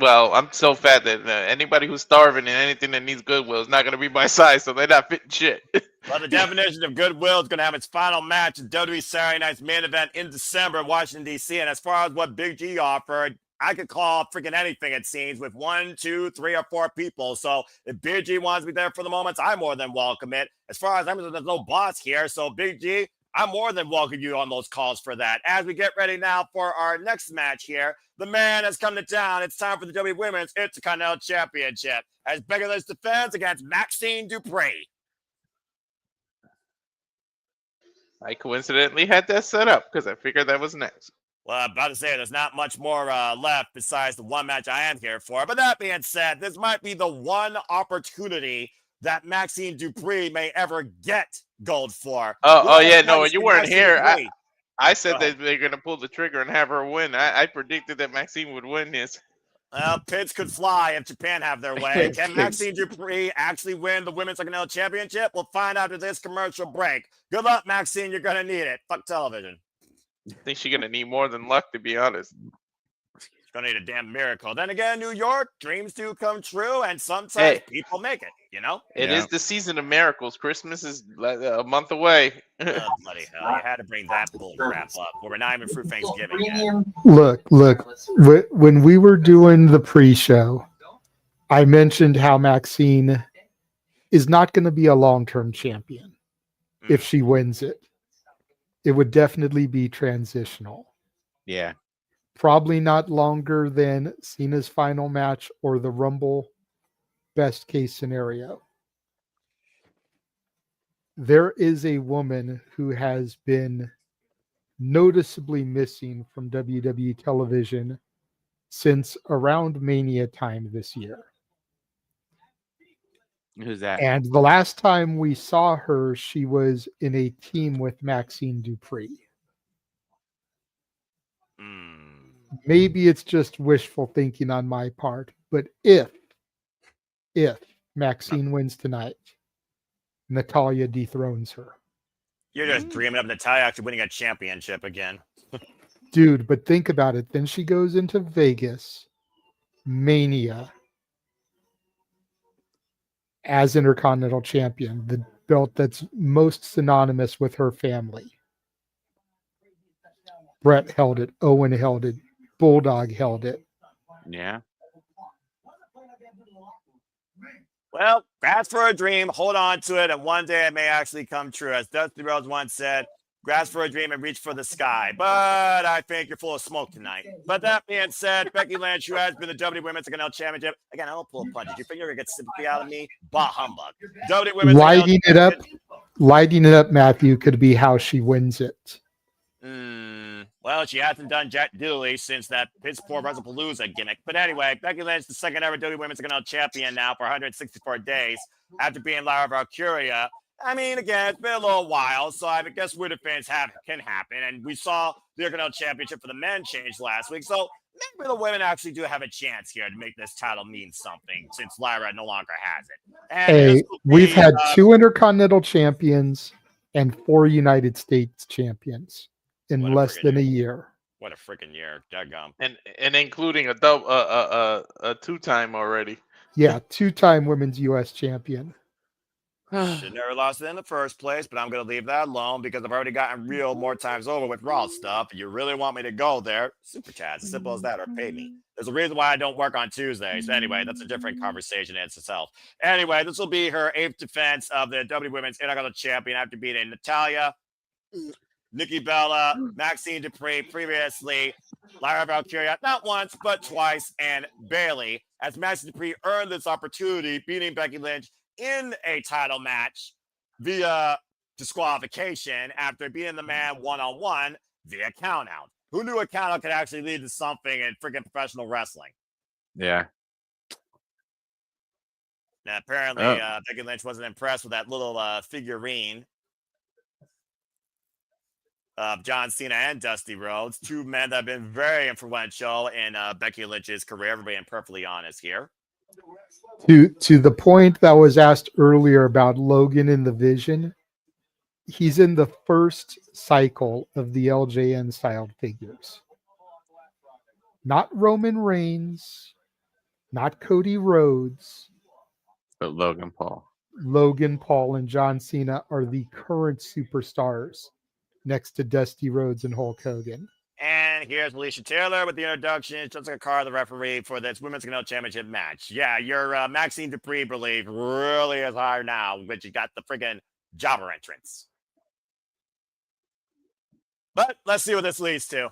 well, I'm so fat that anybody who's starving and anything that needs Goodwill is not gonna be my size, so they're not fitting shit. Well, the definition of goodwill is going to have its final match in WWE Saturday Night's main event in December in Washington, D.C. And as far as what Big G offered, I could call freaking anything, it seems, with 1, 2, 3, or 4 people. So if Big G wants to be there for the moments, I more than welcome it. As far as I'm concerned, there's no boss here. So Big G, I more than welcome you on those calls for that. As we get ready now for our next match here, the man has come to town. It's time for the WWE Women's Intercontinental Championship as Becky Lynch defends against Maxine Dupri. I coincidentally had that set up because I figured that was next. Well, I'm about to say there's not much more left besides the one match I am here for. But that being said, this might be the one opportunity that Maxine Dupri may ever get gold for. Oh yeah, no, you weren't here. Dupri. I said that they're going to pull the trigger and have her win. I predicted that Maxine would win this. Well, pigs could fly if Japan have their way. Can Maxine Dupri actually win the Women's Intercontinental Championship? We'll find out after this commercial break. Good luck, Maxine. You're going to need it. Fuck television. I think she's going to need more than luck, to be honest. She's going to need a damn miracle. Then again, New York, dreams do come true, and sometimes people make it, you know? It is the season of miracles. Christmas is a month away. Oh, bloody hell. You had to bring that bull crap up. We're not even through Thanksgiving yet. Look. When we were doing the pre-show, I mentioned how Maxine is not going to be a long-term champion if she wins it. It would definitely be transitional. Yeah. Probably not longer than Cena's final match or the Rumble best case scenario. There is a woman who has been noticeably missing from WWE television since around Mania time this year. Who's that? And the last time we saw her, she was in a team with Maxine Dupri. Maybe it's just wishful thinking on my part, but if Maxine wins tonight, Natalya dethrones her. You're just dreaming of Natalya actually winning a championship again. Dude, but think about it. Then she goes into Vegas, Mania, as Intercontinental Champion, the belt that's most synonymous with her family. Brett held it. Owen held it. Bulldog held it. Yeah. Well, grasp for a dream, hold on to it, and one day it may actually come true. As Dusty Rhodes once said, grasp for a dream and reach for the sky. But I think you're full of smoke tonight. But that being said, Becky Lynch, who has been the WWE Women's Intercontinental Championship, again, I don't pull punches. You figure you're going to get sympathy out of me? Bah humbug. WWE Women's Lighting it up, Matthew, could be how she wins it. Well, she hasn't done Jack Dooley since that piss poor WrestlePalooza gimmick. But anyway, Becky Lynch, the second ever WWE Women's Intercontinental Champion now for 164 days after being Lara Valkyria. I mean, again, it's been a little while, so I guess weirder fans can happen. And we saw the Intercontinental Championship for the men change last week. So maybe the women actually do have a chance here to make this title mean something since Lyra no longer has it. And hey, we've had 2 Intercontinental Champions and 4 United States Champions in less than a year. What a freaking year. Daggum. And including a 2-time already. Yeah, 2-time Women's U.S. Champion. Should never lost it in the first place, but I'm going to leave that alone because I've already gotten real more times over with Raw stuff. If you really want me to go there, super chat, as simple as that, or pay me. There's a reason why I don't work on Tuesdays. Anyway, that's a different conversation in itself. Anyway, this will be her 8th defense of the WWE Women's Intercontinental Champion after beating Natalya, Nikki Bella, Maxine Dupri, previously Lyra Valkyria, not once, but twice, and Bayley, as Maxine Dupri earned this opportunity, beating Becky Lynch in a title match via disqualification after beating the man one-on-one via countout. Who knew a countout could actually lead to something in freaking professional wrestling? Yeah. Now, apparently, Becky Lynch wasn't impressed with that little figurine of John Cena and Dusty Rhodes, two men that have been very influential in Becky Lynch's career. If we're being perfectly honest here. To the point that was asked earlier about Logan in the Vision, he's in the first cycle of the LJN styled figures. Not Roman Reigns, not Cody Rhodes, But Logan Paul. Logan Paul and John Cena are the current superstars next to Dusty Rhodes and Hulk Hogan. And here's Alicia Taylor with the introduction. Jessica Carr, the referee for this Women's Intercontinental Championship match. Yeah, your Maxine Dupri belief really is high now, but you got the friggin' jobber entrance. But let's see what this leads to.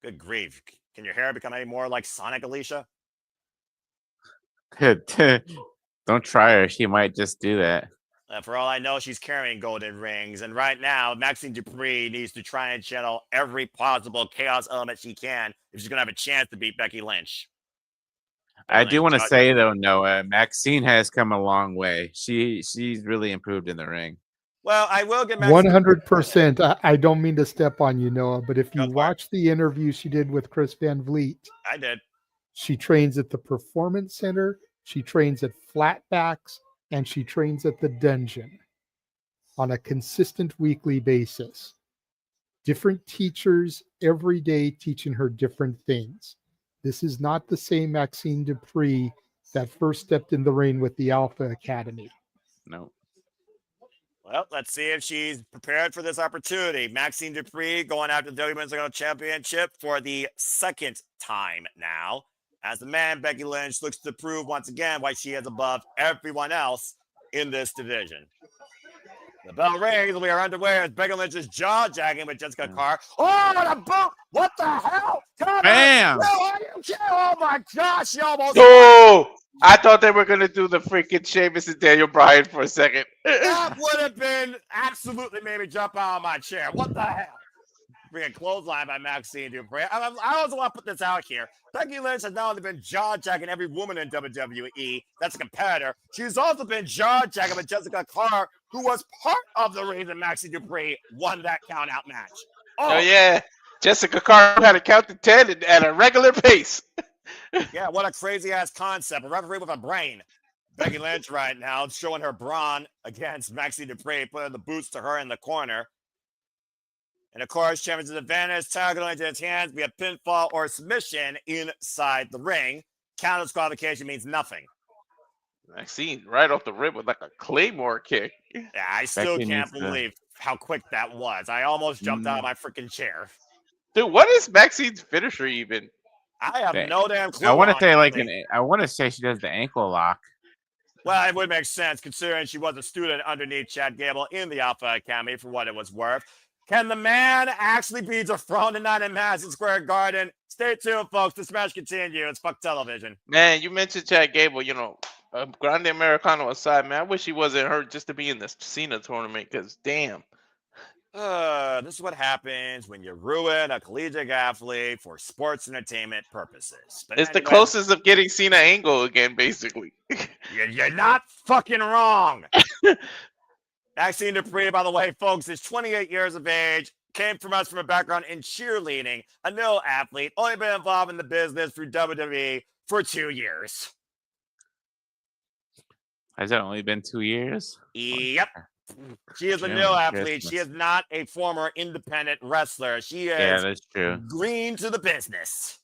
Good grief. Can your hair become any more like Sonic, Alicia? Don't try her. She might just do that. For all I know, she's carrying golden rings. And right now, Maxine Dupri needs to try and channel every possible chaos element she can if she's going to have a chance to beat Becky Lynch. I do want to say, though, Noah, Maxine has come a long way. She's really improved in the ring. Well, I will get Maxine 100%. I don't mean to step on you, Noah, but if you watch the interview she did with Chris Van Vliet, I did. She trains at the Performance Center. She trains at Flatbacks. And she trains at the Dungeon on a consistent weekly basis. Different teachers every day teaching her different things. This is not the same Maxine Dupri that first stepped in the ring with the Alpha Academy. No. Well, let's see if she's prepared for this opportunity. Maxine Dupri going after the Women's Championship for the second time now. As the man, Becky Lynch looks to prove once again why she is above everyone else in this division. The bell rings and we are underway as Becky Lynch is jaw-jagging with Jessica Carr. Oh, and a boot! What the hell? Bam! Oh my gosh, she almost... Oh! I thought they were going to do the freaking Sheamus and Daniel Bryan for a second. That would have been absolutely made me jump out of my chair. What the hell? Being clothesline by Maxine Dupri. I also want to put this out here. Becky Lynch has not only been jaw-jacking every woman in WWE that's a competitor, she's also been jaw-jacking with Jessica Carr, who was part of the reason Maxine Dupri won that count-out match. Oh, yeah. Jessica Carr had to count to 10 at a regular pace. Yeah, what a crazy-ass concept. A referee with a brain. Becky Lynch right now showing her brawn against Maxine Dupri, putting the boots to her in the corner. And, of course, champion's advantage, title going into his hands via pinfall or submission inside the ring. Counter disqualification means nothing. Maxine right off the rip with like a Claymore kick. Yeah, I still Becky can't believe how quick that was. I almost jumped out of my freaking chair. Dude, what is Maxine's finisher even? I have no damn clue. I want to say I want to say she does the ankle lock. Well, it would make sense considering she was a student underneath Chad Gable in the Alpha Academy for what it was worth. Can the man actually be dethroned tonight in Madison Square Garden? Stay tuned, folks. This match continues. Fuck television. Man, you mentioned Chad Gable. You know, Grande Americano aside, man, I wish he wasn't hurt just to be in the Cena tournament because, damn. This is what happens when you ruin a collegiate athlete for sports entertainment purposes. But It's the closest of getting Cena angle again, basically. You're not fucking wrong. Maxine Dupri, by the way, folks, is 28 years of age, came from a background in cheerleading, a nil athlete, only been involved in the business through WWE for 2 years. Has it only been 2 years? Yep. She is a nil athlete. She is not a former independent wrestler. She is that's true. green to the business.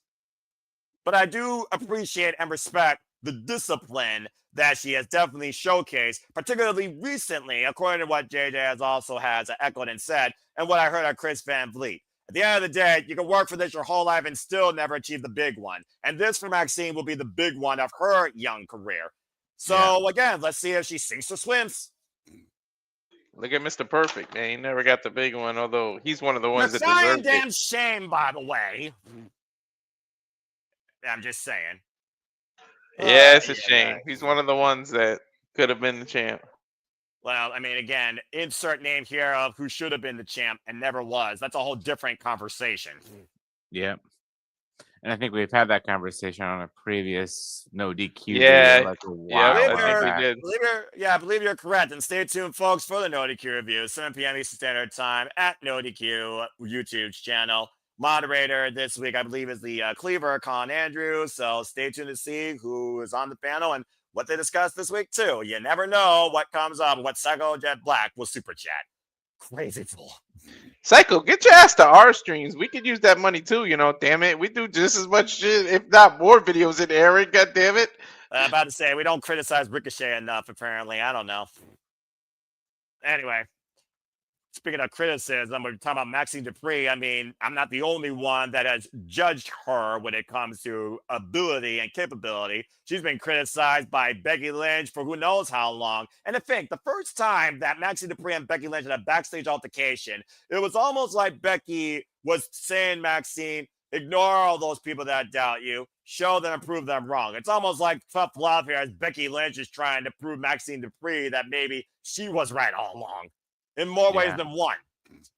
But I do appreciate and respect the discipline that she has definitely showcased, particularly recently, according to what JJ has echoed and said, and what I heard of Chris Van Vliet. At the end of the day, you can work for this your whole life and still never achieve the big one. And this for Maxine will be the big one of her young career. So again, let's see if she sinks or swims. Look at Mr. Perfect, man. He never got the big one, although he's one of the ones that It's a deserved damn it. shame, by the way. I'm just saying. Yeah, it's a shame. He's one of the ones that could have been the champ. Well, I mean, again, insert name here of who should have been the champ and never was. That's a whole different conversation. Yeah. And I think we've had that conversation on a previous NoDQ Yeah, video, like a yeah, while I think we back. did. I believe you're correct. And stay tuned, folks, for the NoDQ review, 7 p.m. Eastern Standard Time at NoDQ YouTube channel. Moderator this week, I believe, is the Cleaver, Colin Andrews. So stay tuned to see who is on the panel and what they discuss this week, too. You never know what comes up, what Psycho Jet Black will super chat. Crazy fool. Psycho, get your ass to our streams. We could use that money too, you know. Damn it, we do just as much shit, if not more, videos in Eric. God damn it. About to say we don't criticize Ricochet enough. Apparently, I don't know. Anyway, speaking of criticism, we're talking about Maxine Dupri. I mean, I'm not the only one that has judged her when it comes to ability and capability. She's been criticized by Becky Lynch for who knows how long. And to think, the first time that Maxine Dupri and Becky Lynch had a backstage altercation, it was almost like Becky was saying, Maxine, ignore all those people that doubt you. Show them and prove them wrong. It's almost like tough love here as Becky Lynch is trying to prove Maxine Dupri that maybe she was right all along. In more ways than one. It's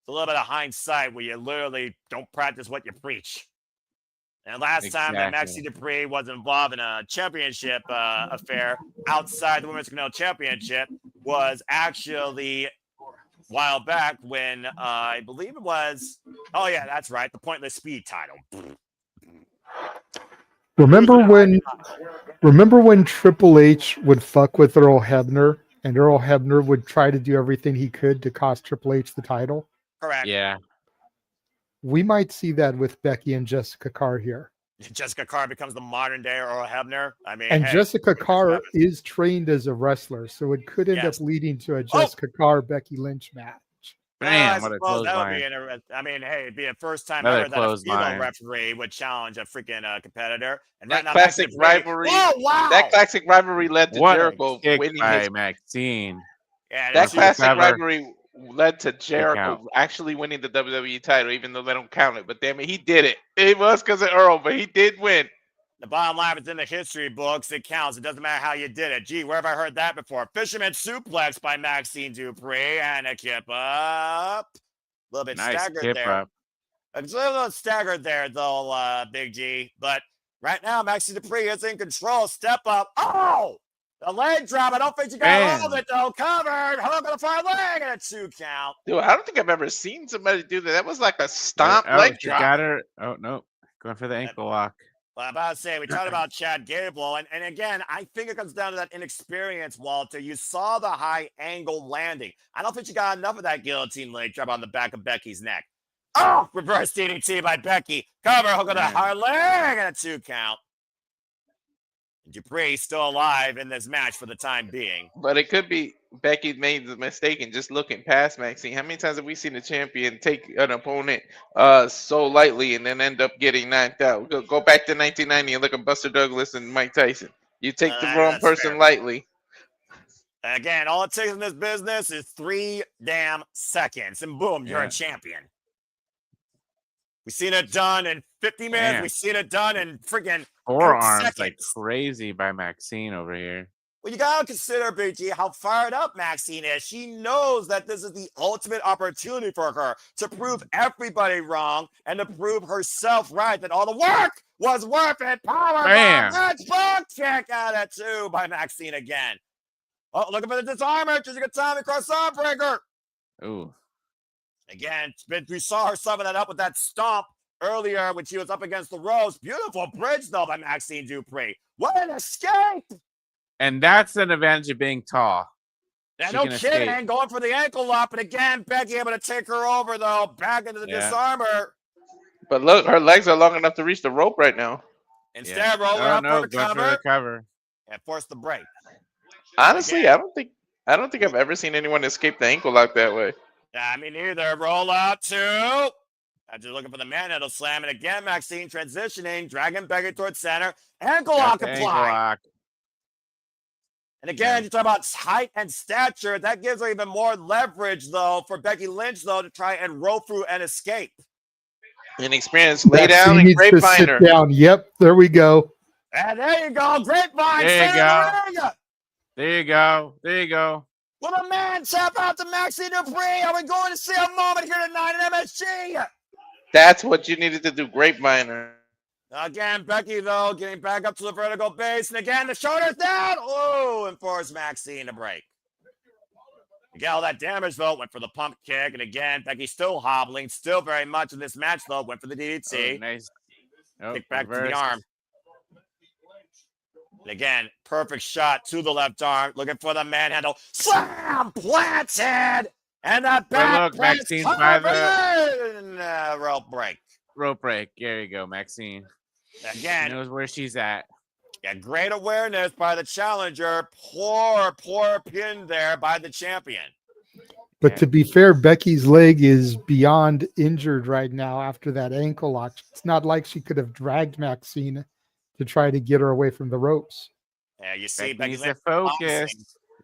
a little bit of hindsight where you literally don't practice what you preach. And last time that Maxine Dupri was involved in a championship affair outside the Women's Canal Championship was actually a while back when I believe it was, oh yeah, that's right, the Pointless Speed title. Remember when Triple H would fuck with Earl Hebner? And Earl Hebner would try to do everything he could to cost Triple H the title. Correct. Yeah. We might see that with Becky and Jessica Carr here. Jessica Carr becomes the modern day Earl Hebner. I mean, and hey, Jessica Carr is trained as a wrestler, so it could end up leading to a Jessica Carr Becky Lynch match. Bam! What a that would be clothesline. I mean, hey, it'd be a first time Another ever that a female clothesline. referee would challenge a freaking competitor. And That right now, classic Maxine Dupri- rivalry. Whoa, wow! That classic rivalry led to What Jericho a kick winning by his. Maxine. Yeah, That she- classic cover. rivalry led to count. Jericho actually winning the WWE title, even though they don't count it. But damn it, he did it. It was because of Earl, but he did win. The bottom line, it's in the history books. It counts. It doesn't matter how you did it. Gee, where have I heard that before? Fisherman suplex by Maxine Dupri and a kip up. A little bit Nice staggered kip there. up. It's a little staggered there, though, Big G. But right now, Maxine Dupri is in control. Step up. Oh! The leg drop. I don't think you got all of it, though. Covered. Hook on the far leg and a 2 count. Dude, I don't think I've ever seen somebody do that. That was like a stomp leg she drop. got her. Oh, no. Going for the ankle lock. Well, I'm about to say, we talked about Chad Gable, and again, I think it comes down to that inexperience, Walter. You saw the high angle landing. I don't think you got enough of that guillotine leg drop on the back of Becky's neck. Oh, reverse DDT by Becky. Cover, hook on the hard leg, and a 2 count. Dupri still alive in this match for the time being. But it could be Becky made the mistake in just looking past Maxine. How many times have we seen a champion take an opponent so lightly and then end up getting knocked out? Go back to 1990 and look at Buster Douglas and Mike Tyson. You take the wrong person lightly. Again, all it takes in this business is 3 damn seconds, and boom, you're a champion. We've seen it done in 50 minutes. Man. We've seen it done in freaking Forearms 8 like seconds. crazy by Maxine over here. Well, you gotta consider, Big G, how fired up Maxine is. She knows that this is the ultimate opportunity for her to prove everybody wrong and to prove herself right, that all the work was worth it. Power Bam. bomb, punch, kick out at 2 by Maxine again. Oh, looking for the disarmer. She's a good time across arm breaker. Ooh. Again, we saw her summon that up with that stomp earlier when she was up against the ropes. Beautiful bridge, though, by Maxine Dupri. What an escape! And that's an advantage of being tall. Yeah, She no can kidding. escape. Going for the ankle lock, but again, Becky able to take her over, though. Back into the disarmer. But look, her legs are long enough to reach the rope right now. Instead, roll her up for the going for cover the cover. and force the break. Honestly, I don't think I've ever seen anyone escape the ankle lock that way. I mean, either roll out 2. After looking for the manhandle slam, and again, Maxine transitioning, dragging Becky towards center. Ankle lock Got the applied. ankle lock. And again, you talk about height and stature. That gives her even more leverage, though, for Becky Lynch, though, to try and roll through and escape. Inexperienced lay Maxine down and needs to grapevine sit her. down. Yep, there we go. And there you go, grapevine. There you center of the ring. There you go. There you go. Will a man tap out to Maxine Dupri? Are we going to see a moment here tonight at MSG? That's what you needed to do, grapeviner. Again, Becky, though, getting back up to the vertical base. And again, the shoulders down. Oh, and forced Maxine to break. You get all that damage, though. Went for the pump kick. And again, Becky still hobbling. Still very much in this match, though. Went for the DDT. Oh, nice. Oh, Kick back to reverse. the arm. And again, perfect shot to the left arm. Looking for the manhandle. Slam! Planted! And that back look, Maxine by the rope break. rope break. There you go, Maxine. She Again, knows where she's at. yeah, great awareness by the challenger. Poor pin there by the champion. But to be fair, Becky's leg is beyond injured right now after that ankle lock. It's not like she could have dragged Maxine to try to get her away from the ropes. Yeah, you see, Becky needs Becky to focus.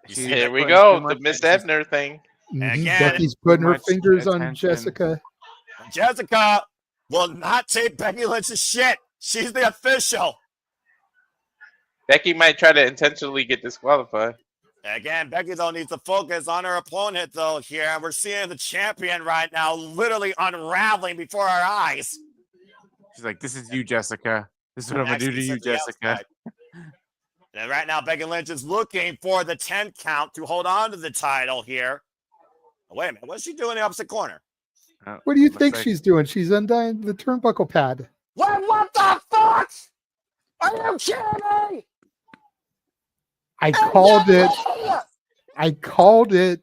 Here we go, the Miss Ebner thing. Mhm. Again, Becky's putting her much fingers on attention. Jessica. Jessica will not take Becky Lynch's shit. She's the official. Becky might try to intentionally get disqualified. Again, Becky, though, needs to focus on her opponent, though, here. And we're seeing the champion right now literally unraveling before our eyes. She's like, "This is you, Jessica. This is what I'm gonna do to you, Jessica." And right now, Becky Lynch is looking for the 10 count to hold on to the title here. Oh, wait a minute. What's she doing in the opposite corner? Oh, What do you looks think like- she's doing? She's undying the turnbuckle pad. What the fuck? Are you kidding me? I called it. I called it.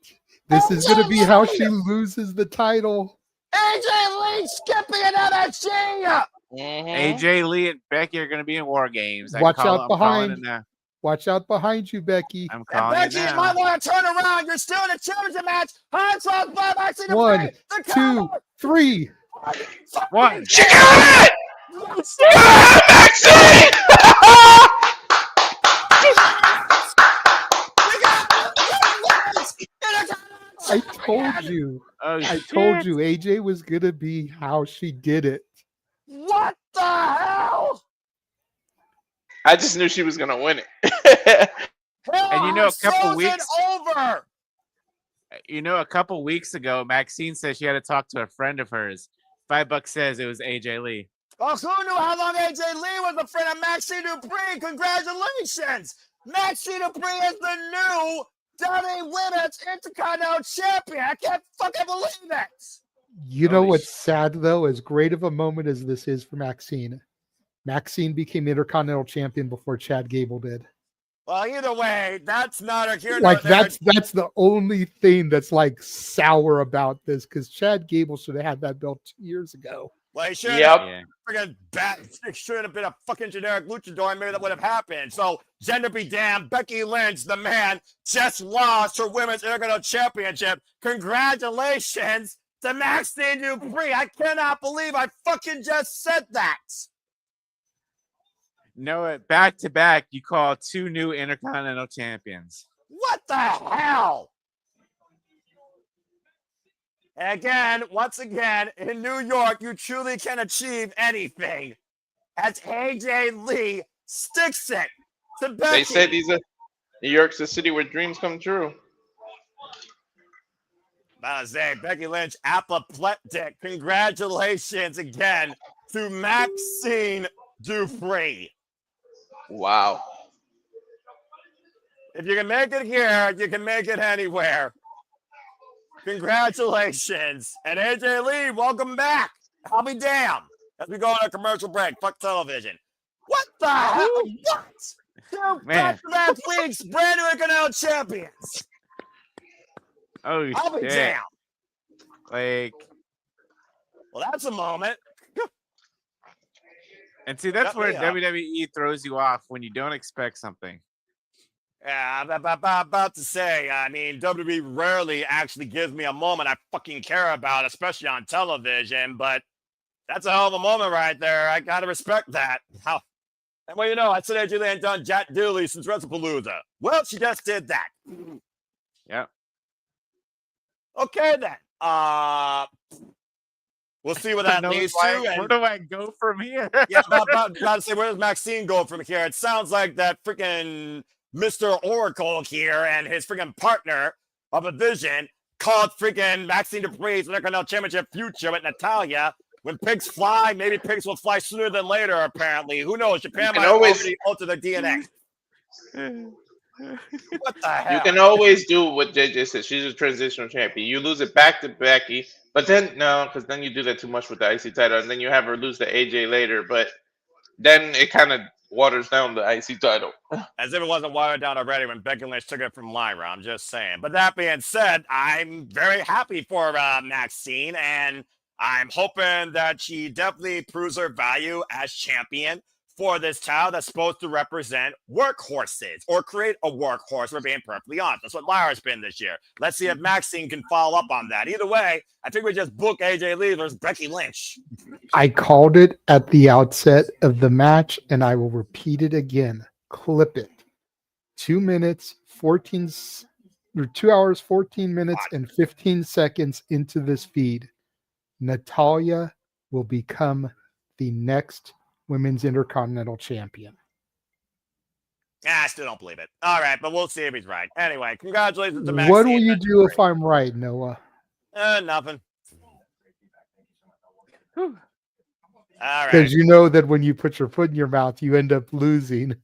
This is going to be how she loses the title. AJ Lee skipping another G. AJ Lee and Becky are gonna be in War Games. Watch out I'm calling behind. it now. Watch out behind you, Becky. I'm And calling it Becky, you now. might want to turn around. You're still in a championship match. High cross by Maxine to One, break. The 2, cover. 3. One. She got it! Maxine! I told you. Oh, I shit. told you AJ was going to be how she did it. What the hell? I just knew she was gonna win it. And you know, a couple Frozen weeks- over. A couple weeks ago, Maxine said she had to talk to a friend of hers. $5 says it was AJ Lee. Well, who knew how long AJ Lee was a friend of Maxine Dupri? Congratulations! Maxine Dupri is the new WWE Women's Intercontinental Champion. I can't fucking believe it. You know Holy what's sad, though? As great of a moment as this is for Maxine, Maxine became Intercontinental Champion before Chad Gable did. Well, either way, that's not a here. Like, that's the only thing that's like sour about this, because Chad Gable should have had that belt 2 years ago. Well, he should Yep. Yeah. friggin' bat. It should have been a fucking generic luchador, and maybe that would have happened. So, gender be damned, Becky Lynch, the man, just lost her Women's Intercontinental Championship. Congratulations to Maxine Dupri. I cannot believe I fucking just said that. No, back to back, you call 2 new Intercontinental Champions. What the hell? And again, once again, in New York, you truly can achieve anything. As AJ Lee sticks it to Becky. They said New York's the city where dreams come true. I was saying, Becky Lynch, apoplectic. Congratulations again to Maxine Dupri. Wow. If you can make it here, you can make it anywhere. Congratulations. And AJ Lee, welcome back. I'll be damned. As we go on a commercial break. Fuck television. What the hell? What? Two Man. back-to-back weeks, brand new Intercontinental champions. Oh, I'll be shit. damned. Like, Well, that's a moment. and see, that's Shut where me up. WWE throws you off when you don't expect something. Yeah, I'm about to say, I mean, WWE rarely actually gives me a moment I fucking care about, especially on television, but that's a hell of a moment right there. I gotta respect that. How? And well, you know, I said AJ Lee ain't done Jack Dooley since WrestlePalooza. Well, she just did that. Yep. Okay, then. We'll see where that No, leads like, to. where And do I go from here? yeah, about to say, where does Maxine go from here? It sounds like that freaking Mr. Oracle here and his freaking partner of a vision called freaking Maxine Dupri's Intercontinental Championship future with Natalia When pigs fly, maybe pigs will fly sooner than later, apparently. Who knows? Japan might always- already alter their DNA. What the hell? You can always do what JJ said. She's a transitional champion. You lose it back to Becky, but then no, because then you do that too much with the IC title, and then you have her lose to AJ later. But then it kind of waters down the IC title. As if it wasn't watered down already when Becky Lynch took it from Lyra. I'm just saying. But that being said, I'm very happy for Maxine, and I'm hoping that she definitely proves her value as champion for this title that's supposed to represent workhorses or create a workhorse. We're being perfectly honest. That's what Lyra's been this year. Let's see if Maxine can follow up on that. Either way, I think we just book AJ Lee versus Becky Lynch. I called it at the outset of the match, and I will repeat it again. Clip it. 2 minutes, 14 or 2 hours, 14 minutes, and 15 seconds into this feed. Natalya will become the next Women's Intercontinental Champion. I still don't believe it. All right, but we'll see if he's right. Anyway, congratulations to Maxine. What will you do if I'm right, Noah? Nothing. All right. Because you know that when you put your foot in your mouth, you end up losing.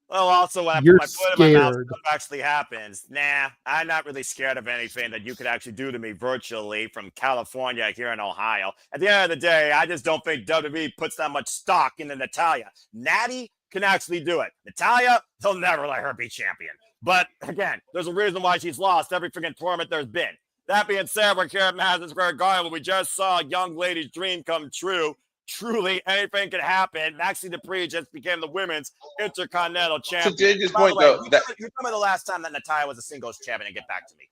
Well, also when I You're put my foot in my mouth, scared. stuff actually happens. Nah, I'm not really scared of anything that you could actually do to me virtually from California here in Ohio. At the end of the day, I just don't think WWE puts that much stock into Natalya. Natty can actually do it. Natalya, they'll never let her be champion. But again, there's a reason why she's lost every freaking tournament there's been. That being said, we're here at Madison Square Garden where we just saw a young lady's dream come true. Truly, anything can happen. Maxine Dupri just became the Women's Intercontinental Champion. To JJ's By the point, way, though, you tell me the last time that Natalya was a singles champion and get back to me.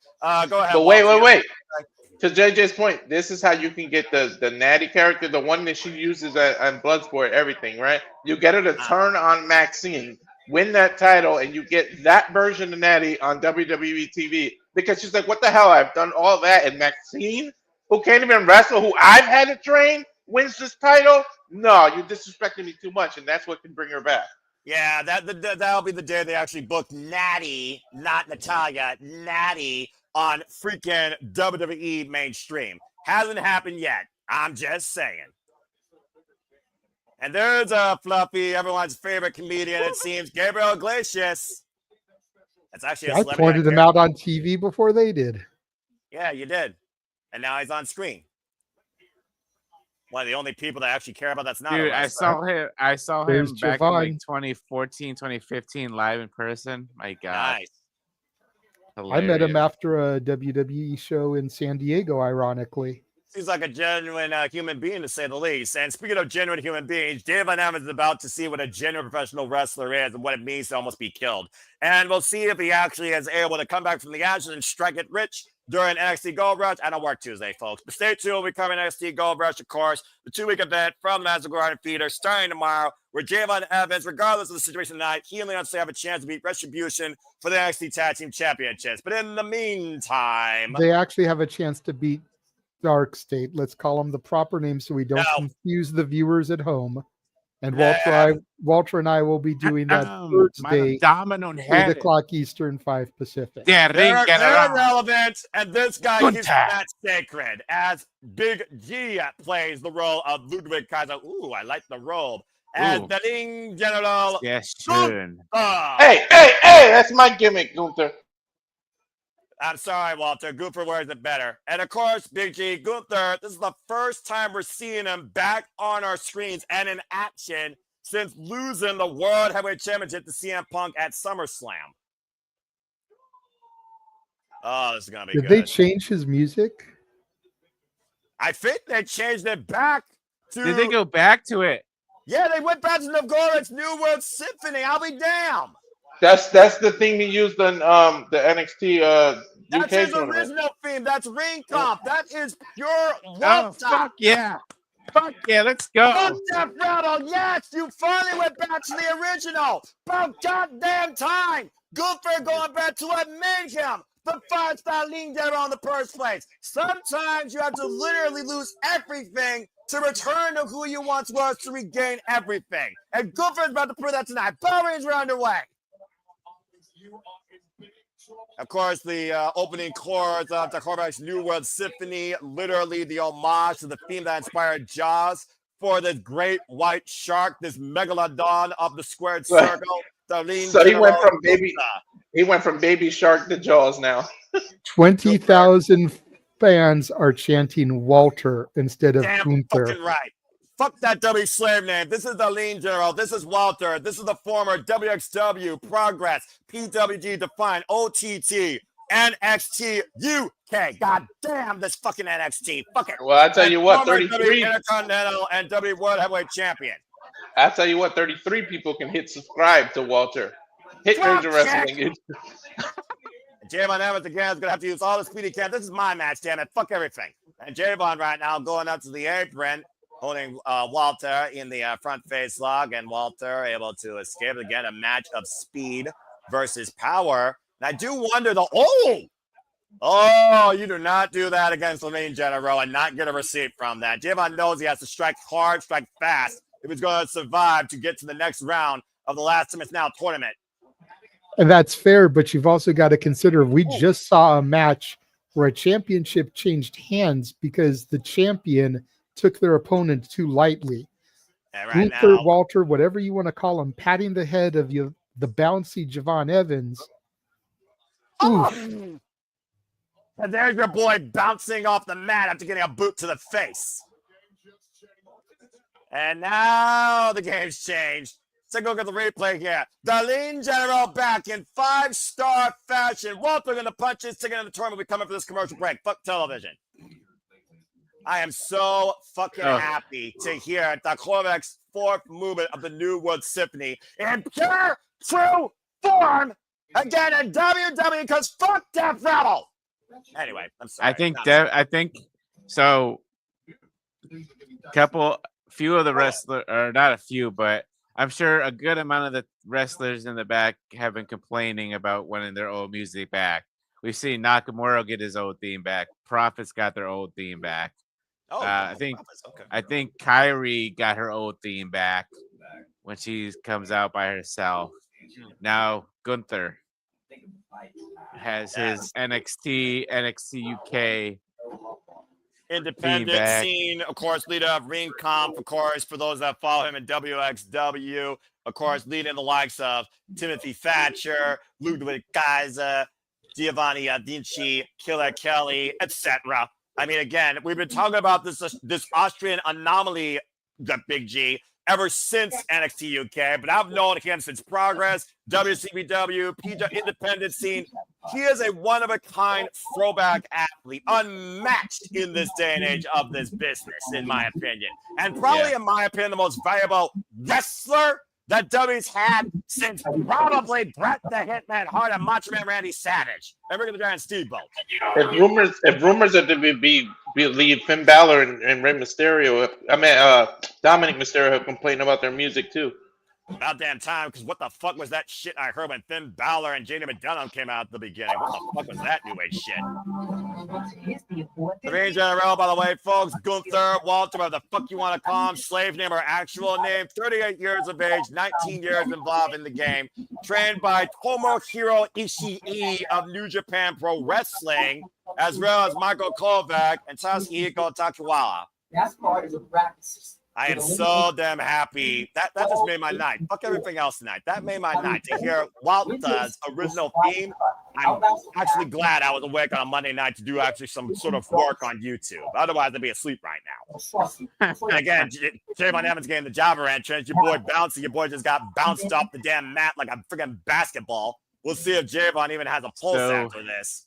Go ahead. but Walter. wait. To JJ's point, this is how you can get the natty character, the one that she uses on Bloodsport, everything, right? You get her to turn on Maxine, win that title, and you get that version of Natty on WWE TV. Because she's like, what the hell? I've done all that, and Maxine, who can't even wrestle, who I've had to train, wins this title? No, you're disrespecting me too much, and that's what can bring her back. Yeah, that'll be the day they actually book Natty, not Natalya, Natty on freaking WWE mainstream. Hasn't happened yet. I'm just saying. And there's a Fluffy, everyone's favorite comedian, it seems, Gabriel Iglesias. That's actually a I celebrity. pointed him out on TV before they did. Yeah, you did. And now he's on screen. One of the only people that actually care about that's not. Dude, I saw him There's back in like Javon. 2014, 2015 live in person. My God. Nice. I met him Hilarious. after a WWE show in San Diego, ironically. Seems like a genuine human being, to say the least. And speaking of genuine human beings, Dave Van Evans is about to see what a genuine professional wrestler is and what it means to almost be killed. And we'll see if he actually is able to come back from the ashes and strike it rich during NXT Gold Rush. I don't work Tuesday, folks. But stay tuned. We're covering NXT Gold Rush, of course, the 2-week event from the Madison Garden Theater starting tomorrow, where Javon Evans, regardless of the situation tonight, he and Leon still have a chance to beat Retribution for the NXT Tag Team Championships. But in the meantime, They actually have a chance to beat Dark State. Let's call them the proper name so we don't confuse the viewers at home. And Walter and I will be doing that Thursday, 8 o'clock Eastern, 5 Pacific. Yeah, they're irrelevant, and this guy Gunther. keeps that sacred as Big G plays the role of Ludwig Kaiser. Ooh, I like the robe. As Ooh. the Ring General. Yes, schön. Hey, that's my gimmick, Gunther. I'm sorry, Walter. Gunther wears it better. And of course, Big G, Gunther, this is the first time we're seeing him back on our screens and in action since losing the World Heavyweight Championship to CM Punk at SummerSlam. Oh, this is going to be Did good. they change his music? I think they changed it back to... Did they go back to it? Yeah, they went back to Novgorod's New World Symphony. I'll be damned. That's the thing they used on the NXT That's UK his tournament. original theme. That's Ring Comp. That is pure Oh, WhatsApp. fuck yeah. Fuck yeah, let's go. Fuck that rattle. Yes, you finally went back to the original. About goddamn time. Gunther going back to what made him the 5-star leader on the first place. Sometimes you have to literally lose everything to return to who you once was to regain everything. And Gunther's about to prove that tonight. Power Rangers are underway. Of course, the opening chords of Takova's New World Symphony, literally the homage to the theme that inspired Jaws for this great white shark, this megalodon of the squared circle. So he went from baby shark to Jaws now. 20,000 fans are chanting Walter instead of Damn Gunther. fucking right. Fuck that W slave name. This is the Lean General. This is Walter. This is the former WXW, Progress, PWG, Define, OTT, NXT, UK. God damn this fucking NXT. Fuck it. Well, I tell you what, 33 Intercontinental and W World Heavyweight Champion. I tell you what, 33 people can hit subscribe to Walter. Hit Ranger Wrestling. Javon Evans again is gonna have to use all the speedy can. This is my match, damn it. Fuck everything. And Javon right now going up to the apron, holding Walter in the front face lock, and Walter able to escape again. A match of speed versus power. And I do wonder you do not do that against Lynch General and not get a receipt from that. Javon knows he has to strike hard, strike fast if he's going to survive to get to the next round of the Last Minutes Now tournament. And that's fair, but you've also got to consider we just saw a match where a championship changed hands because the champion took their opponent too lightly. And right Gunther, now, Walter, whatever you want to call him, patting the head of the bouncy Javon Evans. and there's your boy bouncing off the mat after getting a boot to the face. And now the game's changed. Take a look at the replay here. The Lean General back in 5-star fashion. Walter in the punches, taking in the tournament. We come up for this commercial break. Fuck television. I am so fucking happy to hear Takovic's fourth movement of the New World Symphony in pure, true form again in WWE because fuck Death Rebel. Anyway, I'm sorry. I think so. Few of the wrestlers, or not a few, but I'm sure a good amount of the wrestlers in the back have been complaining about wanting their old music back. We've seen Nakamura get his old theme back. Profits got their old theme back. I think Kyrie got her old theme back when she comes out by herself. Now Gunther has his NXT UK independent scene, of course, leader of Ring Comp, of course, for those that follow him in WXW, of course, leading the likes of Timothy Thatcher, Ludwig Kaiser, Giovanni Vinci, Killer Kelly, etc. I mean, again, we've been talking about this Austrian anomaly, the Big G, ever since NXT UK, but I've known him since Progress, WCBW, PJ independent scene. He is a one-of-a-kind throwback athlete, unmatched in this day and age of this business, in my opinion. And probably, in my opinion, the most valuable wrestler that W's had since probably Bret the Hitman Hart and Macho Man Randy Savage. And we're going to try and Steamboat. If rumors are to believe, Finn Balor and Rey Mysterio, Dominic Mysterio have complained about their music too. About damn time, because what the fuck was that shit I heard when Finn Balor and JD McDonough came out at the beginning? What the fuck was that new age shit? The Reign General, by the way, folks, Gunther, Walter, whatever the fuck you want to call him, slave name or actual name, 38 years of age, 19 years involved in the game, trained by Tomohiro Ishii of New Japan Pro Wrestling, as well as Michael Kovac and Tatsuhiko Takiwala. That's part of the practices. I am so damn happy. That just made my night. Fuck everything else tonight. That made my night to hear Walter's original theme. I'm actually glad I was awake on a Monday night to do actually some sort of work on YouTube. Otherwise, I'd be asleep right now. And again, Javon Evans getting the jobber entrance. Your boy bouncing. Your boy just got bounced off the damn mat like a freaking basketball. We'll see if Javon even has a pulse after this.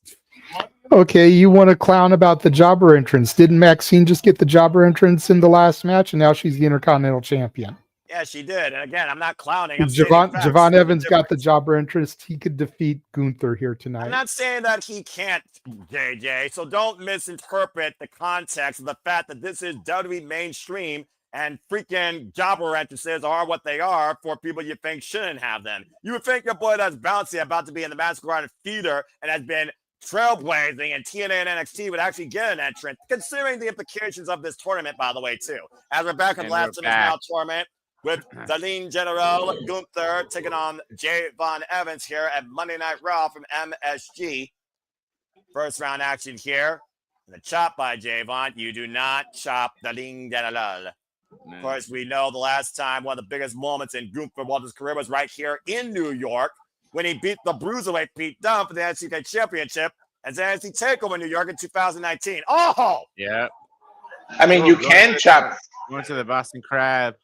Okay, you want to clown about the jobber entrance. Didn't Maxine just get the jobber entrance in the last match, and now she's the Intercontinental Champion? Yeah, she did. And again, I'm not clowning. I'm Javon Evans got the jobber entrance. He could defeat Gunther here tonight. I'm not saying that he can't, JJ, so don't misinterpret the context of the fact that this is WWE mainstream and freaking jobber entrances are what they are for people you think shouldn't have them. You would think your boy that's bouncy about to be in the Madison Garden theater and has been trailblazing and TNA and NXT would actually get an entrance, considering the implications of this tournament, by the way, too. As we're back in the Last Minutes Now tournament, with Darlene General Gunther taking on Javon Evans here at Monday Night Raw from MSG. First round action here. The chop by Javon. You do not chop Darlene General. Of course, we know the last time one of the biggest moments in Gunther Walter's career was right here in New York when he beat the Bruiserweight Pete Dunne for the NXT Championship as NXT TakeOver New York in 2019. Oh! Yeah. I mean, you can chop. Going to the Boston Crab.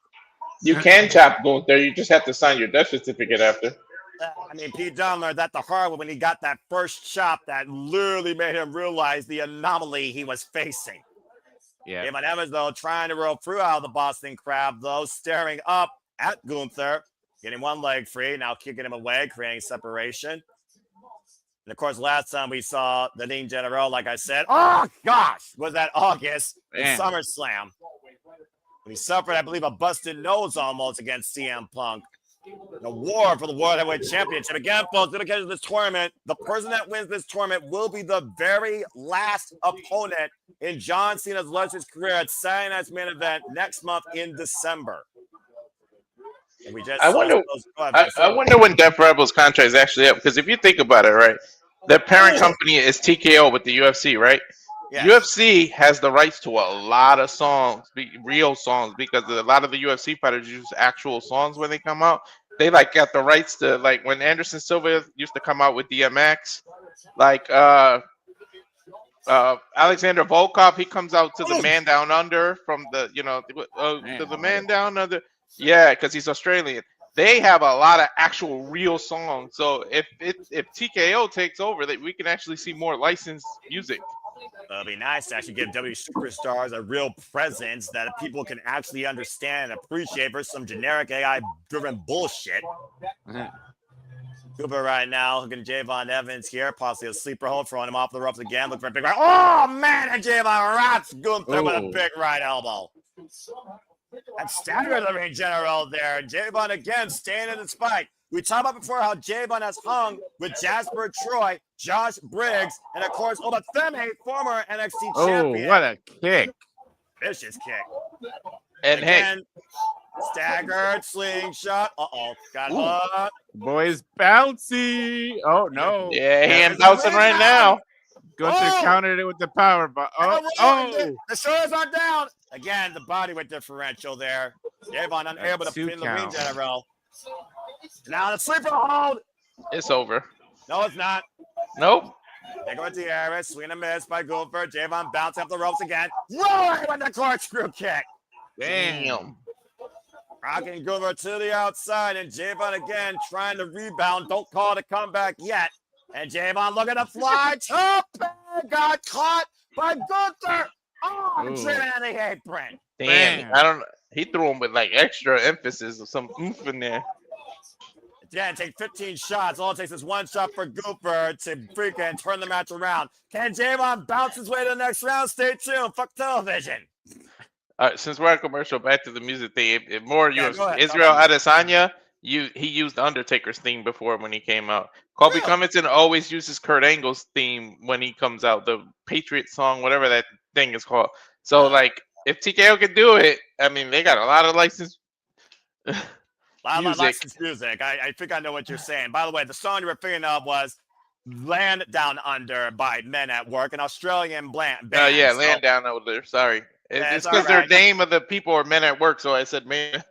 You can chop Gunther. You just have to sign your death certificate after. I mean, Pete Dunne learned that the hard way when he got that first chop that literally made him realize the anomaly he was facing. Yeah. Javon Evans, though, trying to roll through out of the Boston Crab, though, staring up at Gunther, getting one leg free, now kicking him away, creating separation. And, of course, last time we saw the Darlene General, like I said, oh, gosh, was that August in SummerSlam. When he suffered, I believe, a busted nose almost against CM Punk. The war for the World Heavyweight Championship. Again, folks, dedicated to this tournament, the person that wins this tournament will be the very last opponent in John Cena's illustrious career at Saturday Night's Main Event next month in December. And we just I wonder when Def Rebel's contract is actually up, because if you think about it, right, their parent company is TKO with the UFC, right? Yeah. UFC has the rights to a lot of songs, real songs, because a lot of the UFC fighters use actual songs when they come out. They like got the rights to, like when Anderson Silva used to come out with DMX, like Alexander Volkov, he comes out to the Man Down Under from the, to the Man Down Under. Yeah, because he's Australian. They have a lot of actual real songs. So if TKO takes over, that we can actually see more licensed music. It'll be nice to actually give W superstars a real presence that people can actually understand and appreciate versus some generic AI-driven bullshit. Cooper right now, hooking Javon Evans here, possibly a sleeper hold, throwing him off the ropes again, looking for a big right. Oh, man, and Javon wraps Gunther with a big right elbow. And staggered the ring general there. Javon again staying in his fight. We talked about before how Javon has hung with Jasper Troy, Josh Briggs, and of course Obafemi, former NXT champion. Oh, what a kick. Vicious kick. And again, staggered slingshot. Got up. Boy's bouncy. Oh, no. Yeah, he ain't bouncing right now. Gunther countered it with the power, but the shoulders are down. Again, the bodyweight differential there. Javon unable to pin the ring general. Now the sleeper hold. It's over. No, it's not. Nope. They go into the area, swing and miss by Gunther. Javon bouncing up the ropes again. Rolling with the corkscrew kick. Damn. Rocking Gunther to the outside, and Javon again trying to rebound. Don't call it a comeback yet. And Javon looking to fly. Got caught by Gunther. Oh, Trent and the apron. Damn. I don't know. He threw him with like extra emphasis or some oomph in there. Yeah, take 15 shots. All it takes is one shot for Gunther to freaking turn the match around. Can Javon bounce his way to the next round? Stay tuned. Fuck television. All right, since we're at commercial, back to the music thing. If more Israel Adesanya, he used Undertaker's theme before when he came out. Colby Covington always uses Kurt Angle's theme when he comes out, the Patriot song, whatever that thing is called. So, like, if TKO can do it, I mean, they got a lot of licensed licensed music. I think I know what you're saying. By the way, the song you were thinking of was Land Down Under by Men at Work, an Australian band. Yeah, Land Down Under. Sorry. It's because their name of the people are Men at Work, so I said man.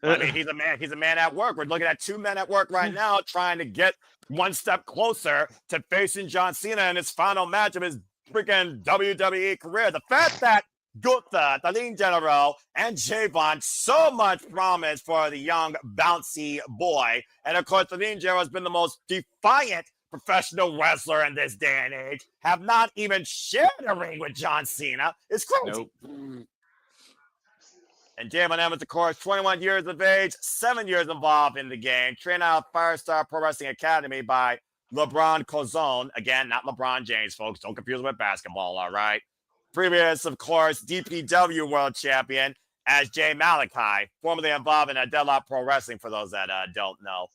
I mean, he's a man at work. We're looking at two men at work right now trying to get one step closer to facing John Cena in his final match of his freaking WWE career. The fact that Gunther, Darlene General, and Javon, so much promise for the young, bouncy boy. And of course, Darlene General has been the most defiant professional wrestler in this day and age, have not even shared a ring with John Cena. It's crazy. Nope. And Javon Evans, of course, 21 years of age, 7 years involved in the game, trained out of Firestar Pro Wrestling Academy by LeBron Cozone. Again, not LeBron James, folks. Don't confuse him with basketball, all right? Previous, of course, DPW World Champion as Jay Malachi, formerly involved in Deadlock Pro Wrestling, for those that don't know.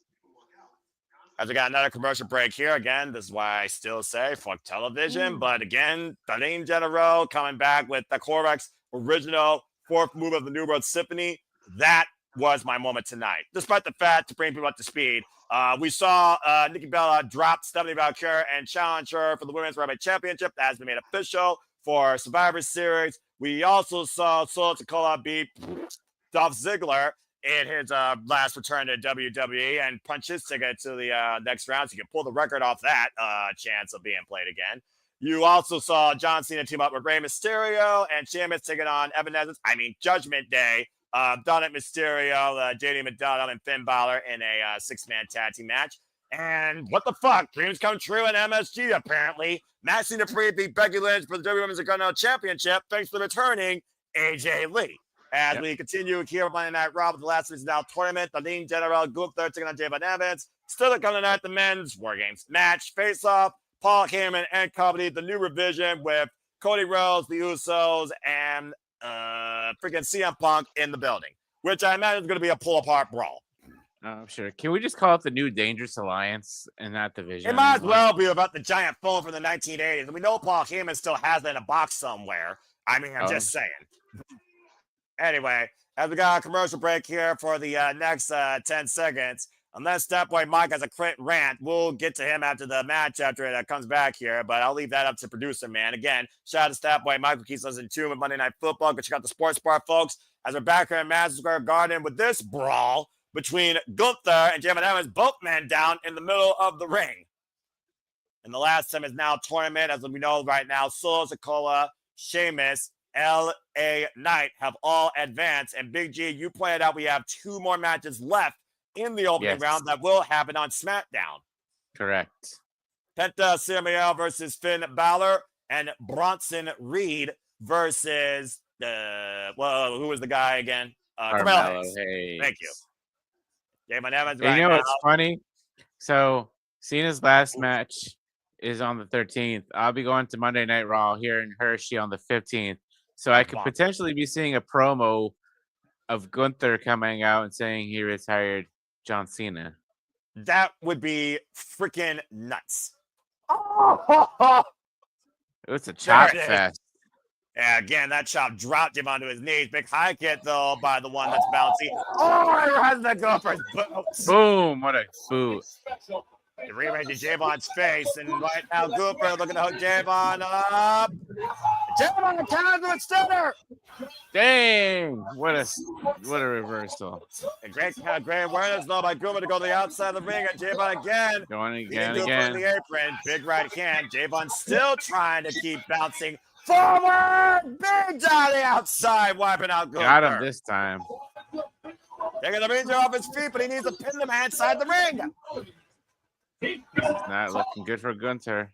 As we got another commercial break here, again, this is why I still say fuck television. But again, Darlene General coming back with the Corvex original fourth move of the New World Symphony. That was my moment tonight. Despite the fact, to bring people up to speed, we saw Nikki Bella drop Stephanie Valkyrie and challenge her for the Women's Rabbit Championship. That has been made official for Survivor Series. We also saw Sikoa beat Dolph Ziggler in his last return to WWE and punch his ticket to the next round. So you can pull the record off that chance of being played again. You also saw John Cena team up with Rey Mysterio and Sheamus taking on Judgment Day. Dominic Mysterio, JD McDonald, and Finn Balor in a 6-man tag team match. And what the fuck? Dreams come true in MSG, apparently. Maxine Dupri beat Becky Lynch for the WWE Women's Intercontinental Championship thanks to the returning AJ Lee. As we continue here on Monday Night Raw with the last week's now tournament, the Lean General Gunther taking on Javon Evans. Still to come tonight, the men's War Games match. Face off, Paul Heyman and company, the new revision with Cody Rhodes, the Usos, and freaking CM Punk in the building, which I imagine is going to be a pull-apart brawl. Sure. Can we just call it the New Dangerous Alliance in that division? It might as well be about the giant phone from the 1980s. And we know Paul Heyman still has that in a box somewhere. I mean, I'm just saying. Anyway, as we got a commercial break here for the next 10 seconds, unless Stat Boy Mike has a crit rant, we'll get to him after the match after it comes back here, but I'll leave that up to producer, man. Again, shout out to Stat Boy Mike who keeps us in tune with Monday Night Football. Go check out the Sports Bar, folks, as we're back here in Madison Square Garden with this brawl between Gunther and Javon Evans, both men down in the middle of the ring. And the last time is now tournament, as we know right now, Sikoa, Sheamus, L.A. Knight have all advanced. And Big G, you pointed out we have 2 more matches left in the opening round that will happen on SmackDown. Correct. Penta Samuel versus Finn Balor and Bronson Reed versus who was the guy again? Carmelo Hayes. Hayes. Thank you. Javon Evans. You know what's funny? So Cena's last match is on the 13th. I'll be going to Monday Night Raw here in Hershey on the 15th. So I could potentially be seeing a promo of Gunther coming out and saying he retired John Cena. That would be freaking nuts. It's a chop fest. Yeah, again, that chop dropped him onto his knees. Big high kick, though, by the one that's bouncy. Oh, how does that go for his boots? Boom, what a boot. The rematch to Javon's face, and right now Gunther looking to hook Javon up. Javon counter with center. Dang, what a reversal. A great awareness though by Gunther to go to the outside of the ring, and Javon again. Going again. In the apron, big right hand. Javon still trying to keep bouncing forward. Big down the outside, wiping out Gunther. Got him this time. Taking the ranger off his feet, but he needs to pin the man inside the ring. Not looking good for Gunther.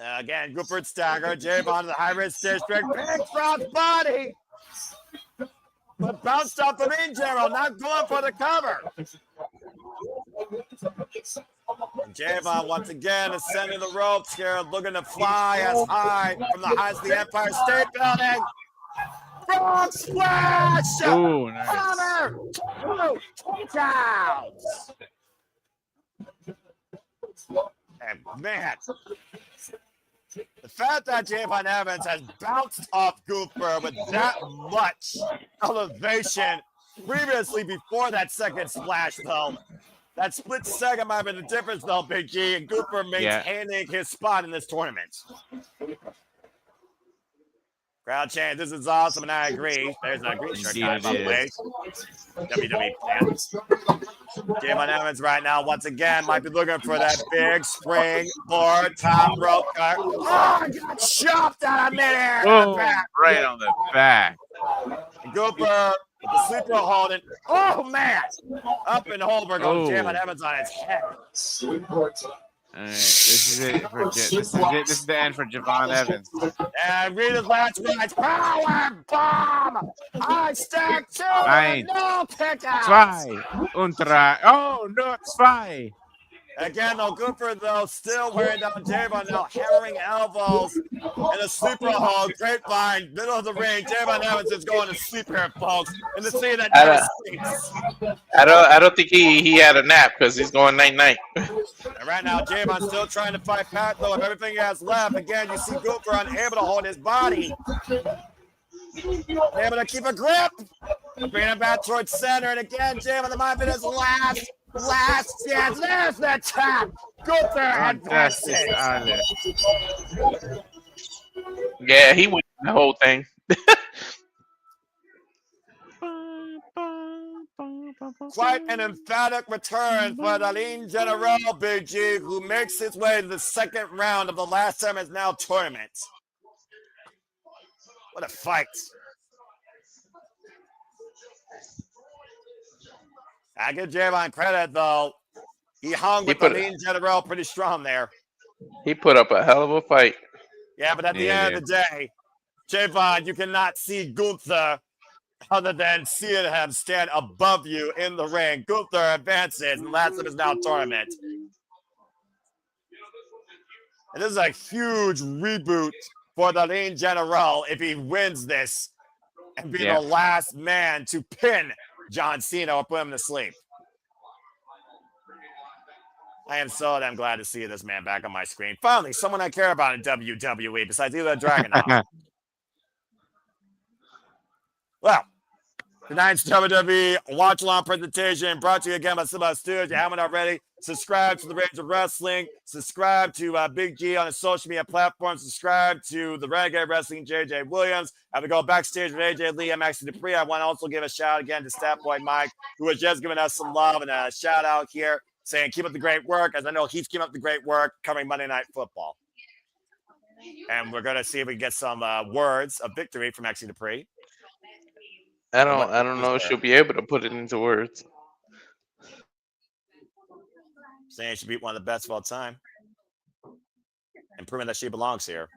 Again, Gunther stagger. Javon to the high risk district. Big front body. But bounced off the ring general, not going for the cover. And Javon once again ascending the ropes here, looking to fly as high from the heights of the Empire State Building. Frog splash! Ooh, nice. Cover! 2 touchdowns! And man, the fact that Javon Evans has bounced off Gunther with that much elevation previously before that second splash, though, that split second might have been the difference, though, Big G, and Gunther maintaining his spot in this tournament. Crowd chant, this is awesome, and I agree. There's a green shirt guy, by the way. WWE fans. Javon Evans right now, once again, might be looking for that big spring board top rope cut. Oh, I got chopped out of midair. Oh, right on the back. Gunther with the sleeper holding. Oh, man. Up and over goes Javon Evans on his head. All right, this is it for this is the end for Javon Evans. And read his last words. Power bomb! I stack 2 Ein, no pickups. 2 und 3. Oh, no, 2. Again, though, Gunther, though, still wearing down Javon, now hammering elbows and a sleeper hold. Grapevine, middle of the ring. Javon Evans is going to sleep here, folks. And to see that I don't think he had a nap because he's going night-night. And right now, Javon's still trying to fight Pat, though, of everything he has left. Again, you see Gunther unable to hold his body. Able to keep a grip. Bring it back towards center, and again, Jay with the might be his last chance. There's the tap. Gunther advances. Yeah, he won the whole thing. Quite an emphatic return for the Lean General, Big G, who makes his way to the second round of the last time is now tournament. What a fight. I give Javon credit, though. He hung with the Lean General pretty strong there. He put up a hell of a fight. Yeah, but at the end of the day, Javon, you cannot see Gunther other than seeing him stand above you in the ring. Gunther advances, and last of his now tournament. And this is a huge reboot for the Lean General if he wins this and be the last man to pin John Cena or put him to sleep. I am so damn glad to see this man back on my screen. Finally, someone I care about in WWE besides either Dragunov. Well, tonight's WWE Watch Along presentation brought to you again by Sikoa Studios. If you haven't already, subscribe to the Rage of Wrestling. Subscribe to Big G on his social media platforms. Subscribe to the Renegade Wrestling, JJ Williams. As we go backstage with AJ Lee and Maxine Dupri, I want to also give a shout out again to Stat Boy Mike, who has just given us some love and a shout out here, saying keep up the great work, as I know he's keeping up the great work covering Monday Night Football. And we're going to see if we can get some words of victory from Maxine Dupri. I don't know if she'll be able to put it into words. Saying she beat one of the best of all time. And proving that she belongs here.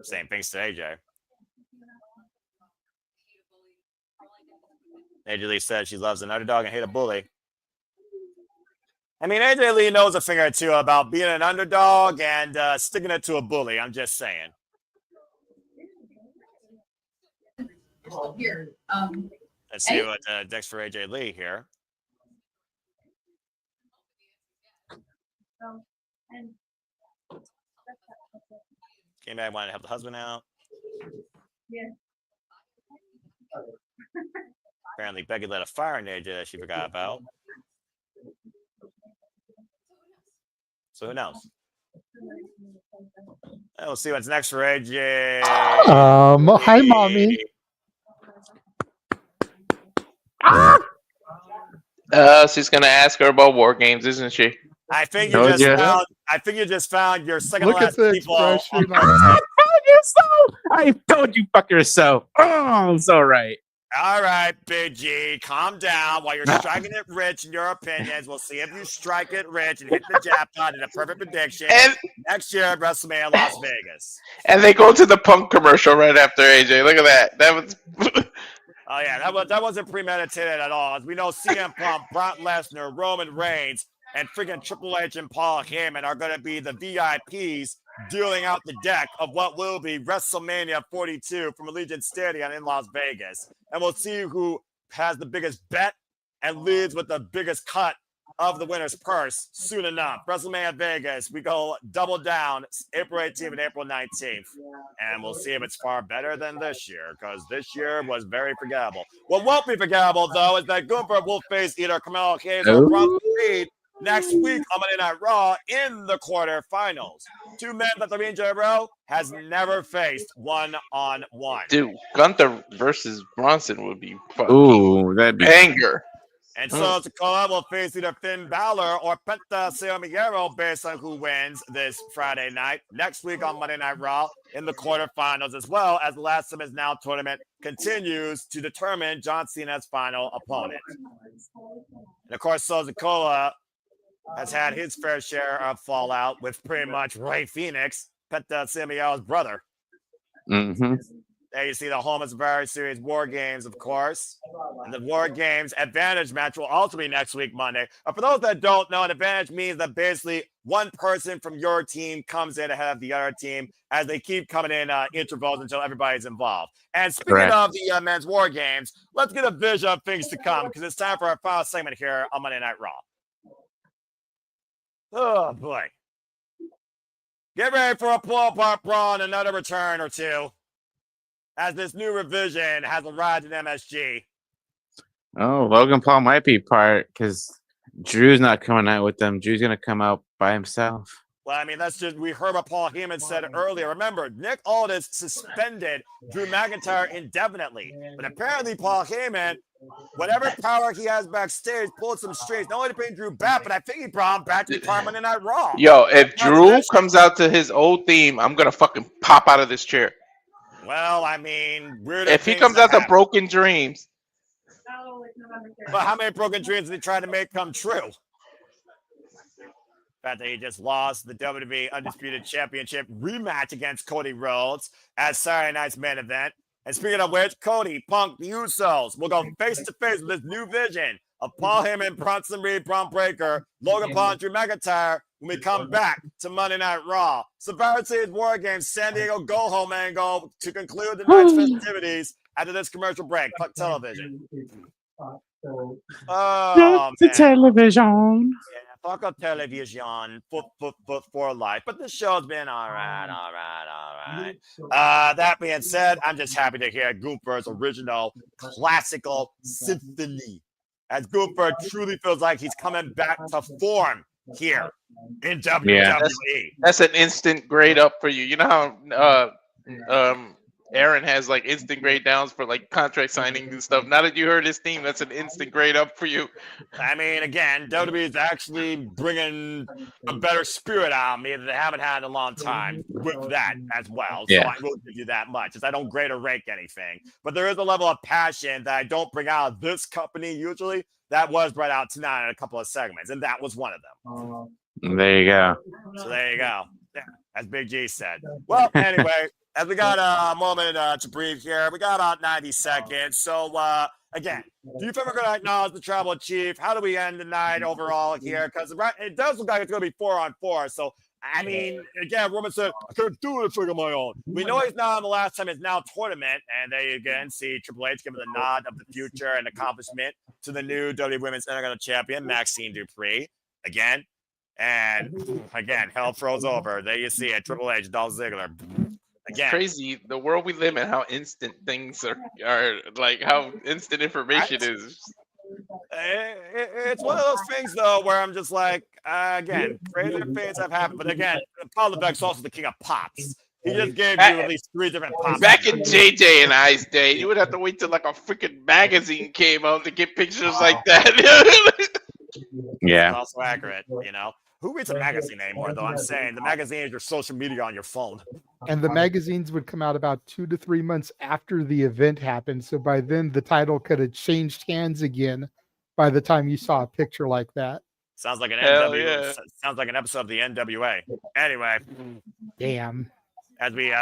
Saying thanks to AJ. AJ Lee said she loves an underdog and hate a bully. I mean, AJ Lee knows a thing or two about being an underdog and sticking it to a bully. I'm just saying. Here, let's see what decks for AJ Lee here. Came back, wanted to help the husband out. Yeah. Apparently, Becky lit a fire in AJ that she forgot about. So who knows? And we'll see what's next for AJ. Hi, mommy. She's gonna ask her about war games, isn't she? I think you just found. I think you just found your second Look last at the people. expression. I told you, fuck yourself. Oh, I'm so right. All right, Big G, calm down. While you're striking it rich in your opinions, we'll see if you strike it rich and hit the jackpot in a perfect prediction next year at WrestleMania Las Vegas. And they go to the Punk commercial right after AJ. Look at that. That was. Oh yeah, that wasn't premeditated at all. As we know, CM Punk, Brock Lesnar, Roman Reigns, and freaking Triple H and Paul Heyman are going to be the VIPs dealing out the deck of what will be WrestleMania 42 from Allegiant Stadium in Las Vegas. And we'll see who has the biggest bet and leads with the biggest cut of the winner's purse soon enough. WrestleMania Vegas, we go double down April 18th and April 19th. And we'll see if it's far better than this year, because this year was very forgettable. What won't be forgettable, though, is that Gunther will face either Carmelo Hayes or Bronson Reed next week on Monday Night Raw in the quarterfinals. Two men that the Lean General has never faced one-on-one. Dude, Gunther versus Bronson would be fucking that'd be banger. And so Sikoa will face either Finn Balor or Penta Ciampa based on who wins this Friday night. Next week on Monday Night Raw in the quarterfinals, as well as the Last of His Now tournament continues to determine John Cena's final opponent. And of course, so Sikoa has had his fair share of fallout with pretty much Rey Fenix, Penta Ciampa's brother. Mm-hmm. There you see the home of Survivor Series War Games, of course. And the War Games Advantage match will also be next week, Monday. But for those that don't know, an advantage means that basically one person from your team comes in ahead of the other team as they keep coming in intervals until everybody's involved. And speaking of the men's War Games, let's get a vision of things to come, because it's time for our final segment here on Monday Night Raw. Oh, boy. Get ready for a pull-apart brawl and another return or two. as this new revision has arrived in MSG. Oh, Logan Paul might be part because Drew's not coming out with them. Drew's gonna come out by himself. Well, I mean, that's just, we heard what Paul Heyman said earlier. Remember, Nick Aldis suspended Drew McIntyre indefinitely. But apparently, Paul Heyman, whatever power he has backstage, pulled some strings. Not only to bring Drew back, but I think he brought him back to Monday Night Raw. Yo, if Drew comes out to his old theme, I'm going to fucking pop out of this chair. Well, I mean, if he comes out to Broken Dreams. Well, how many broken dreams did he try to make come true? The fact that he just lost the WWE Undisputed Championship rematch against Cody Rhodes at Saturday night's main event. And speaking of which, Cody, Punk, the Usos will go face-to-face with this new vision of Paul Heyman, Bronson Reed, Braun Breaker, Logan Paul, and Drew McIntyre when we come back to Monday Night Raw. Survivor Series War Games, San Diego go-home angle to conclude the night's festivities after this commercial break. Fuck television. Oh, the television. Yeah, fuck up television. For life. But the show's been all right. That being said, I'm just happy to hear Gunther's original classical symphony. As Gunther truly feels like he's coming back to form here in WWE. Yeah, that's an instant grade up for you. You know how Aaron has like instant grade downs for like contract signings and stuff. Now that you heard his theme, that's an instant grade up for you. I mean, again, WWE is actually bringing a better spirit out of me that they haven't had in a long time with that as well. So I will give you that much, as I don't grade or rank anything. But there is a level of passion that I don't bring out of this company usually. That was brought out tonight in a couple of segments, and that was one of them. There you go. So there you go. Yeah, as Big G said. Well, anyway, as we got a moment to breathe here, we got about 90 seconds. So, again, do you think we're going to acknowledge the Tribal Chief? How do we end the night overall here? Because it does look like it's going to be 4-on-4. So, I mean, again, Roman said, I can't do it on my own. We know he's not on the last time. It's now tournament. And there you again see Triple H giving the nod of the future and accomplishment to the new WWE Women's Intercontinental Champion, Maxine Dupri. Again. And again, hell froze over. There you see it. Triple H, Dolph Ziggler. Again. It's crazy the world we live in, how instant things are like how instant information is. It's one of those things though where I'm just like, again, crazy things have happened. But again, Paul Levesque's also the king of pops. He just gave you at least 3 different pops. Back in JJ and I's day, you would have to wait till like a freaking magazine came out to get pictures like that. Yeah. It's also accurate, you know. Who reads a magazine anymore, though? I'm saying the magazine is your social media on your phone. And the magazines would come out about 2 to 3 months after the event happened. So by then, the title could have changed hands again by the time you saw a picture like that. Sounds like an NWA. Sounds like an episode of the NWA. Anyway. Damn. As we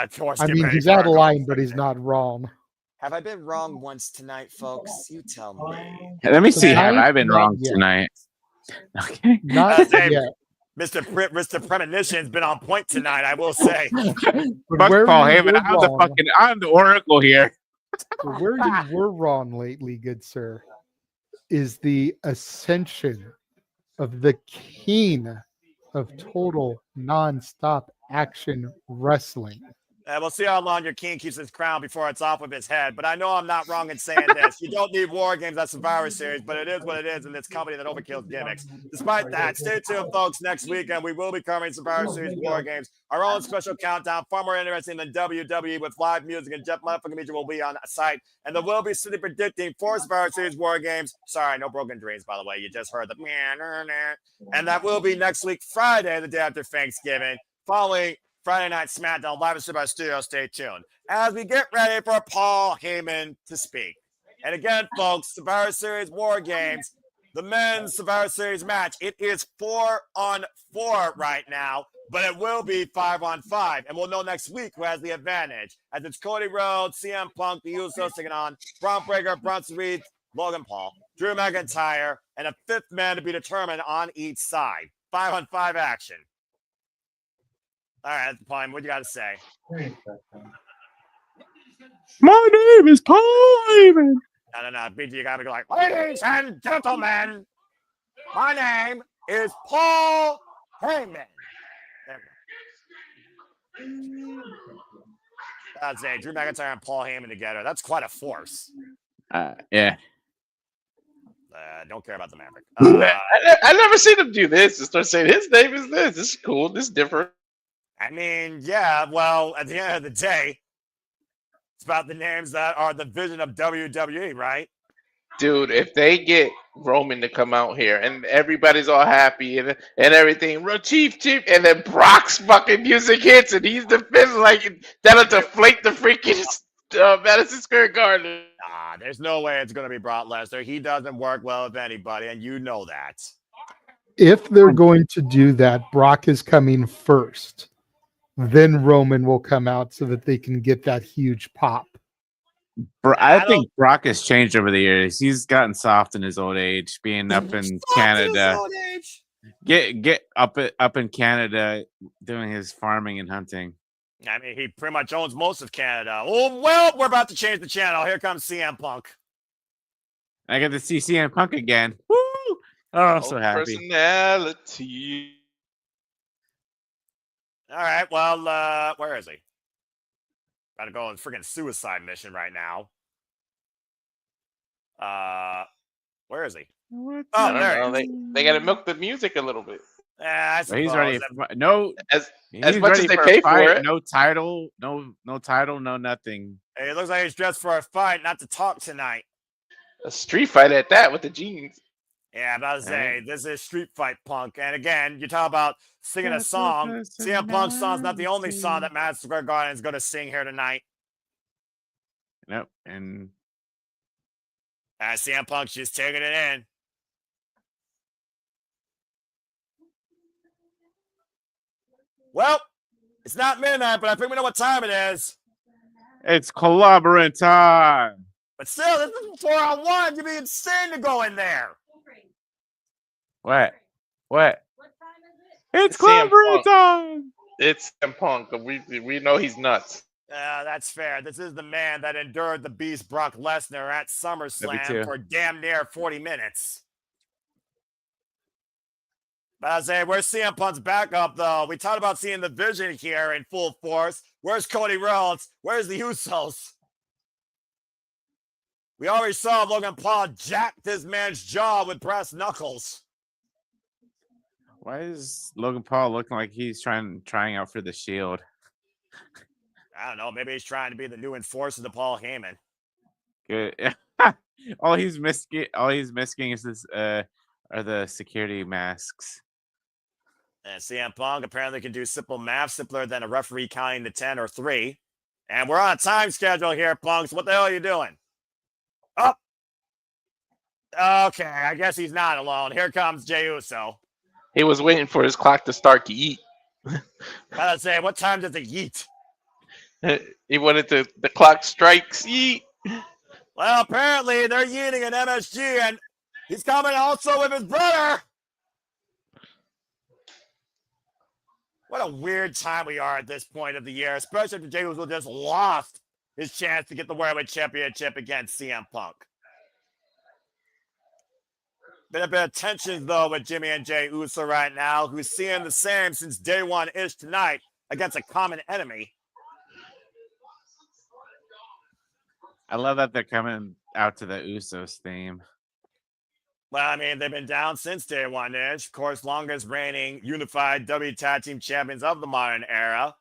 he's out of line, but he's not wrong. Have I been wrong once tonight, folks? You tell me. Let me see. Have I been wrong tonight? Okay. Not yet. Mr. Premonition's been on point tonight, I will say. Fuck Paul Heyman. I'm the Oracle here. Where you were wrong lately, good sir, is the ascension of the king of total non-stop action wrestling. We'll see how long your king keeps his crown before it's off of his head. But I know I'm not wrong in saying this. You don't need War Games at Survivor Series, but it is what it is in this company that overkills gimmicks. Despite that, stay tuned, folks. Next weekend, we will be covering Survivor Series War Games. Our own special countdown, far more interesting than WWE with live music, and Jeff Motherfucking Media will be on site. And there will be City predicting for Survivor Series War Games. Sorry, no broken dreams, by the way. You just heard the and that will be next week, Friday, the day after Thanksgiving, following Friday Night SmackDown live at Survivor Studio. Stay tuned as we get ready for Paul Heyman to speak. And again, folks, Survivor Series War Games, the men's Survivor Series match. It is 4-on-4 right now, but it will be 5-on-5, and we'll know next week who has the advantage. As it's Cody Rhodes, CM Punk, the Usos taking on Braun Breaker, Bronson Reed, Logan Paul, Drew McIntyre, and a 5th man to be determined on each side. 5-on-5 action. All right, Paul, what do you got to say? My name is Paul Heyman. No. BG, you got to go like, ladies and gentlemen, my name is Paul Heyman. I'd say Drew McIntyre and Paul Heyman together. That's quite a force. Yeah. Don't care about the Maverick. I never seen him do this and start saying his name is this. This is cool. This is different. I mean, yeah, well, at the end of the day, it's about the names that are the vision of WWE, right? Dude, if they get Roman to come out here and everybody's all happy and everything, Chief, and then Brock's fucking music hits and he's defending like that'll deflate the freaking Madison Square Garden. There's no way it's going to be Brock Lesnar. He doesn't work well with anybody, and you know that. If they're going to do that, Brock is coming first. Then Roman will come out so that they can get that huge pop. I think Brock has changed over the years. He's gotten soft in his old age, being up in Canada. Get up in Canada, doing his farming and hunting. I mean, he pretty much owns most of Canada. Oh, well, we're about to change the channel. Here comes CM Punk. I get to see CM Punk again. Woo! Oh, I'm so happy. Personality. All right, well, where is he? Got to go on freaking suicide mission right now. Where is he? What? Oh, there he is. They got to milk the music a little bit. I suppose. He's ready. No, as much as they pay for it. No title, no title, no nothing. Hey, it looks like he's dressed for a fight, not to talk tonight. A street fight at that with the jeans. Yeah, I'm about to say, this is Street Fight Punk. And again, you talk about singing a song. CM Punk's song's not the only song that Madison Square Garden is going to sing here tonight. Nope. And CM Punk's just taking it in. Well, it's not midnight, but I think we know what time it is. It's collaborant time. But still, this is 4-on-1. You'd be insane to go in there. What? What time is it? It's collaborant time. It's CM Punk. We know he's nuts. That's fair. This is the man that endured the beast Brock Lesnar at SummerSlam for damn near 40 minutes. But I say, where's CM Punk's backup, though? We talked about seeing the Vision here in full force. Where's Cody Rhodes? Where's the Usos? We already saw Logan Paul jack this man's jaw with brass knuckles. Why is Logan Paul looking like he's trying out for the Shield? I don't know. Maybe he's trying to be the new enforcer to Paul Heyman. Good. all he's missing is this are the security masks. And CM Punk apparently can do simple math, simpler than a referee counting to 10 or 3. And we're on a time schedule here, Punk. So what the hell are you doing? Oh. Okay, I guess he's not alone. Here comes Jey Uso. He was waiting for his clock to start to eat. I'd say, what time does it yeet? He wanted the clock strikes yeet. Well, apparently they're yeeting an MSG, and he's coming also with his brother. What a weird time we are at this point of the year, especially after Jey Uso just lost his chance to get the World Championship against CM Punk. Been a bit of tension, though, with Jimmy and Jey Uso right now, who's seeing the same since day one-ish tonight against a common enemy. I love that they're coming out to the Usos theme. Well, I mean, they've been down since day one-ish. Of course, longest reigning unified WWE Tag Team Champions of the modern era.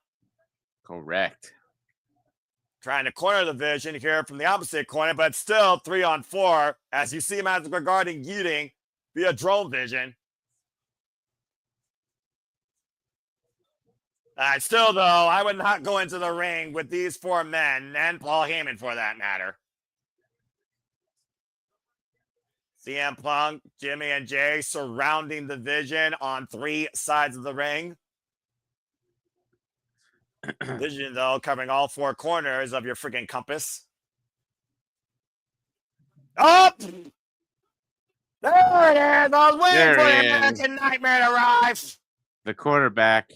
Correct. Trying to corner the Vision here from the opposite corner, but still 3-on-4 as you see Madison regarding yeeting via drone vision. Still, though, I would not go into the ring with these 4 men and Paul Heyman for that matter. CM Punk, Jimmy, and Jay surrounding the Vision on 3 sides of the ring. Vision, though, covering all 4 corners of your freaking compass. Up! There it is! I was waiting for the American Nightmare to arrive! The quarterback.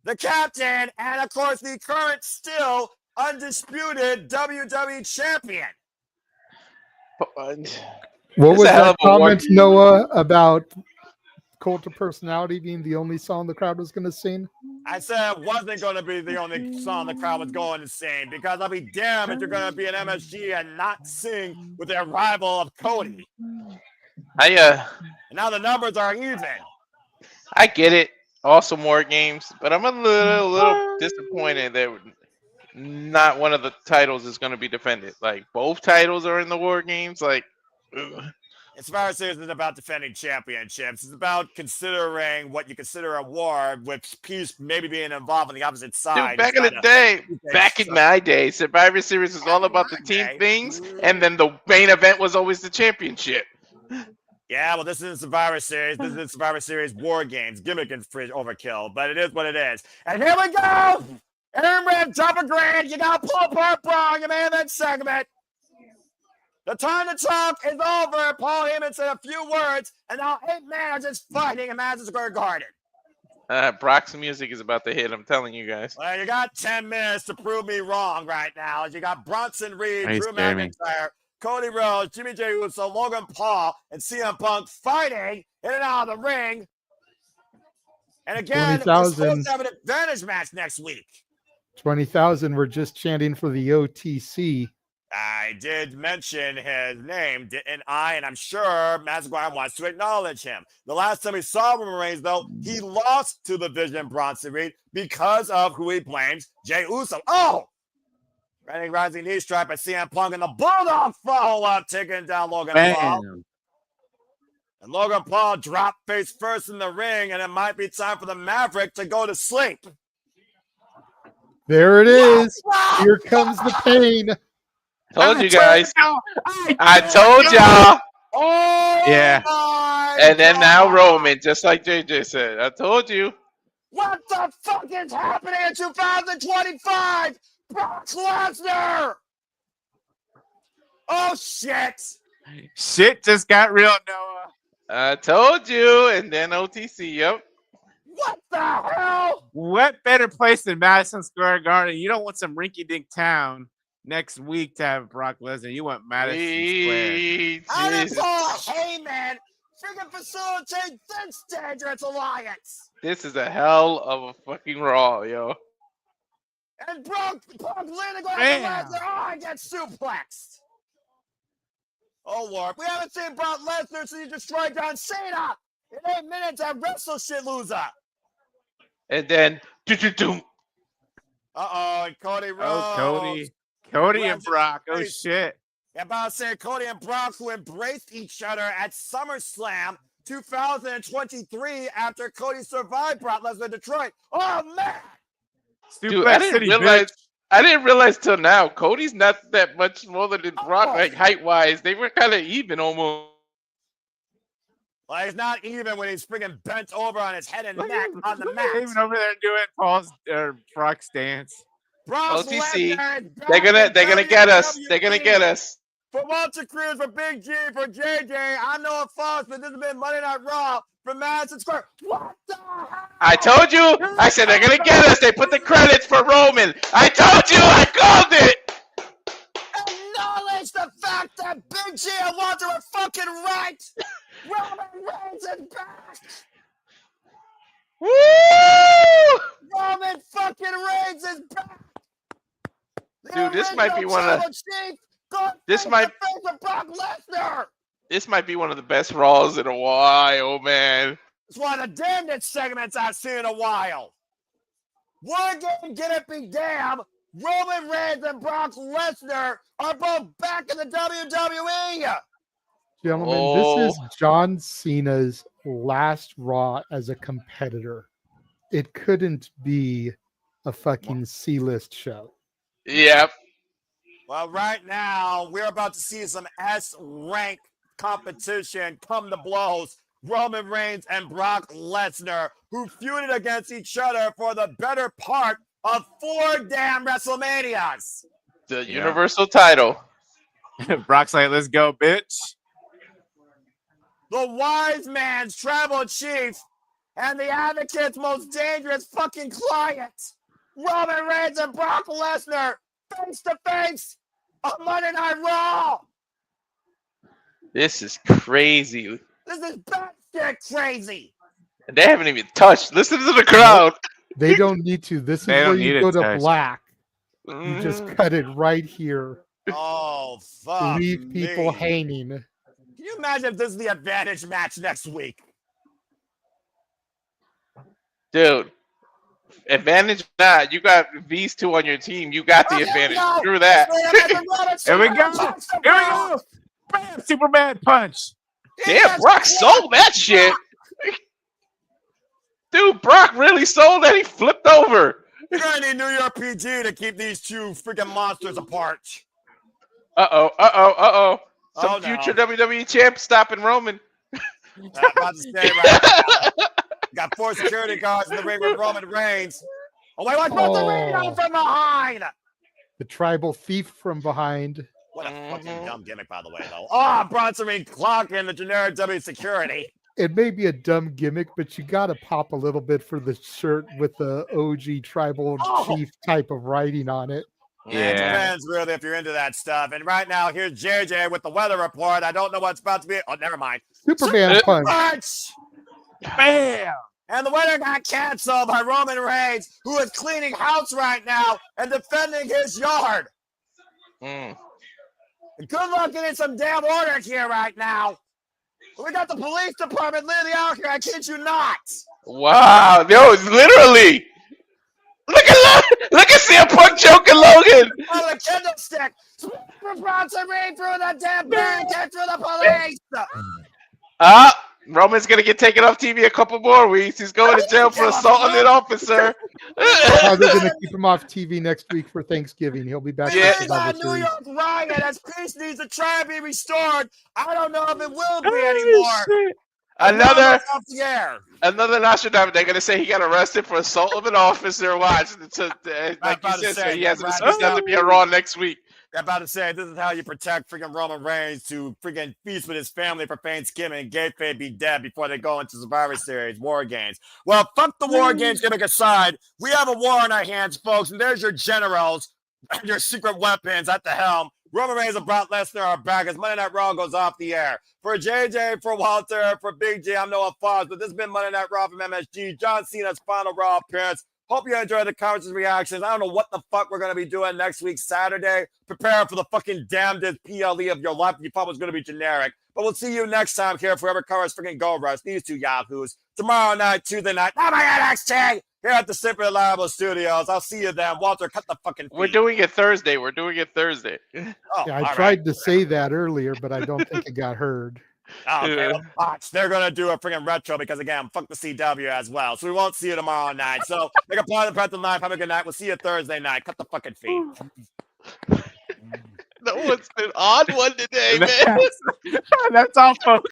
The captain, and of course, the current still undisputed WWE champion. What was that comment, Noah, about Cult of Personality being the only song the crowd was going to sing? I said it wasn't going to be the only song the crowd was going to sing because I'll be damned if you're going to be an MSG and not sing with the arrival of Cody. And now the numbers are even. I get it. Awesome War Games, but I'm a little disappointed that not one of the titles is going to be defended. Like both titles are in the War Games. Like, ugh. Survivor Series isn't about defending championships. It's about considering what you consider a war, with peace maybe being involved on the opposite side. Dude, back in the day, back in my day, Survivor Series was all about the team things, and then the main event was always the championship. Yeah, well, this isn't Survivor Series. This is Survivor Series War Games. Gimmick and fridge overkill, but it is what it is. And here we go! Aaron Red, top of grade. You got to pull apart Braun, your man, that segment. The time to talk is over. Paul Heyman said a few words, and now 8 men are just fighting in Madison Square Garden. Brock's music is about to hit. I'm telling you guys. Well, you got 10 minutes to prove me wrong right now. You got Bronson Reed, Drew McIntyre, Cody Rhodes, Jimmy J. Uso, Logan Paul, and CM Punk fighting in and out of the ring. And again, we're supposed to have an advantage match next week. 20,000 were just chanting for the OTC. I did mention his name, didn't I? And I'm sure Madison Garden wants to acknowledge him. The last time we saw Roman Reigns, though, he lost to the Vision Bronson Reed because of who he blames, Jey Uso. Oh! Rising knee strike by CM Punk, and the Bulldog follow-up taking down Logan Paul. And Logan Paul dropped face first in the ring, and it might be time for the Maverick to go to sleep. There it is. Here comes the pain. Told you guys. I told y'all. Oh, yeah. And then now Roman, just like JJ said. I told you. What the fuck is happening in 2025? Brock Lesnar! Oh, shit. Shit just got real, Noah. I told you. And then OTC, yep. What the hell? What better place than Madison Square Garden? You don't want some rinky-dink town next week to have Brock Lesnar. You want Madison Square. How did Paul Heyman freaking facilitate this dangerous alliance? This is a hell of a fucking Raw, yo. And Brock landing on the Lesnar. Oh, I get suplexed. Oh, Lord. We haven't seen Brock Lesnar since he destroyed John Cena in 8 minutes at Wrestle Shit Loser. And then, uh-oh, and Cody Rhodes. Oh, Cody and Brock. Oh, shit. Yeah, about to say Cody and Brock, who embraced each other at SummerSlam 2023 after Cody survived Brock Lesnar in Detroit. Oh, man. Dude, I didn't realize till now, Cody's not that much smaller than Brock, like height-wise. They were kind of even almost. Well, he's not even when he's freaking bent over on his head and neck on the mat. Even over there doing Brock's dance. OTC, they're gonna get us. They're gonna get us. For Walter Cruz, for Big G, for JJ, I know it falls, but this has been Monday Night Raw from Madison Square. What the hell? I told you. I said they're gonna get us. They put the credits for Roman. I told you. I called it. Acknowledge the fact that Big G and Walter were fucking right. Roman Reigns is back. Woo! Roman fucking Reigns is back. Dude, this might be one of Brock Lesnar. This might be one of the best Raws in a while, man. It's one of the damnedest segments I've seen in a while. One game, get it be damn. Roman Reigns and Brock Lesnar are both back in the WWE. Gentlemen, this is John Cena's last Raw as a competitor. It couldn't be a fucking C-list show. Yep. Well, right now, we're about to see some S-rank competition come to blows. Roman Reigns and Brock Lesnar, who feuded against each other for the better part of 4 damn WrestleManias. The Universal title. Brock's like, let's go, bitch. The wise man's tribal chief and the advocate's most dangerous fucking client. Roman Reigns and Brock Lesnar face to face on Monday Night Raw. This is crazy. This is batshit crazy. They haven't even touched. Listen to the crowd. They don't need to. This is They where don't you need go a to touch. black. You just cut it right here. Oh, fuck Leave people me. hanging. Can you imagine if this is the advantage match next week? Dude, advantage or not, you got these two on your team. You got the advantage. Screw that. Here we go. Here we go. Bam! Superman punch. Damn, Brock sold that shit. Dude, Brock really sold that. He flipped over. You're gonna need New York PG to keep these two freaking monsters apart. Some future WWE champ stopping Roman. About to say right now. Got 4 security guards in the ring with Roman Reigns. Oh, wait, what's the ring from behind? The tribal thief from behind. What a fucking dumb gimmick, by the way, though. Oh, Bronson Reed clocking the generic W security. It may be a dumb gimmick, but you got to pop a little bit for the shirt with the OG tribal chief type of writing on it. Yeah, it depends really if you're into that stuff. And right now, here's JJ with the weather report. I don't know what's about to be. Oh, never mind. Superman punch. Bam! And the winner got canceled by Roman Reigns, who is cleaning house right now and defending his yard. Mm. Good luck getting some damn order here right now. We got the police department literally out here. I kid you not. Wow, yo, literally. Look at CM Punk choking Logan. Oh, the kendo stick. Bronson Reed through the damn barricade through the police. Roman's gonna get taken off TV a couple more weeks. He's going to jail for assaulting an officer. They're going to keep him off TV next week for Thanksgiving. He'll be back. Yeah, New York riot as peace needs to try and be restored. I don't know if it will be anymore. Another Nostradamus. They're gonna say he got arrested for assault of an officer. Watch, like you said, so he has to be a Raw next week. I'm about to say, this is how you protect freaking Roman Reigns to freaking feast with his family for Thanksgiving and kayfabe be dead before they go into Survivor Series War Games. Well, fuck the War Games gimmick aside. We have a war on our hands, folks, and there's your generals and your secret weapons at the helm. Roman Reigns and Brock Lesnar are back as Monday Night Raw goes off the air. For JJ, for Walter, for Big G, I'm Noah Foss, but this has been Monday Night Raw from MSG. John Cena's final Raw appearance. Hope you enjoyed the comments and reactions. I don't know what the fuck we're going to be doing next week, Saturday. Prepare for the fucking damnedest PLE of your life. You thought was going to be generic. But we'll see you next time here for whoever covers freaking Gold Rush. These two yahoos. Tomorrow night, Tuesday night. Oh my God, NXT! Here at the Simply Reliable Studios. I'll see you then. Walter, cut the fucking feet. We're doing it Thursday. Oh, yeah, I tried to say that earlier, but I don't think it got heard. Oh, okay, well, watch. They're going to do a freaking retro because, again, fuck the CW as well. So we won't see you tomorrow night. So make a part of the Pretzel Live. Have a good night. We'll see you Thursday night. Cut the fucking feet. No one's been on one today, man. That's all, folks.